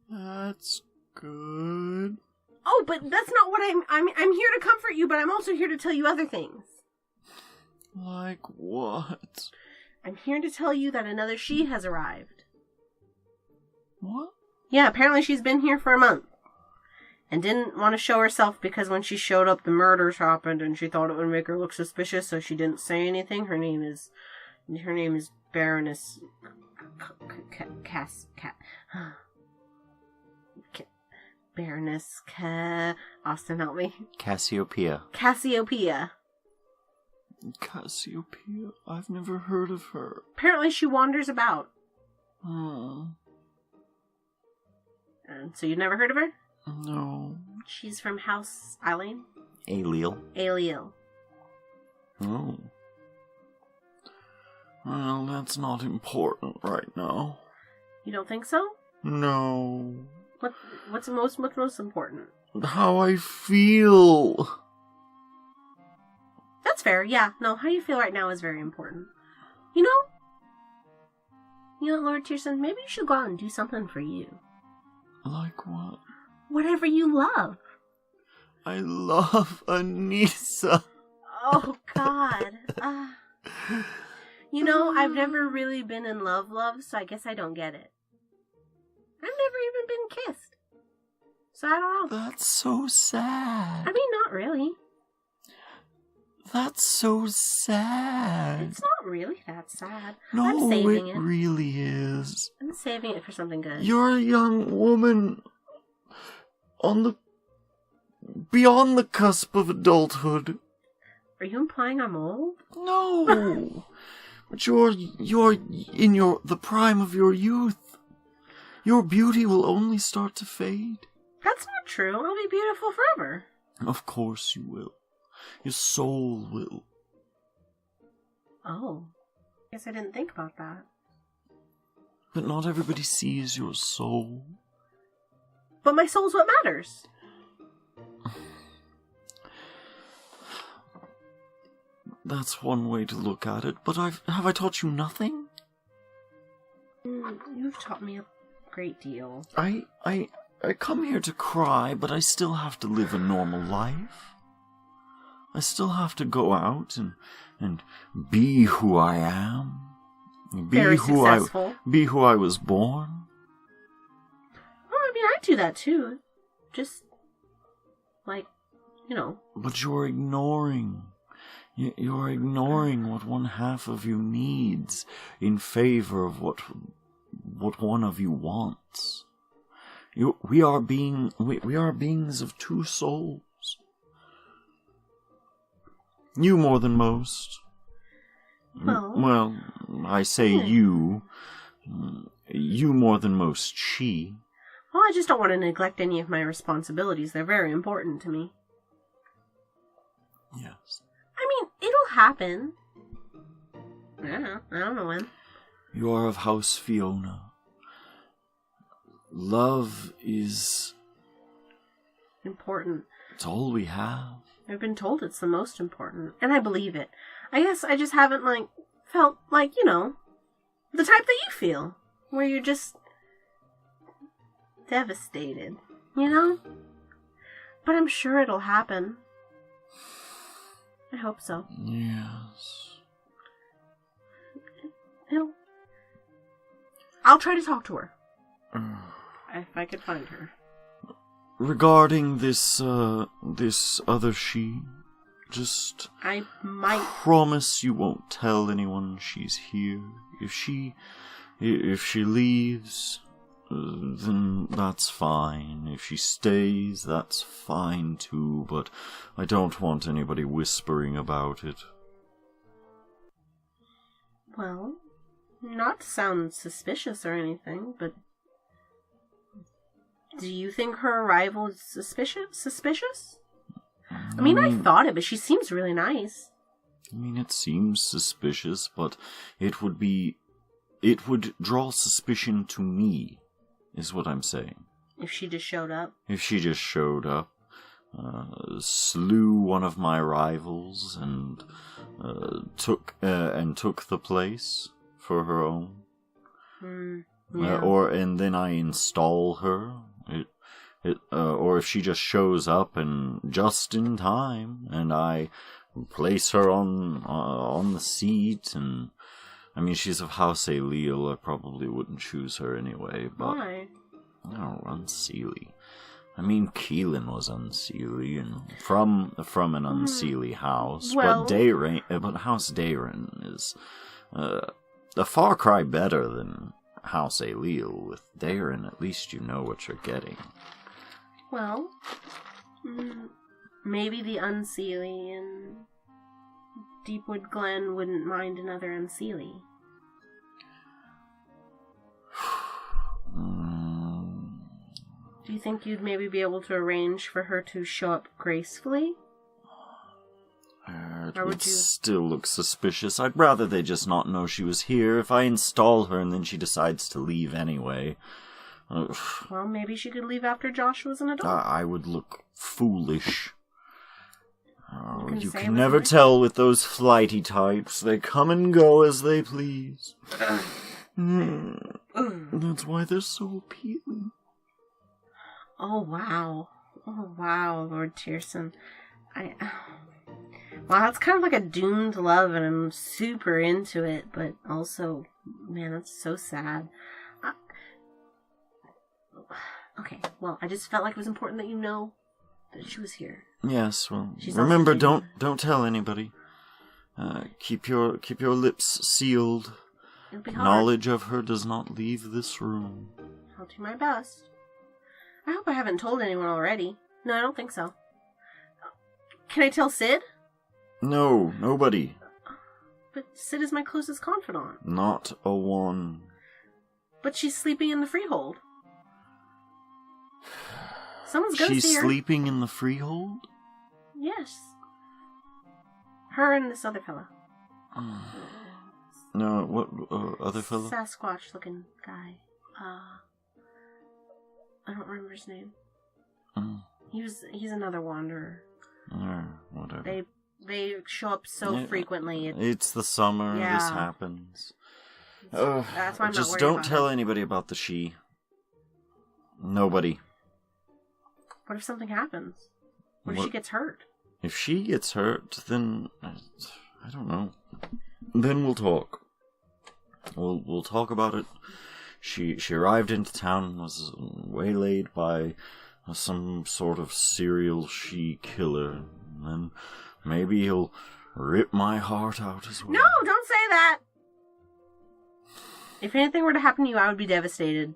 That's good. Oh, but that's not what I'm here to comfort you, but I'm also here to tell you other things. Like what? I'm here to tell you that another she has arrived. What? Yeah, apparently she's been here for a month. And didn't want to show herself because when she showed up, the murders happened, and she thought it would make her look suspicious, so she didn't say anything. Her name is Baroness Baroness Austin, help me. Cassiopeia. Cassiopeia. Cassiopeia? I've never heard of her. Apparently she wanders about. Oh. And so you've never heard of her? No. She's from House Eileen? Aliel. Aliel. Oh. Well, that's not important right now. You don't think so? No. What's most important? How I feel. That's fair, yeah. No, how you feel right now is very important. You know, Lord Tierson, maybe you should go out and do something for you. Like what? Whatever you love. I love Anissa. Oh, God. You know, I've never really been in love, so I guess I don't get it. I've never even been kissed. So I don't know. That's so sad. I mean, not really. That's so sad. It's not really that sad. No, I'm saving it it. really is. I'm saving it for something good. You're a young woman beyond the cusp of adulthood. Are you implying I'm old? No. But you're in the prime of your youth. Your beauty will only start to fade. That's not true. I'll be beautiful forever. Of course you will. Your soul will. Oh. Guess I didn't think about that. But not everybody sees your soul. But my soul's what matters. That's one way to look at it, but have I taught you nothing? You've taught me a great deal. I come here to cry, but I still have to live a normal life. I still have to go out and be who I am. Very successful. Be who I was born. Well, I mean, I do that too. Just, like, you know. But you're ignoring. You're ignoring what one half of you needs in favor of what one of you wants. We are beings of two souls. You more than most. Well, I say you. You more than most, she. Well, I just don't want to neglect any of my responsibilities. They're very important to me. Yes. I mean, it'll happen. I don't know when. You are of House Fiona. Love is important. It's all we have. I've been told it's the most important, and I believe it. I guess I just haven't, felt like, you know, the type that you feel, where you're just devastated, you know? But I'm sure it'll happen. I hope so. Yes. I'll try to talk to her. If I could find her. Regarding this other she, just I might promise you won't tell anyone she's here. If she leaves, then that's fine. If she stays, that's fine too, but I don't want anybody whispering about it. Well, not to sound suspicious or anything, but do you think her arrival is suspicious? I mean, I thought it, but she seems really nice. I mean, it seems suspicious, but it would draw suspicion to me, is what I'm saying. If she just showed up? If she just showed up, slew one of my rivals, and took the place for her own. Yeah. And then I install her. Or if she just shows up and just in time, and I place her on the seat, and I mean, she's of House Avalon. I probably wouldn't choose her anyway. But, why? Oh, unseelie. I mean, Keelan was unseelie, and from an unseelie house. Well, but House Dayren is a far cry better than House Avalon. With Dayren, at least you know what you're getting. Well, maybe the Unseelie in Deepwood Glen wouldn't mind another Unseelie. Do you think you'd maybe be able to arrange for her to show up gracefully? It would still look suspicious. I'd rather they just not know she was here. If I install her and then she decides to leave anyway... Well, maybe she could leave after Josh was an adult. I would look foolish. You can never tell with those flighty types. They come and go as they please. That's why they're so appealing. Oh, wow. Oh, wow, Lord Tierson. Well, that's kind of like a doomed love, and I'm super into it, but also, man, that's so sad. Okay, well, I just felt like it was important that you know that she was here. Yes, well, She's remember, also don't tell anybody. Keep your lips sealed. It'll be hard. Knowledge of her does not leave this room. I'll do my best. I hope I haven't told anyone already. No, I don't think so. Can I tell Sid? No, nobody. But Sid is my closest confidant. Not a one. But she's sleeping in the freehold. Someone's gonna see her. She's sleeping in the freehold? Yes. Her and this other fella. No, what other fella? Sasquatch-looking guy. I don't remember his name. He's another wanderer. Whatever. They show up so frequently. It's the summer. Yeah. This happens. That's why I'm just not worried don't about tell it. anybody about the she. Nobody. What if something happens? What if she gets hurt? If she gets hurt, then I don't know. Then we'll talk. We'll talk about it. She arrived into town and was waylaid by some sort of serial she-killer. And then maybe he'll rip my heart out as well. No, don't say that! If anything were to happen to you, I would be devastated.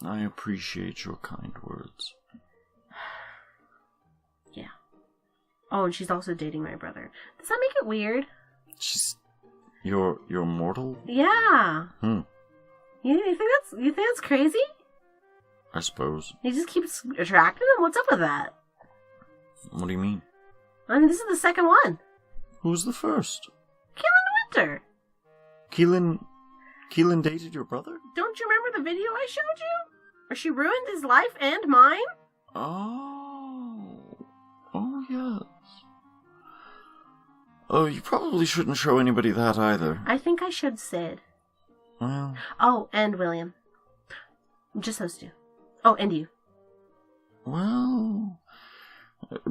I appreciate your kind words. Yeah. Oh, and she's also dating my brother. Does that make it weird? She's... You're mortal? Yeah. You think that's crazy? I suppose. He just keeps attracting them? What's up with that? What do you mean? I mean, this is the second one. Who's the first? Keelan Winter. Keelan dated your brother? Don't you remember the video I showed you? Where she ruined his life and mine? Oh, yes. Oh, you probably shouldn't show anybody that either. I think I should, Sid. Well... Oh, and William. Just those two. Oh, and you. Well...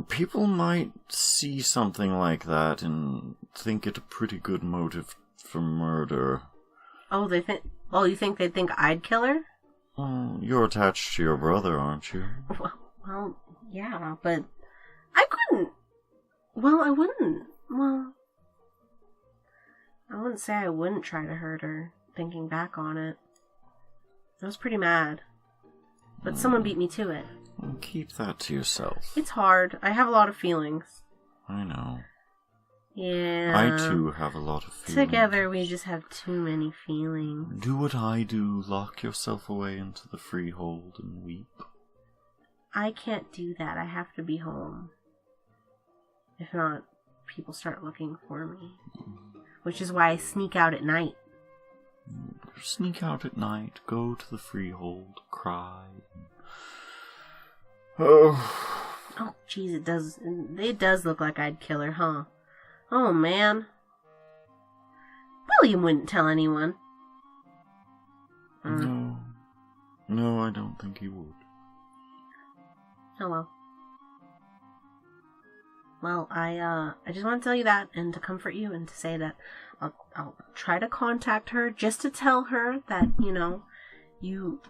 People might see something like that and think it a pretty good motive for murder. Oh, you think they'd think I'd kill her? Well, you're attached to your brother, aren't you? Well, yeah, but I couldn't. Well, I wouldn't. Well, I wouldn't say I wouldn't try to hurt her, thinking back on it. I was pretty mad. But someone beat me to it. Well, keep that to yourself. It's hard. I have a lot of feelings. I know. Yeah. I too have a lot of feelings. Together we just have too many feelings. Do what I do. Lock yourself away into the freehold and weep. I can't do that. I have to be home. If not, people start looking for me. Which is why I sneak out at night. Sneak out at night, go to the freehold, cry. Oh, jeez, it does look like I'd kill her, huh? Oh, man. William wouldn't tell anyone. No, I don't think he would. Oh, well. Well, I just want to tell you that, and to comfort you, and to say that I'll try to contact her, just to tell her that, you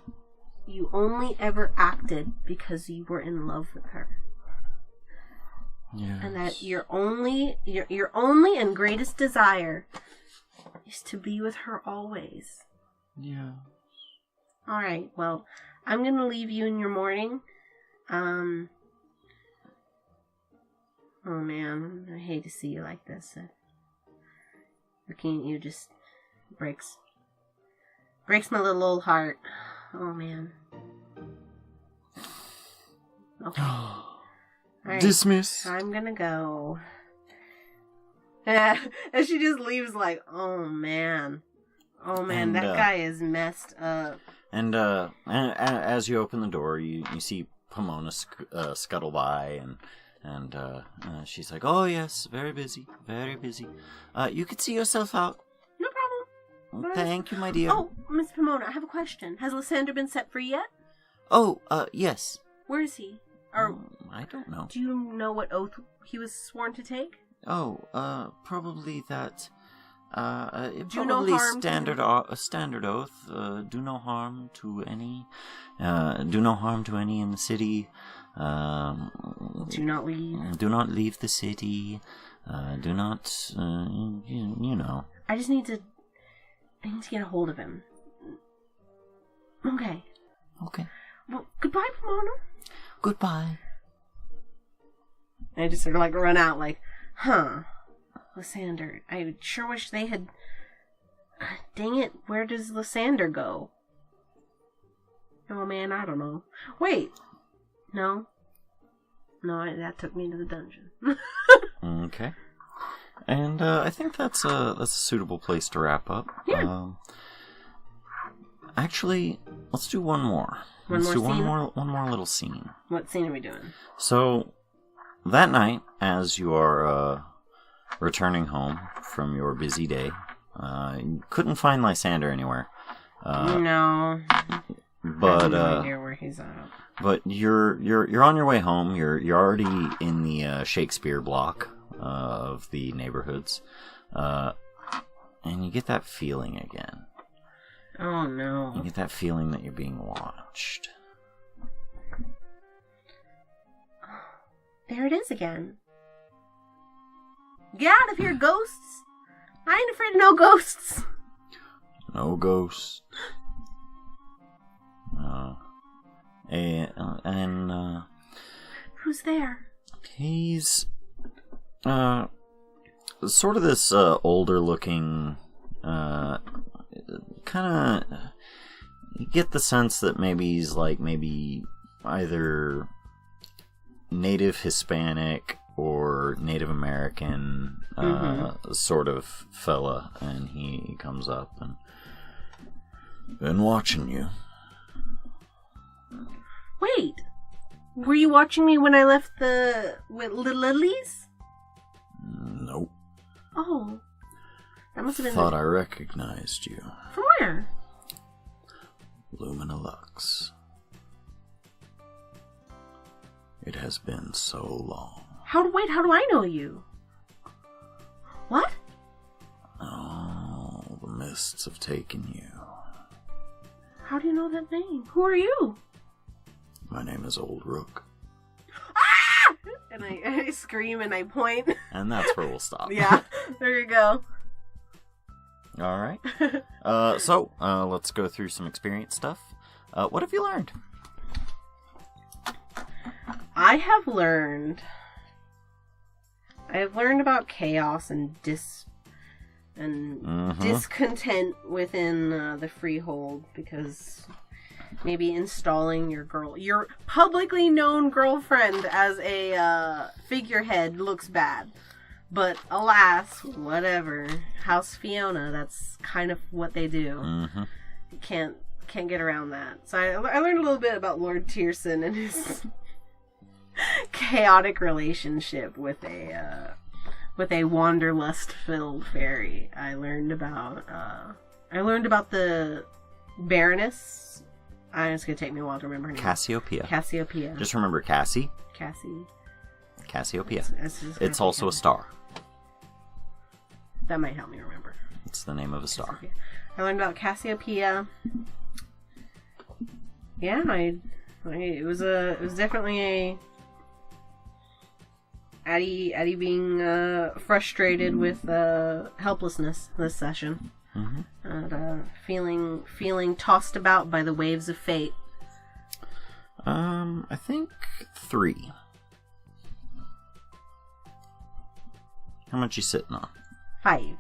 only ever acted because you were in love with her. Yes. And that your only and greatest desire is to be with her always. Yeah. Alright, well, I'm gonna leave you in your morning. Oh man, I hate to see you like this. Looking at you just breaks my little old heart. Oh man. Okay. Right. Dismiss. I'm gonna go. And she just leaves like, oh man, And, that guy is messed up. And as you open the door, you see Pomona scuttle by, and she's like, "Oh yes, very busy, very busy. You could see yourself out." No problem. Thank you, my dear. Oh, Miss Pomona, I have a question. Has Lysander been set free yet? Oh, yes. Where is he? Or I don't know. do you know what oath he was sworn to take? Oh, probably that. Do no Probably harm a standard oath. Do no harm to any. Do no harm to any in the city. Do not leave. Do not leave the city. Do not. You know. I need to get a hold of him. Okay. Okay. Well, goodbye, Pomona. Goodbye. And I just sort of like run out, like, Lysander. I sure wish they had. Dang it! Where does Lysander go? Oh man, I don't know. Wait, no, that took me to the dungeon. Okay. And I think that's a suitable place to wrap up. Yeah. Actually, let's do one more. One more little scene. What scene are we doing? So, that night, as you are returning home from your busy day, you couldn't find Lysander anywhere. No. But I have no idea where he's at. But you're on your way home. You're already in the Shakespeare block of the neighborhoods, and you get that feeling again. Oh no! You get that feeling that you're being watched. There it is again. Get out of here, ghosts! I ain't afraid of no ghosts. No ghosts. Who's there? He's sort of this older looking, kind of. You get the sense that maybe he's like either native Hispanic or Native American sort of fella, and he comes up and been watching you. Wait, were you watching me when I left the lilies? Nope. Oh, that must have been. Thought I recognized you. From where? Lumina Lux. It has been so long. How do I know you? What? Oh, the mists have taken you. How do you know that name? Who are you? My name is Old Rook. Ah! And I scream and I point. And that's where we'll stop. Yeah, there you go. All right. So let's go through some experience stuff. What have you learned? I have learned about chaos and discontent within the freehold, because maybe installing your publicly known girlfriend as a figurehead looks bad. But alas, whatever. House Fiona, that's kind of what they do. Mm-hmm. Can't get around that. So I learned a little bit about Lord Tierson and his chaotic relationship with a wanderlust-filled fairy. I learned about the Baroness. It's gonna take me a while to remember her name. Cassiopeia. Just remember Cassie. Cassiopeia. It's also a star. That might help me remember. It's the name of a star. I learned about Cassiopeia. Yeah, it was definitely a Addie being frustrated with helplessness this session. Mm-hmm. And feeling tossed about by the waves of fate. I think 3. How much you sitting on? 5.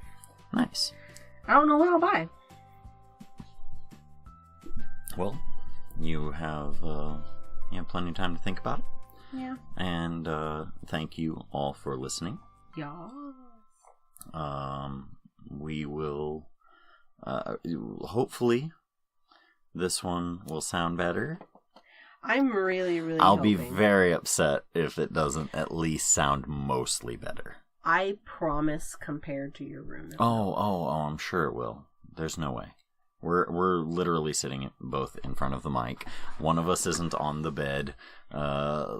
Nice. I don't know what I'll buy. Well, you have plenty of time to think about it. Yeah. And thank you all for listening. Yeah. We will hopefully this one will sound better. I'm really I'll hoping. be very upset if it doesn't at least sound mostly better. I promise compared to your room. Oh, I'm sure it will. There's no way. We're literally sitting both in front of the mic. One of us isn't on the bed,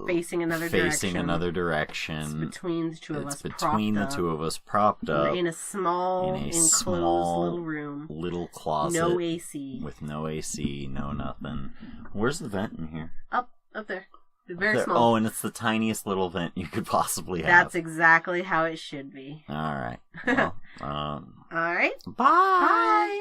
facing another direction. It's between the two of us. Between the two of us, propped up. We're in a small, enclosed little room. Little closet. No AC. With no AC, no nothing. Where's the vent in here? Up there. Very small. Oh, and it's the tiniest little vent you could possibly have. That's exactly how it should be. All right. Well, all right. Bye. Bye.